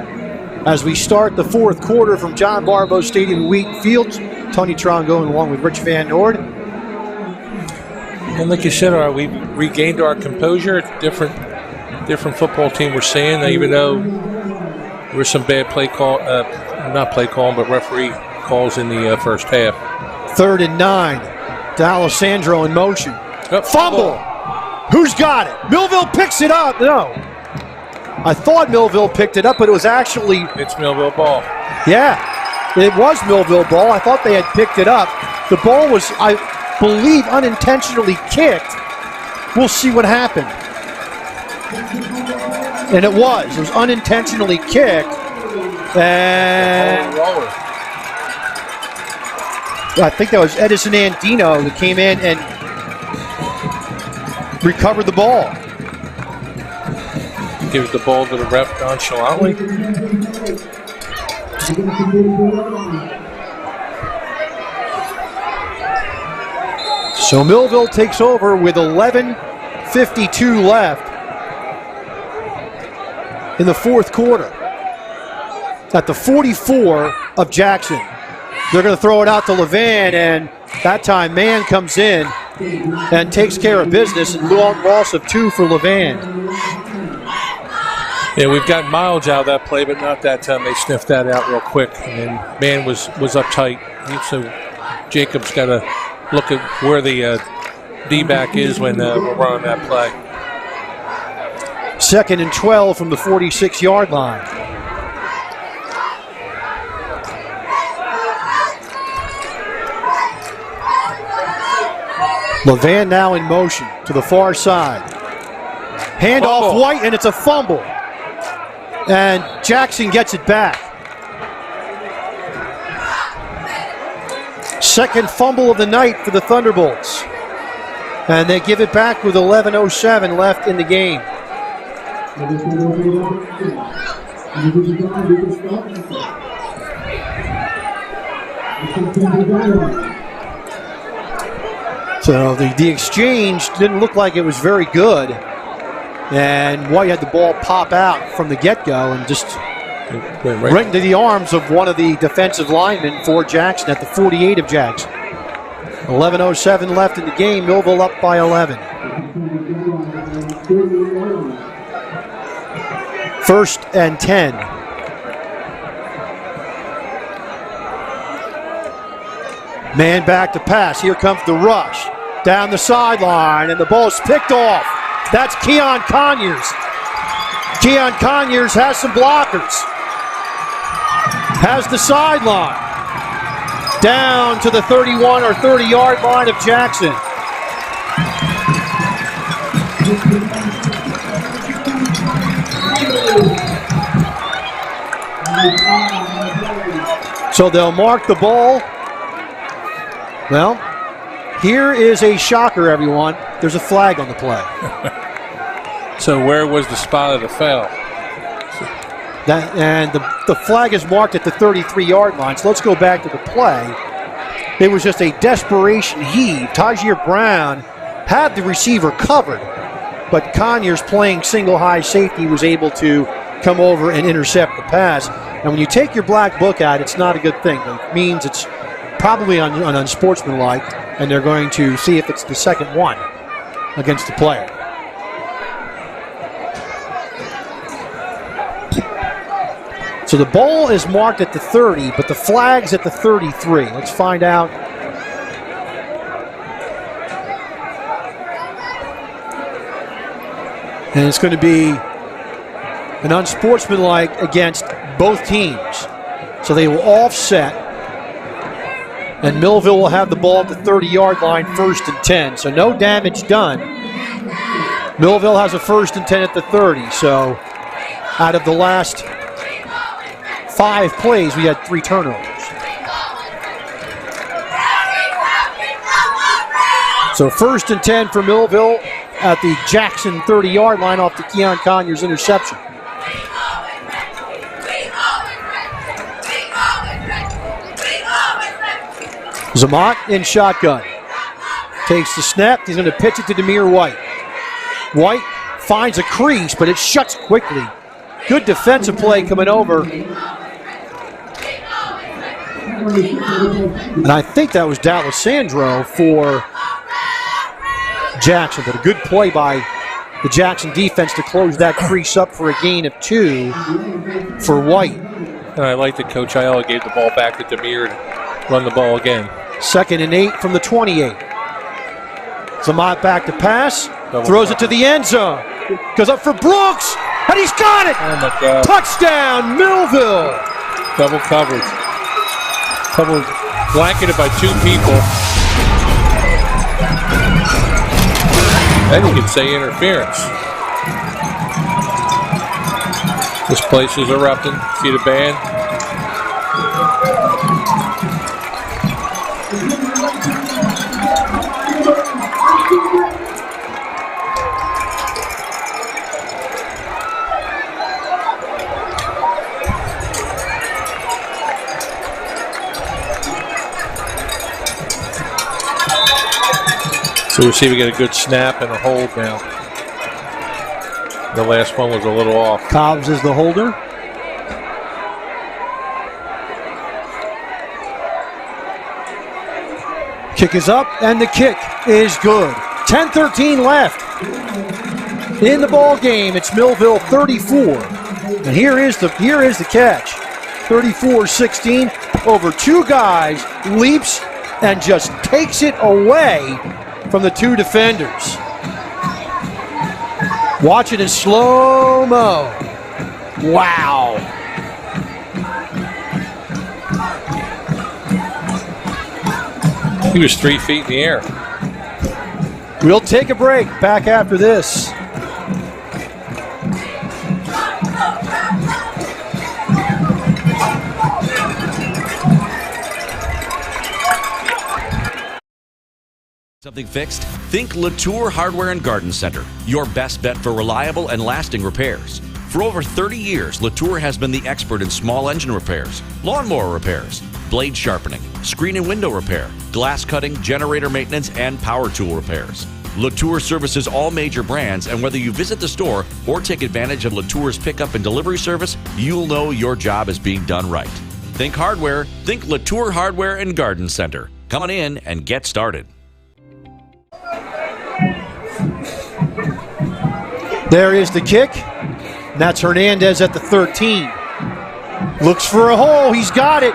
As we start the fourth quarter from John Barbow Stadium, Wheaton Fields, Tony Tron going along with Rich Van Noord. And like you said, we regained our composure. It's different football team we're seeing, even though there were some bad referee calls in the first half. 3rd and 9. D'Alessandro in motion. Fumble. Who's got it? Millville picks it up. No. I thought Millville picked it up, but it was actually... It's Millville ball. Yeah, it was Millville ball. I thought they had picked it up. The ball was, I believe, unintentionally kicked. We'll see what happened. And it was. It was unintentionally kicked. And... I think that was Edison Andino that came in and recovered the ball. Gives the ball to the ref nonchalantly. So Millville takes over with 11:52 left in the fourth quarter. At the 44 of Jackson. They're going to throw it out to Levan, and that time Mann comes in and takes care of business, and loss of 2 for Levan. Yeah, we've got mileage out of that play, but not that time. They sniffed that out real quick, and then Mann was uptight. So Jacob's got to look at where the D-back is when we're running that play. 2nd and 12 from the 46-yard line. Levan now in motion to the far side. Handoff White, and it's a fumble. And Jackson gets it back. Second fumble of the night for the Thunderbolts. And they give it back with 11:07 left in the game. So the exchange didn't look like it was very good. And White had the ball pop out from the get-go and just right into the arms of one of the defensive linemen for Jackson at the 48 of Jackson. 11:07 left in the game. Millville up by 11. First and 10. Man back to pass. Here comes the rush. Down the sideline, and the ball is picked off. That's Keon Conyers. Keon Conyers has some blockers. Has the sideline. Down to the 31 or 30-yard line of Jackson. So they'll mark the ball. Well, here is a shocker, everyone. There's a flag on the play. So where was the spot of the foul? The flag is marked at the 33-yard line. So let's go back to the play. It was just a desperation heave. Tajir Brown had the receiver covered, but Conyers, playing single high safety, was able to come over and intercept the pass. And when you take your black book out, it's not a good thing. It means it's probably unsportsmanlike, and they're going to see if it's the second one against the player. So the ball is marked at the 30, but the flag's at the 33. Let's find out. And it's going to be an unsportsmanlike against both teams. So they will offset, and Millville will have the ball at the 30-yard line, first and 10. So no damage done. Millville has a first and 10 at the 30. So out of the last 5 plays, we had 3 turnovers. So first and 10 for Millville at the Jackson 30-yard line off the Keon Conyers interception. Zamat in shotgun. Takes the snap. He's going to pitch it to Demir White. White finds a crease, but it shuts quickly. Good defensive play coming over. And I think that was D'Alessandro for Jackson, but a good play by the Jackson defense to close that crease up for a gain of 2 for White. And I like that Coach Ayala gave the ball back to Demir to run the ball again. 2nd and 8 from the 28. Zamat back to pass. Throws it to the end zone. Goes up for Brooks, and he's got it! Oh my God. Touchdown, Millville! Double coverage. Blanketed by 2 people. Then you can say interference. This place is erupting. See the band? So we see we get a good snap and a hold now. The last one was a little off. Cobbs is the holder. Kick is up, and the kick is good. 10-13 left in the ball game. It's Millville 34, and here is the catch. 34-16 over 2 guys, leaps and just takes it away from the 2 defenders. Watch it in slow-mo. Wow. He was 3 feet in the air. We'll take a break. Back after this. Something fixed? Think Latour Hardware and Garden Center, your best bet for reliable and lasting repairs. For over 30 years, Latour has been the expert in small engine repairs, lawnmower repairs, blade sharpening, screen and window repair, glass cutting, generator maintenance, and power tool repairs. Latour services all major brands, and whether you visit the store or take advantage of Latour's pickup and delivery service, you'll know your job is being done right. Think hardware, think Latour Hardware and Garden Center. Come on in and get started. There is the kick. And that's Hernandez at the 13. Looks for a hole. He's got it.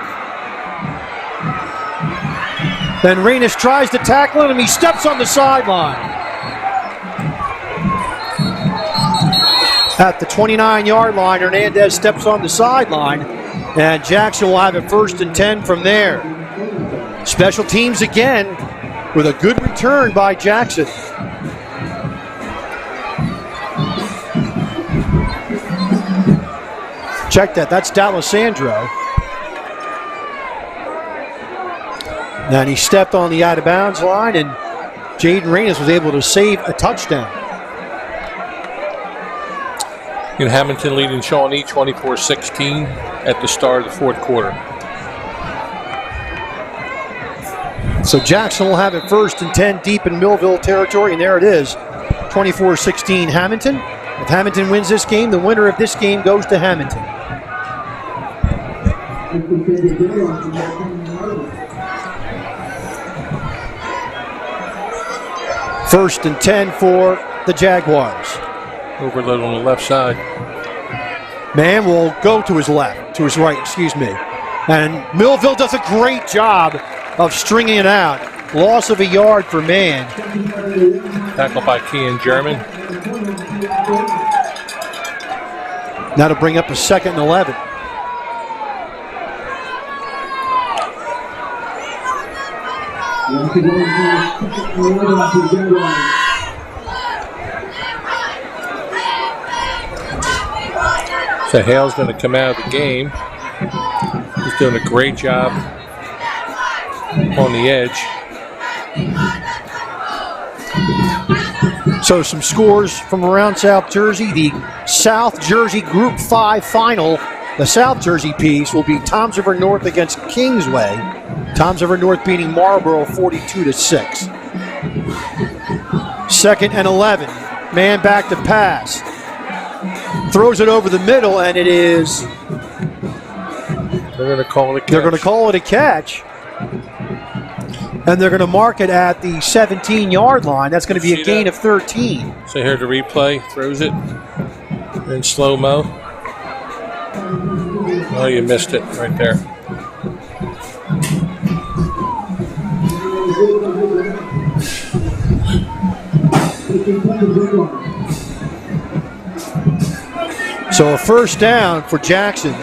Then Reynes tries to tackle him. He steps on the sideline. At the 29-yard line, Hernandez steps on the sideline. And Jackson will have it 1st and 10 from there. Special teams again with a good return by Jackson. Check that. That's D'Alessandro. And he stepped on the out-of-bounds line, and Jaden Reynes was able to save a touchdown. In Hamilton leading Shawnee 24-16 at the start of the 4th quarter. So Jackson will have it 1st and 10 deep in Millville territory, and there it is, 24-16 Hamilton. If Hamilton wins this game, the winner of this game goes to Hamilton. First and 10 for the Jaguars. Overload on the left side. Man will go to his left, to his right, excuse me. And Millville does a great job of stringing it out. Loss of a yard for Man. Tackled by Kean German. That'll bring up a 2nd and 11. So Hale's going to come out of the game. He's doing a great job on the edge. So some scores from around South Jersey. The South Jersey Group 5 final. The South Jersey piece will be Toms River North against Kingsway. Toms River North beating Marlboro 42-6. 2nd and 11. Man back to pass. Throws it over the middle, and it is. They're going to call it a catch. They're going to call it a catch. And they're going to mark it at the 17-yard line. That's going to be a gain of 13. So here's the replay. Throws it in slow-mo. Oh, you missed it right there. So a 1st down for Jackson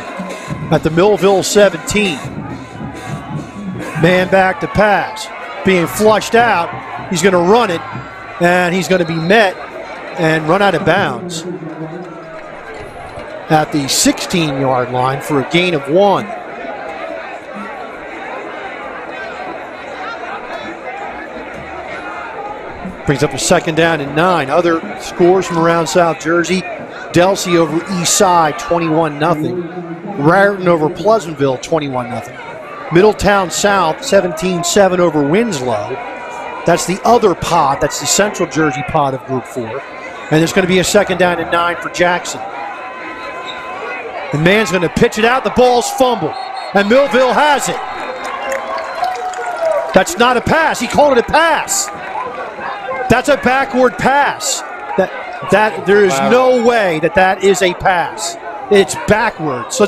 at the Millville 17. Man back to pass. Being flushed out. He's going to run it, and he's going to be met and run out of bounds at the 16-yard line for a gain of 1. Brings up a 2nd down and 9. Other scores from around South Jersey. Delsea over East Side, 21-0. Raritan over Pleasantville, 21-0. Middletown South, 17-7 over Winslow. That's the other pod. That's the Central Jersey pod of Group 4. And there's going to be a 2nd down and 9 for Jackson. The Man's going to pitch it out. The ball's fumbled. And Millville has it. That's not a pass. He called it a pass. That's a backward pass. There is no way that is a pass. It's backwards.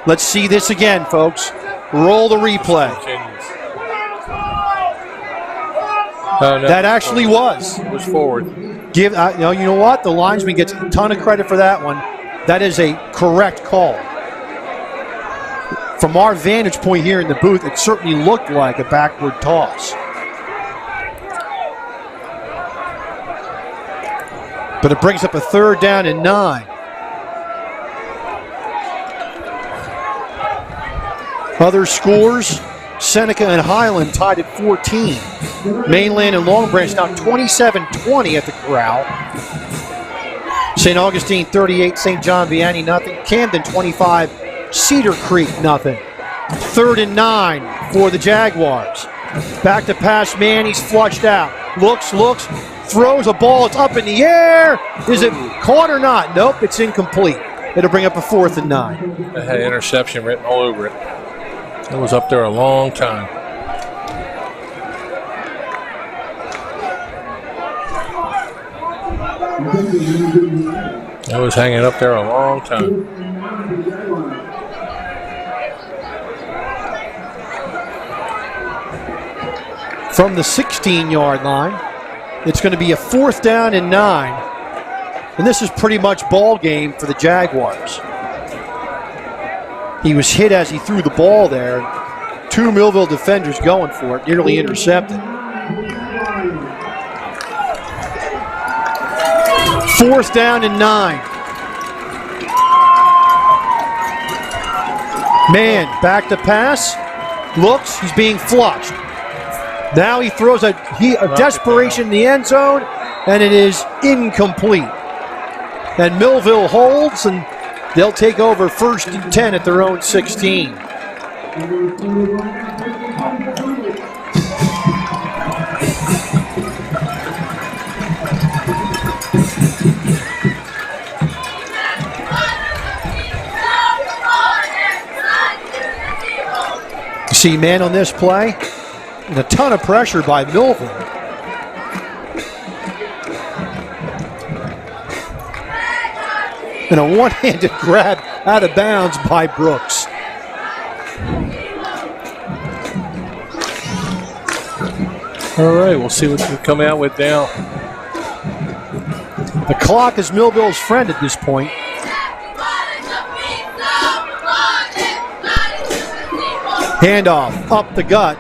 Let's see this again, folks. Roll the replay. No, that actually was. It was forward. You know what? The linesman gets a ton of credit for that one. That is a correct call. From our vantage point here in the booth, it certainly looked like a backward toss. But it brings up a 3rd down and 9. Other scores, Seneca and Highland tied at 14. Mainland and Long Branch now 27-20 at the Corral. St. Augustine 38, St. John Vianney nothing. Camden 25, Cedar Creek nothing. 3rd and 9 for the Jaguars. Back to pass, Man, he's flushed out. Looks, throws a ball, it's up in the air. Is it caught or not? Nope, it's incomplete. It'll bring up a 4th and 9. It had interception written all over it. It was up there a long time. That was hanging up there a long time. From the 16-yard line, it's going to be a 4th down and 9. And this is pretty much ball game for the Jaguars. He was hit as he threw the ball there. 2 Millville defenders going for it, nearly intercepted. 4th down and 9. Man, back to pass. Looks, he's being flushed. Now he throws a desperation in the end zone, and it is incomplete. And Millville holds, and they'll take over 1st and 10 at their own 16. See man on this play, and a ton of pressure by Millville. And a one-handed grab out of bounds by Brooks. All right, we'll see what we come out with now. The clock is Millville's friend at this point. Handoff up the gut.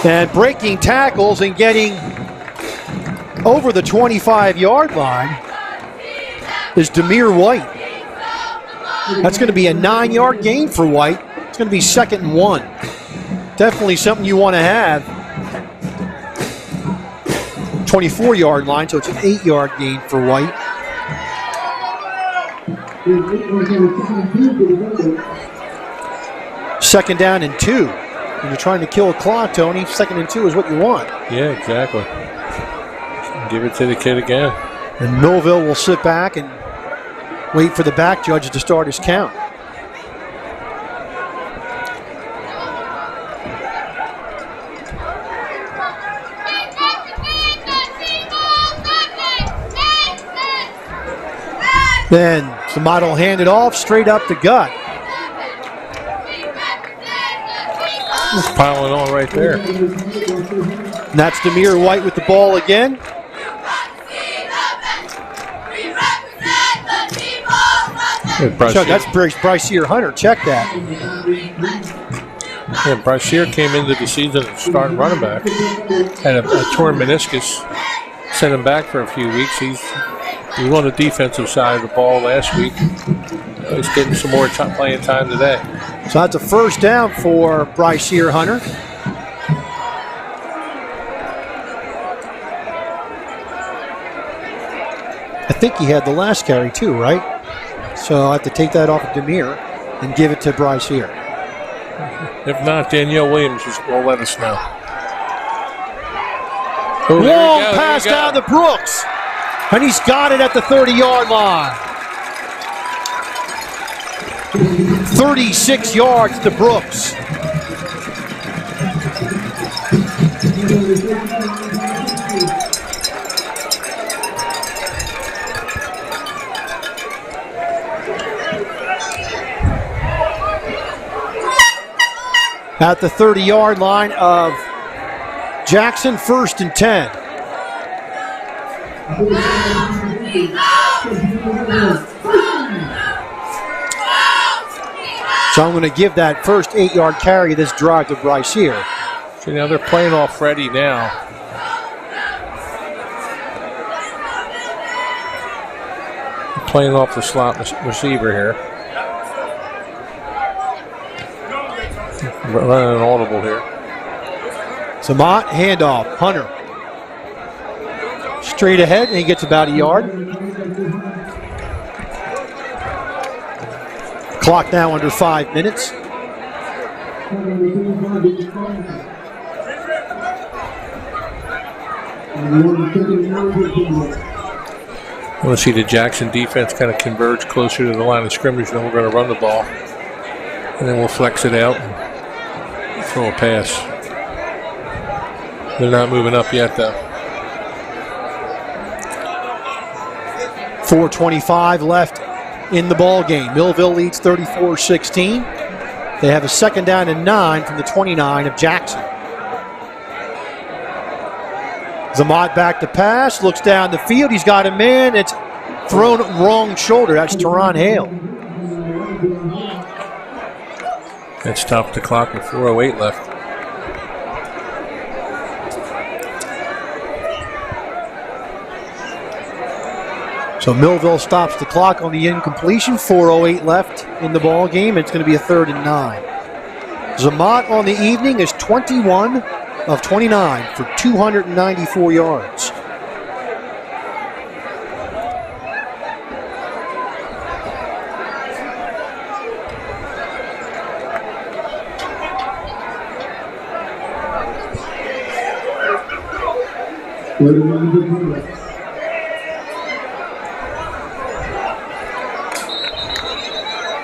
And breaking tackles and getting over the 25-yard line is Demir White. That's going to be a 9-yard gain for White. It's going to be 2nd and 1. Definitely something you want to have. 24-yard line, so it's an 8-yard gain for White. Second down and 2. When you're trying to kill a clock, Tony, 2nd and 2 is what you want. Yeah, exactly. Give it to the kid again. And Millville will sit back and wait for the back judge to start his count. Then Samato will hand it off straight up the gut. Just piling on right there. And that's Demir White with the ball again. Chuck, that's Bryceer Hunter. Check that. Yeah, Bryceer came into the season and started running back. Had a torn meniscus. Sent him back for a few weeks. He was on the defensive side of the ball last week. He's getting some more playing time today. So that's a 1st down for Bryceer Hunter. I think he had the last carry too, right? So I have to take that off of Demir and give it to Bryceer. If not, Danielle Williams will let us know. Oh, long pass down to Brooks. And he's got it at the 30-yard line. 36 yards to Brooks. At the 30-yard line of Jackson, 1st and 10. So I'm going to give that first 8-yard carry of this drive to Bryceer. So now they're playing off Freddie now. Playing off the slot receiver here. Running an audible here. Samat, handoff, Hunter. Straight ahead, and he gets about a yard. Clock now under 5 minutes. I want to see the Jackson defense kind of converge closer to the line of scrimmage, then we're going to run the ball. And then we'll flex it out and throw a pass. They're not moving up yet, though. 4:25 left in the ball game. Millville leads 34-16. They have a 2nd down and 9 from the 29 of Jackson. Zamat back to pass, looks down the field. He's got a man. It's thrown wrong shoulder. That's Teron Hale. That stopped the clock with 4:08 left. So Millville stops the clock on the incompletion. 4:08 left in the ball game. It's going to be a 3rd and 9. Zamat on the evening is 21 of 29 for 294 yards.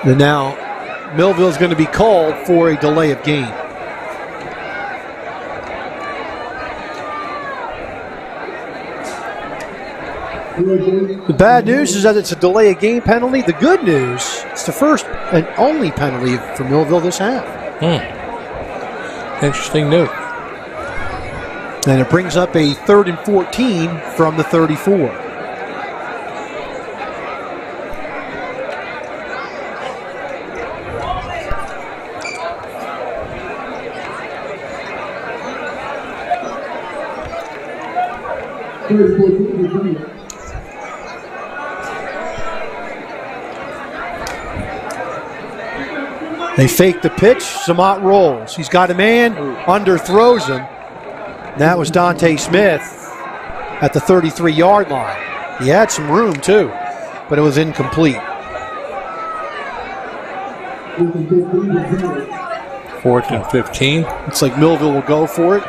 And now Millville's going to be called for a delay of game. The bad news is that it's a delay of game penalty. The good news, it's the first and only penalty for Millville this half. Interesting note. And it brings up a 3rd and 14 from the 34. They fake the pitch. Zamat rolls. He's got a man, underthrows him. That was Dante Smith at the 33-yard line. He had some room too, but it was incomplete. 4th and 15. Looks like Millville will go for it.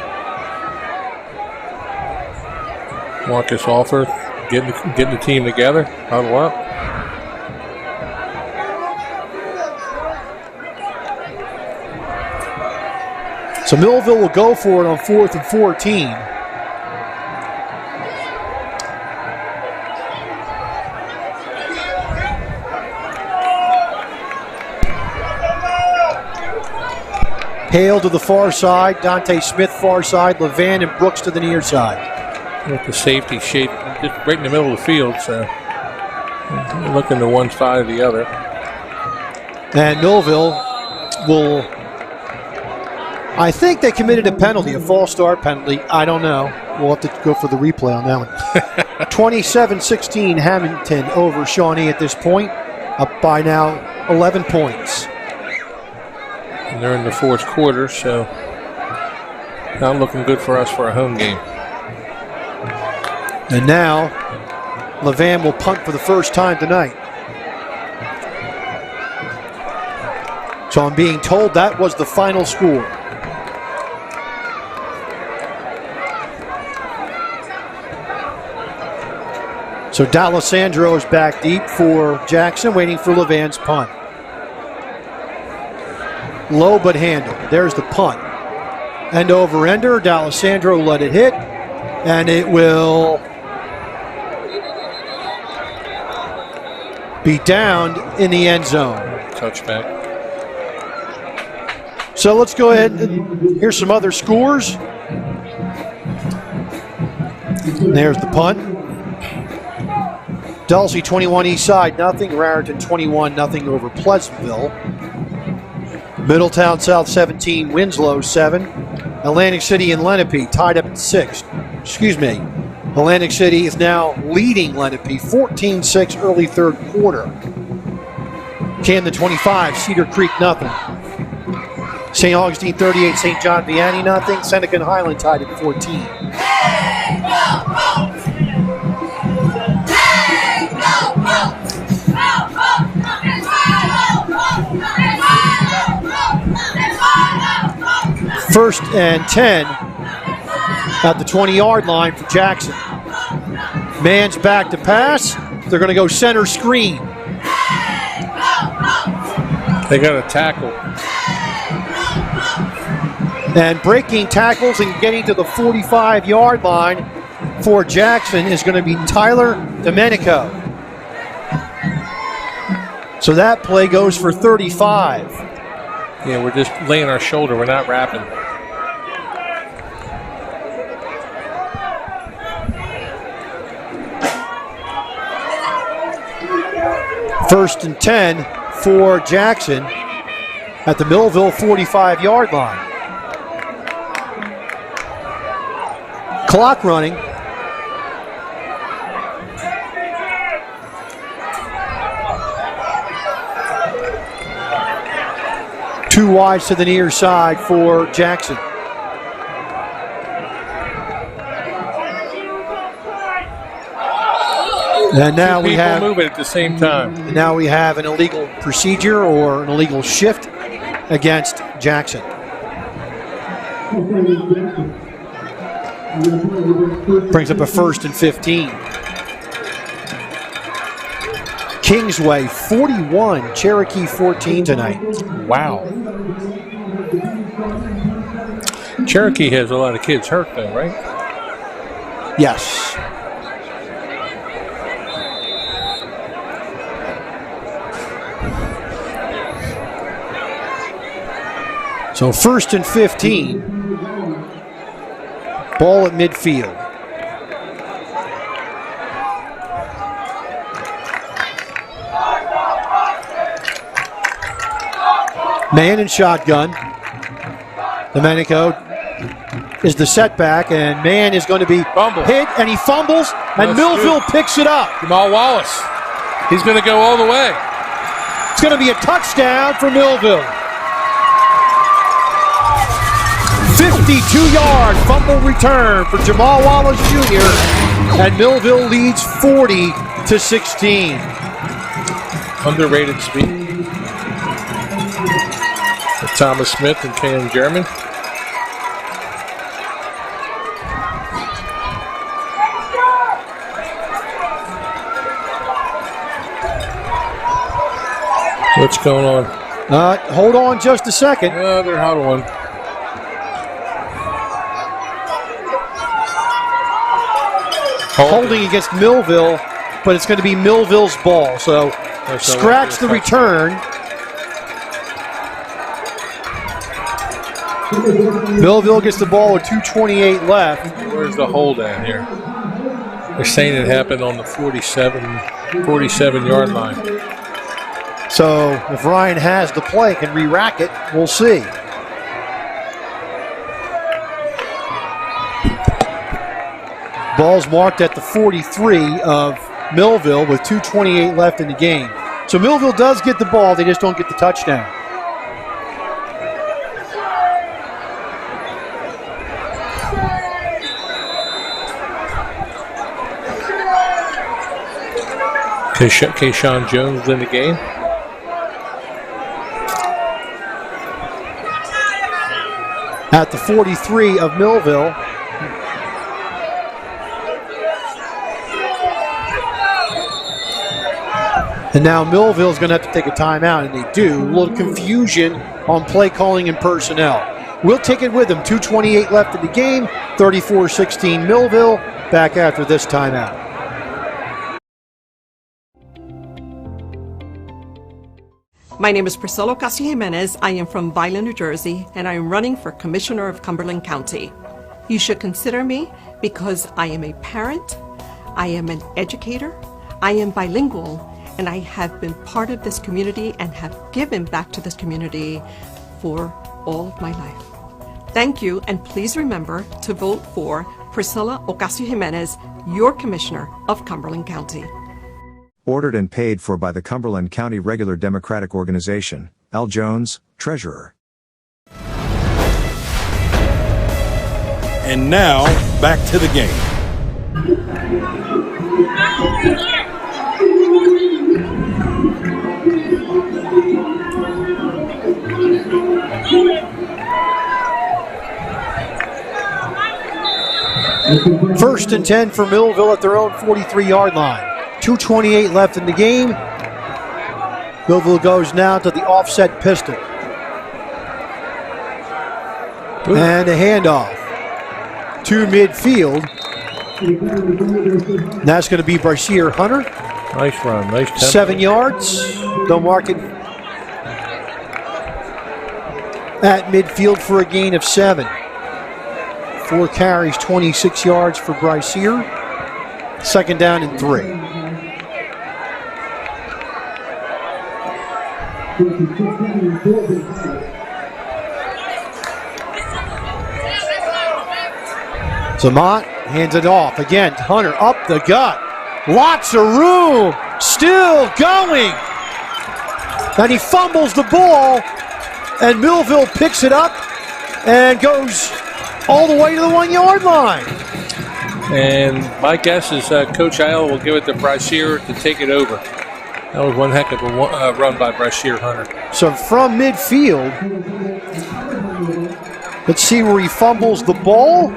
Marcus Alford getting the team together. Huddle up. So Millville will go for it on 4th and 14. Hale to the far side, Dante Smith far side, Levan and Brooks to the near side. With the safety shape just right in the middle of the field, so looking to one side or the other. And Millville will, I think they committed a penalty, a false start penalty. I don't know. We'll have to go for the replay on that one. 27-16 Hamilton over Shawnee at this point, up by now 11 points. And they're in the 4th quarter, so not looking good for us for a home game. And now, Levan will punt for the first time tonight. So I'm being told that was the final score. So D'Alessandro is back deep for Jackson, waiting for Levan's punt. Low but handled. There's the punt. End over ender. D'Alessandro let it hit, and it will be down in the end zone. Touchback. So let's go ahead and here's some other scores. And there's the punt. Dulcie 21 Eastside, nothing. Raritan 21, nothing over Pleasantville. Middletown South 17, Winslow 7. Atlantic City and Lenape tied up at 6. Atlantic City is now leading Lenape 14-6 early 3rd quarter. Camden 25, Cedar Creek nothing. St. Augustine 38, St. John Vianney nothing. Seneca and Highland tied at 14. First and 10 at the 20-yard line for Jackson. Man's back to pass. They're going to go center screen. They got a tackle. And breaking tackles and getting to the 45-yard line for Jackson is going to be Tyler Domenico. So that play goes for 35. Yeah, we're just laying our shoulder. We're not wrapping. First and 10 for Jackson at the Millville 45-yard line. Clock running. Two wides to the near side for Jackson. And now we have moving at the same time. And now we have an illegal procedure or an illegal shift against Jackson. Brings up a 1st and 15. Kingsway 41, Cherokee 14 tonight. Wow. Cherokee has a lot of kids hurt though, right? Yes. So 1st and 15. Ball at midfield. Man in shotgun. Domenico is the setback, and man is going to be hit, and he fumbles, and Millville picks it up. Jamal Wallace. He's going to go all the way. It's going to be a touchdown for Millville. 52-yard fumble return for Jamal Wallace Jr., and Millville leads 40-16. Underrated speed. Thomas Smith and Cam German. What's going on? Hold on just a second. They're huddling. Holding against Millville, but it's going to be Millville's ball. So scratch the return. Millville gets the ball with 2:28 left. Where's the hold at here? They're saying it happened on the 47-yard line. So if Ryan has the play, can re-rack it, we'll see. Ball's marked at the 43 of Millville with 2:28 left in the game. So Millville does get the ball, they just don't get the touchdown. Kayshawn Jones in the game. At the 43 of Millville. And now Millville's going to have to take a timeout, and they do. A little confusion on play calling and personnel. We'll take it with them. 2:28 left in the game. 34-16 Millville. Back after this timeout. My name is Priscilla Ocasio-Jimenez. I am from Violin, New Jersey, and I am running for Commissioner of Cumberland County. You should consider me because I am a parent, I am an educator, I am bilingual, and I have been part of this community and have given back to this community for all of my life. Thank you, and please remember to vote for Priscilla Ocasio-Jimenez, your Commissioner of Cumberland County. Ordered and paid for by the Cumberland County Regular Democratic Organization. Al Jones, Treasurer. And now, back to the game. First and 10 for Millville at their own 43-yard line. 2:28 left in the game. Millville goes now to the offset pistol. And a handoff to midfield. That's going to be Brashear Hunter. Nice run, nice tempo. 7 yards. They'll mark it at midfield for a gain of 7. 4 carries, 26 yards for Bryceer. 2nd down and 3. Zamont hands it off. Again, Hunter up the gut. Lots of room. Still going. And he fumbles the ball. And Millville picks it up and goes all the way to the 1 yard line. And my guess is Coach Isle will give it to Bryceer to take it over. That was one heck of a run by Bryceer Hunter. So from midfield, let's see where he fumbles the ball.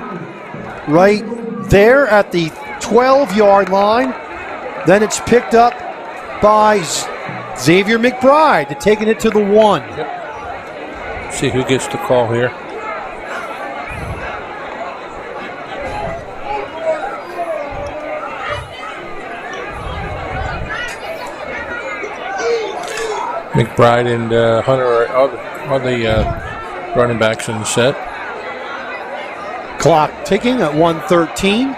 Right there at the 12-yard line. Then it's picked up by Xavier McBride, taking it to the 1. Yep. See who gets the call here. McBride and Hunter are the running backs in the set. Clock ticking at 1:13.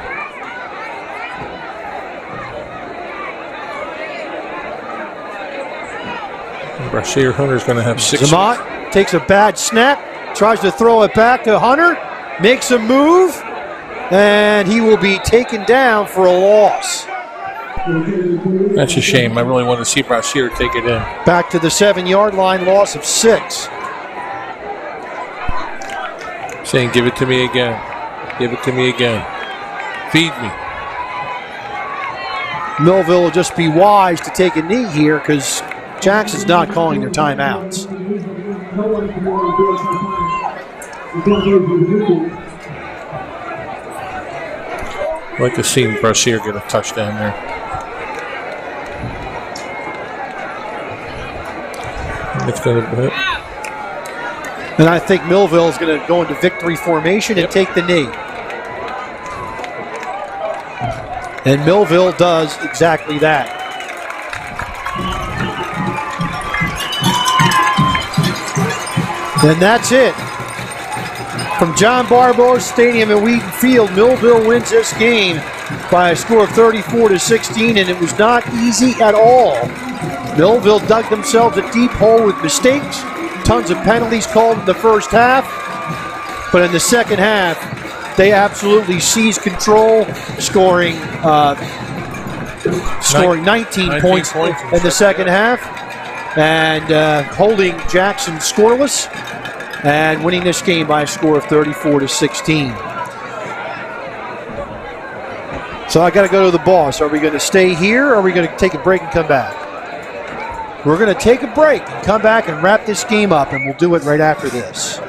Bryceer Hunter's going to have 6. Zamont takes a bad snap, tries to throw it back to Hunter, makes a move, and he will be taken down for a loss. That's a shame. I really want to see Bryceer take it in. Back to the 7-yard line, loss of 6. Saying, give it to me again. Give it to me again. Feed me. Millville will just be wise to take a knee here because Jackson's not calling their timeouts. I'd like to see Bryceer get a touchdown there. It's going to. And I think Millville is going to go into victory formation and take the knee. And Millville does exactly that. And that's it. From John Barbour Stadium at Wheaton Field, Millville wins this game by a score of 34-16, and it was not easy at all. Millville dug themselves a deep hole with mistakes, tons of penalties called in the first half, but in the second half, they absolutely seized control, scoring 19 points in the second half, and holding Jackson scoreless, and winning this game by a score of 34-16. So I got to go to the boss. Are we going to stay here, or are we going to take a break and come back? We're going to take a break and come back and wrap this game up, and we'll do it right after this.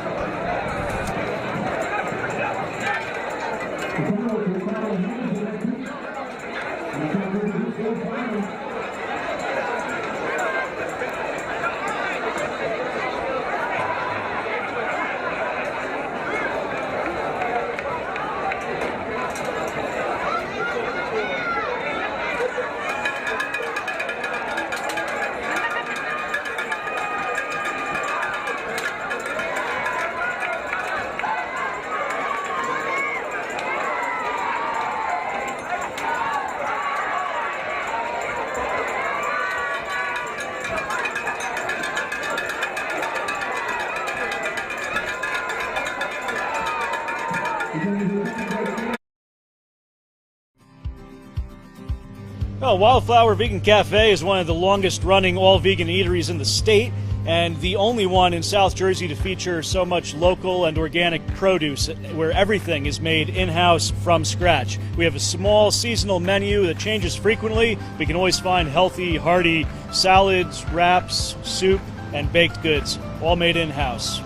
Well, Wildflower Vegan Cafe is one of the longest-running all-vegan eateries in the state, and the only one in South Jersey to feature so much local and organic produce, where everything is made in-house from scratch. We have a small seasonal menu that changes frequently. We can always find healthy, hearty salads, wraps, soup, and baked goods, all made in-house.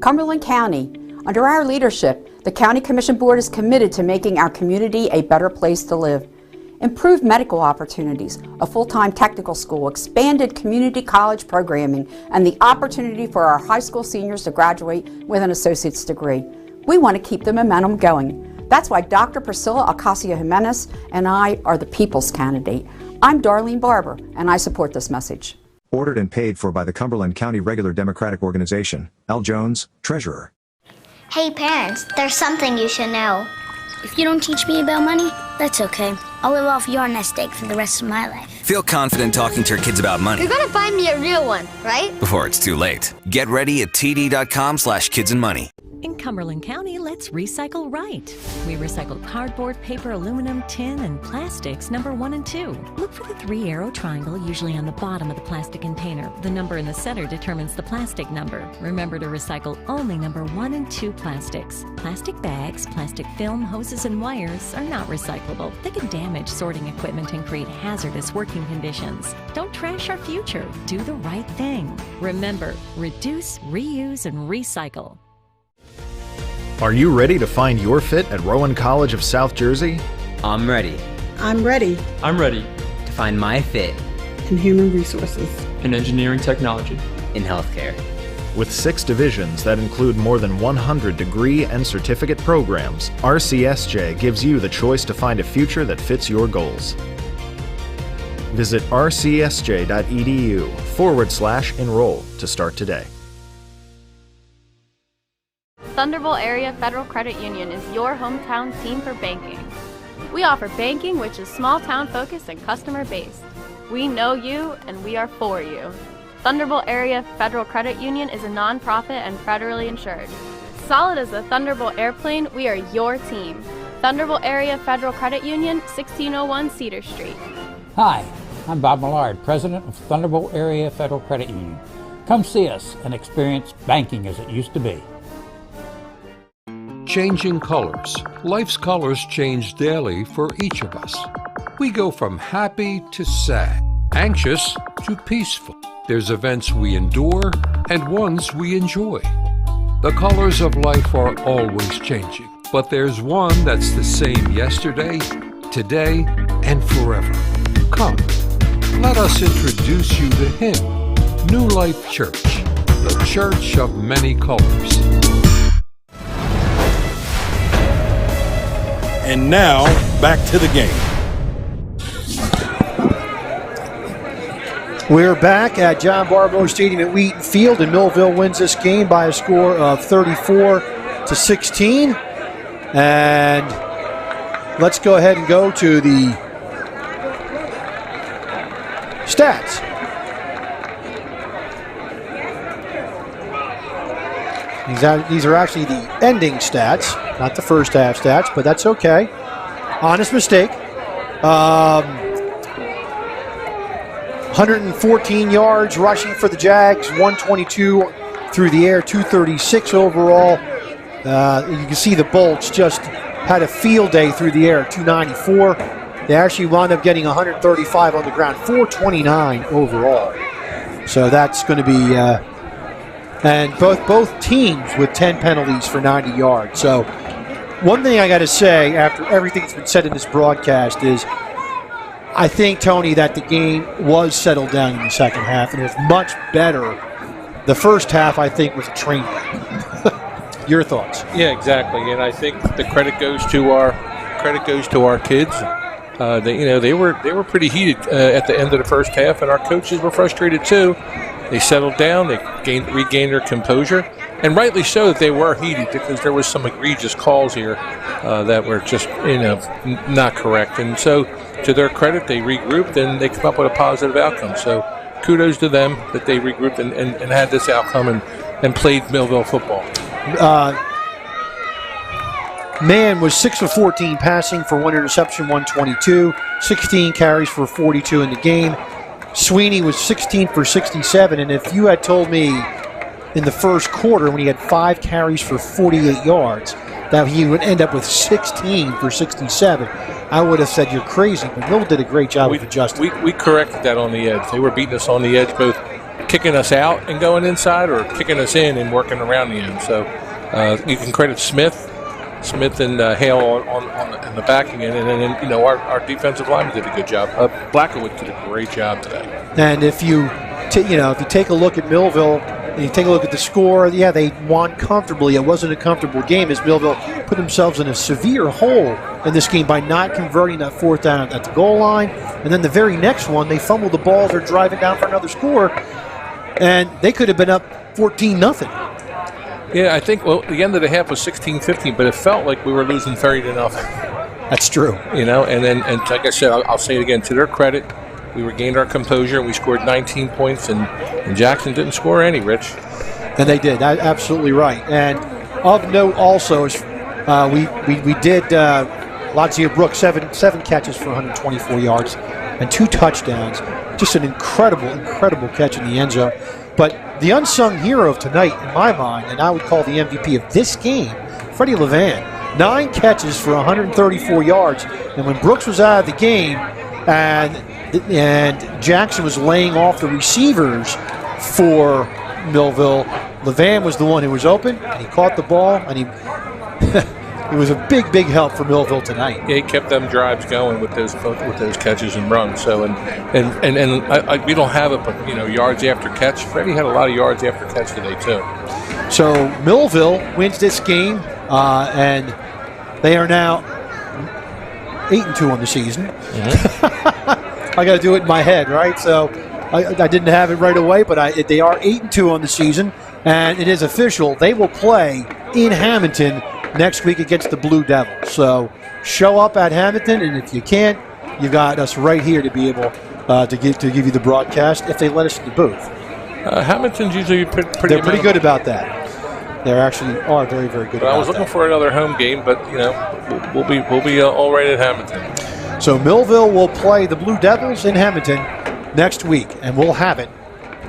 Cumberland County. Under our leadership, the County Commission Board is committed to making our community a better place to live. Improved medical opportunities, a full-time technical school, expanded community college programming, and the opportunity for our high school seniors to graduate with an associate's degree. We want to keep the momentum going. That's why Dr. Priscilla Ocasio-Jimenez and I are the people's candidate. I'm Darlene Barber, and I support this message. Ordered and paid for by the Cumberland County Regular Democratic Organization. L. Jones, Treasurer. Hey parents, there's something you should know. If you don't teach me about money, that's okay. I'll live off your nest egg for the rest of my life. Feel confident talking to your kids about money You're gonna find me a real one, right? before it's too late. Get ready at td.com/kidsandmoney. In Cumberland County, let's recycle right. We recycle cardboard, paper, aluminum, tin, and plastics number 1 and 2. Look for the 3-arrow triangle, usually on the bottom of the plastic container. The number in the center determines the plastic number. Remember to recycle only number 1 and 2 plastics. Plastic bags, plastic film, hoses, and wires are not recyclable. They can damage sorting equipment and create hazardous working conditions. Don't trash our future. Do the right thing. Remember, reduce, reuse, and recycle. Are you ready to find your fit at Rowan College of South Jersey? I'm ready. I'm ready. I'm ready to find my fit in human resources, in engineering technology, in healthcare. With 6 divisions that include more than 100 degree and certificate programs, RCSJ gives you the choice to find a future that fits your goals. Visit rcsj.edu/enroll to start today. Thunderbolt Area Federal Credit Union is your hometown team for banking. We offer banking which is small town focused and customer based. We know you and we are for you. Thunderbolt Area Federal Credit Union is a nonprofit and federally insured. Solid as the Thunderbolt airplane, we are your team. Thunderbolt Area Federal Credit Union, 1601 Cedar Street. Hi, I'm Bob Millard, President of Thunderbolt Area Federal Credit Union. Come see us and experience banking as it used to be. Changing colors. Life's colors change daily for each of us. We go from happy to sad, anxious to peaceful. There's events we endure and ones we enjoy. The colors of life are always changing, but there's one that's the same yesterday, today, and forever. Come, let us introduce you to him, New Life Church, the church of many colors. And now, back to the game. We're back at John Barbour Stadium at Wheaton Field, and Millville wins this game by a score of 34-16. And let's go ahead and go to the stats. These are actually the ending stats, not the first half stats, but that's okay. Honest mistake. 114 yards rushing for the Jags, 122 through the air, 236 overall. You can see the Bolts just had a field day through the air, 294. They actually wound up getting 135 on the ground, 429 overall. So that's going to be... and both teams with 10 penalties for 90 yards. So one thing I got to say after everything that's been said in this broadcast is I think, Tony, that the game was settled down in the second half, and it was much better. The first half, I think, was a train wreck. Your thoughts? Yeah, exactly. And I think the credit goes to our kids. They were pretty heated at the end of the first half, and our coaches were frustrated too. They settled down. They regained their composure, and rightly so that they were heated because there was some egregious calls here that were just not correct. And so, to their credit, they regrouped and they came up with a positive outcome. So, kudos to them that they regrouped and had this outcome and played Millville football. Mann was 6 of 14 passing for 1 interception, 122, 16 carries for 42 in the game. Sweeney was 16 for 67, and if you had told me in the first quarter when he had 5 carries for 48 yards that he would end up with 16 for 67, I would have said you're crazy, but Mill did a great job of adjusting. We corrected that on the edge. They were beating us on the edge, both kicking us out and going inside or kicking us in and working around the end. So you can credit Smith and Hale on the backing end, and then our defensive lineman did a good job. Blackwood did a great job today. And if you take a look at Millville, And you take a look at the score, yeah, they won comfortably. It wasn't a comfortable game as Millville put themselves in a severe hole in this game by not converting that fourth down at the goal line. And then the very next one, they fumbled the ball. They're driving down for another score. And they could have been up 14-0. Yeah, I think, well, the end of the half was 16-15, but it felt like we were losing 30-0. That's true. You know, and like I said, I'll say it again, to their credit, we regained our composure and we scored 19 points, and Jackson didn't score any, Rich. And they did. That's absolutely right. And of note also is we did Lazia Brooks, seven catches for 124 yards and 2 touchdowns. Just an incredible catch in the end zone. But the unsung hero of tonight, in my mind, and I would call the MVP of this game, Freddie Levan. 9 catches for 134 yards. And when Brooks was out of the game and Jackson was laying off the receivers for Millville, Levan was the one who was open, and he caught the ball, and it was a big help for Millville tonight. Yeah, he kept them drives going with those catches and runs. So and we don't have it, but yards after catch. Freddie had a lot of yards after catch today too. So Millville wins this game, and they are now 8-2 on the season. Mm-hmm. I got to do it in my head, right? So I didn't have it right away, but they are 8-2 on the season, and it is official. They will play in Hamilton next week against the Blue Devils. So show up at Hamilton, and if you can't, you got us right here to be able to give you the broadcast if they let us in the booth. Hamilton's usually pretty. They're pretty good about that. They actually are very good. But I was looking for another home game, but we'll be all right at Hamilton. So Millville will play the Blue Devils in Hamilton next week, and we'll have it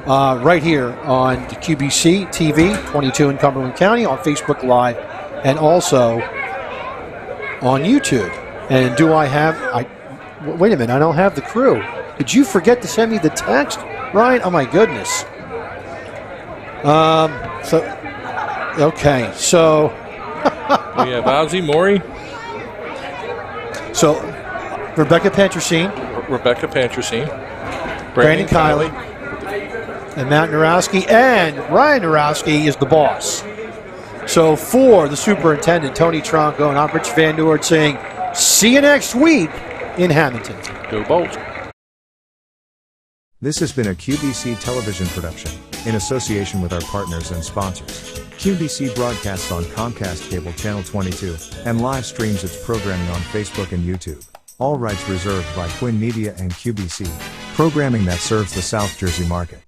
right here on the QBC TV 22 in Cumberland County, on Facebook Live, and also on YouTube. And wait a minute, I don't have the crew. Did you forget to send me the text, Ryan? Oh my goodness. Okay, so we have Ozzie Maury. So Rebecca Pantracine, Brandon Kiley, and Matt Narowski, and Ryan Narowski is the boss. So for the superintendent, Tony Tronco, and I'm Rich Van Noord saying, see you next week in Hamilton. Go Bolts. This has been a QBC television production, in association with our partners and sponsors. QBC broadcasts on Comcast Cable Channel 22, and live streams its programming on Facebook and YouTube. All rights reserved by Quinn Media and QBC, programming that serves the South Jersey market.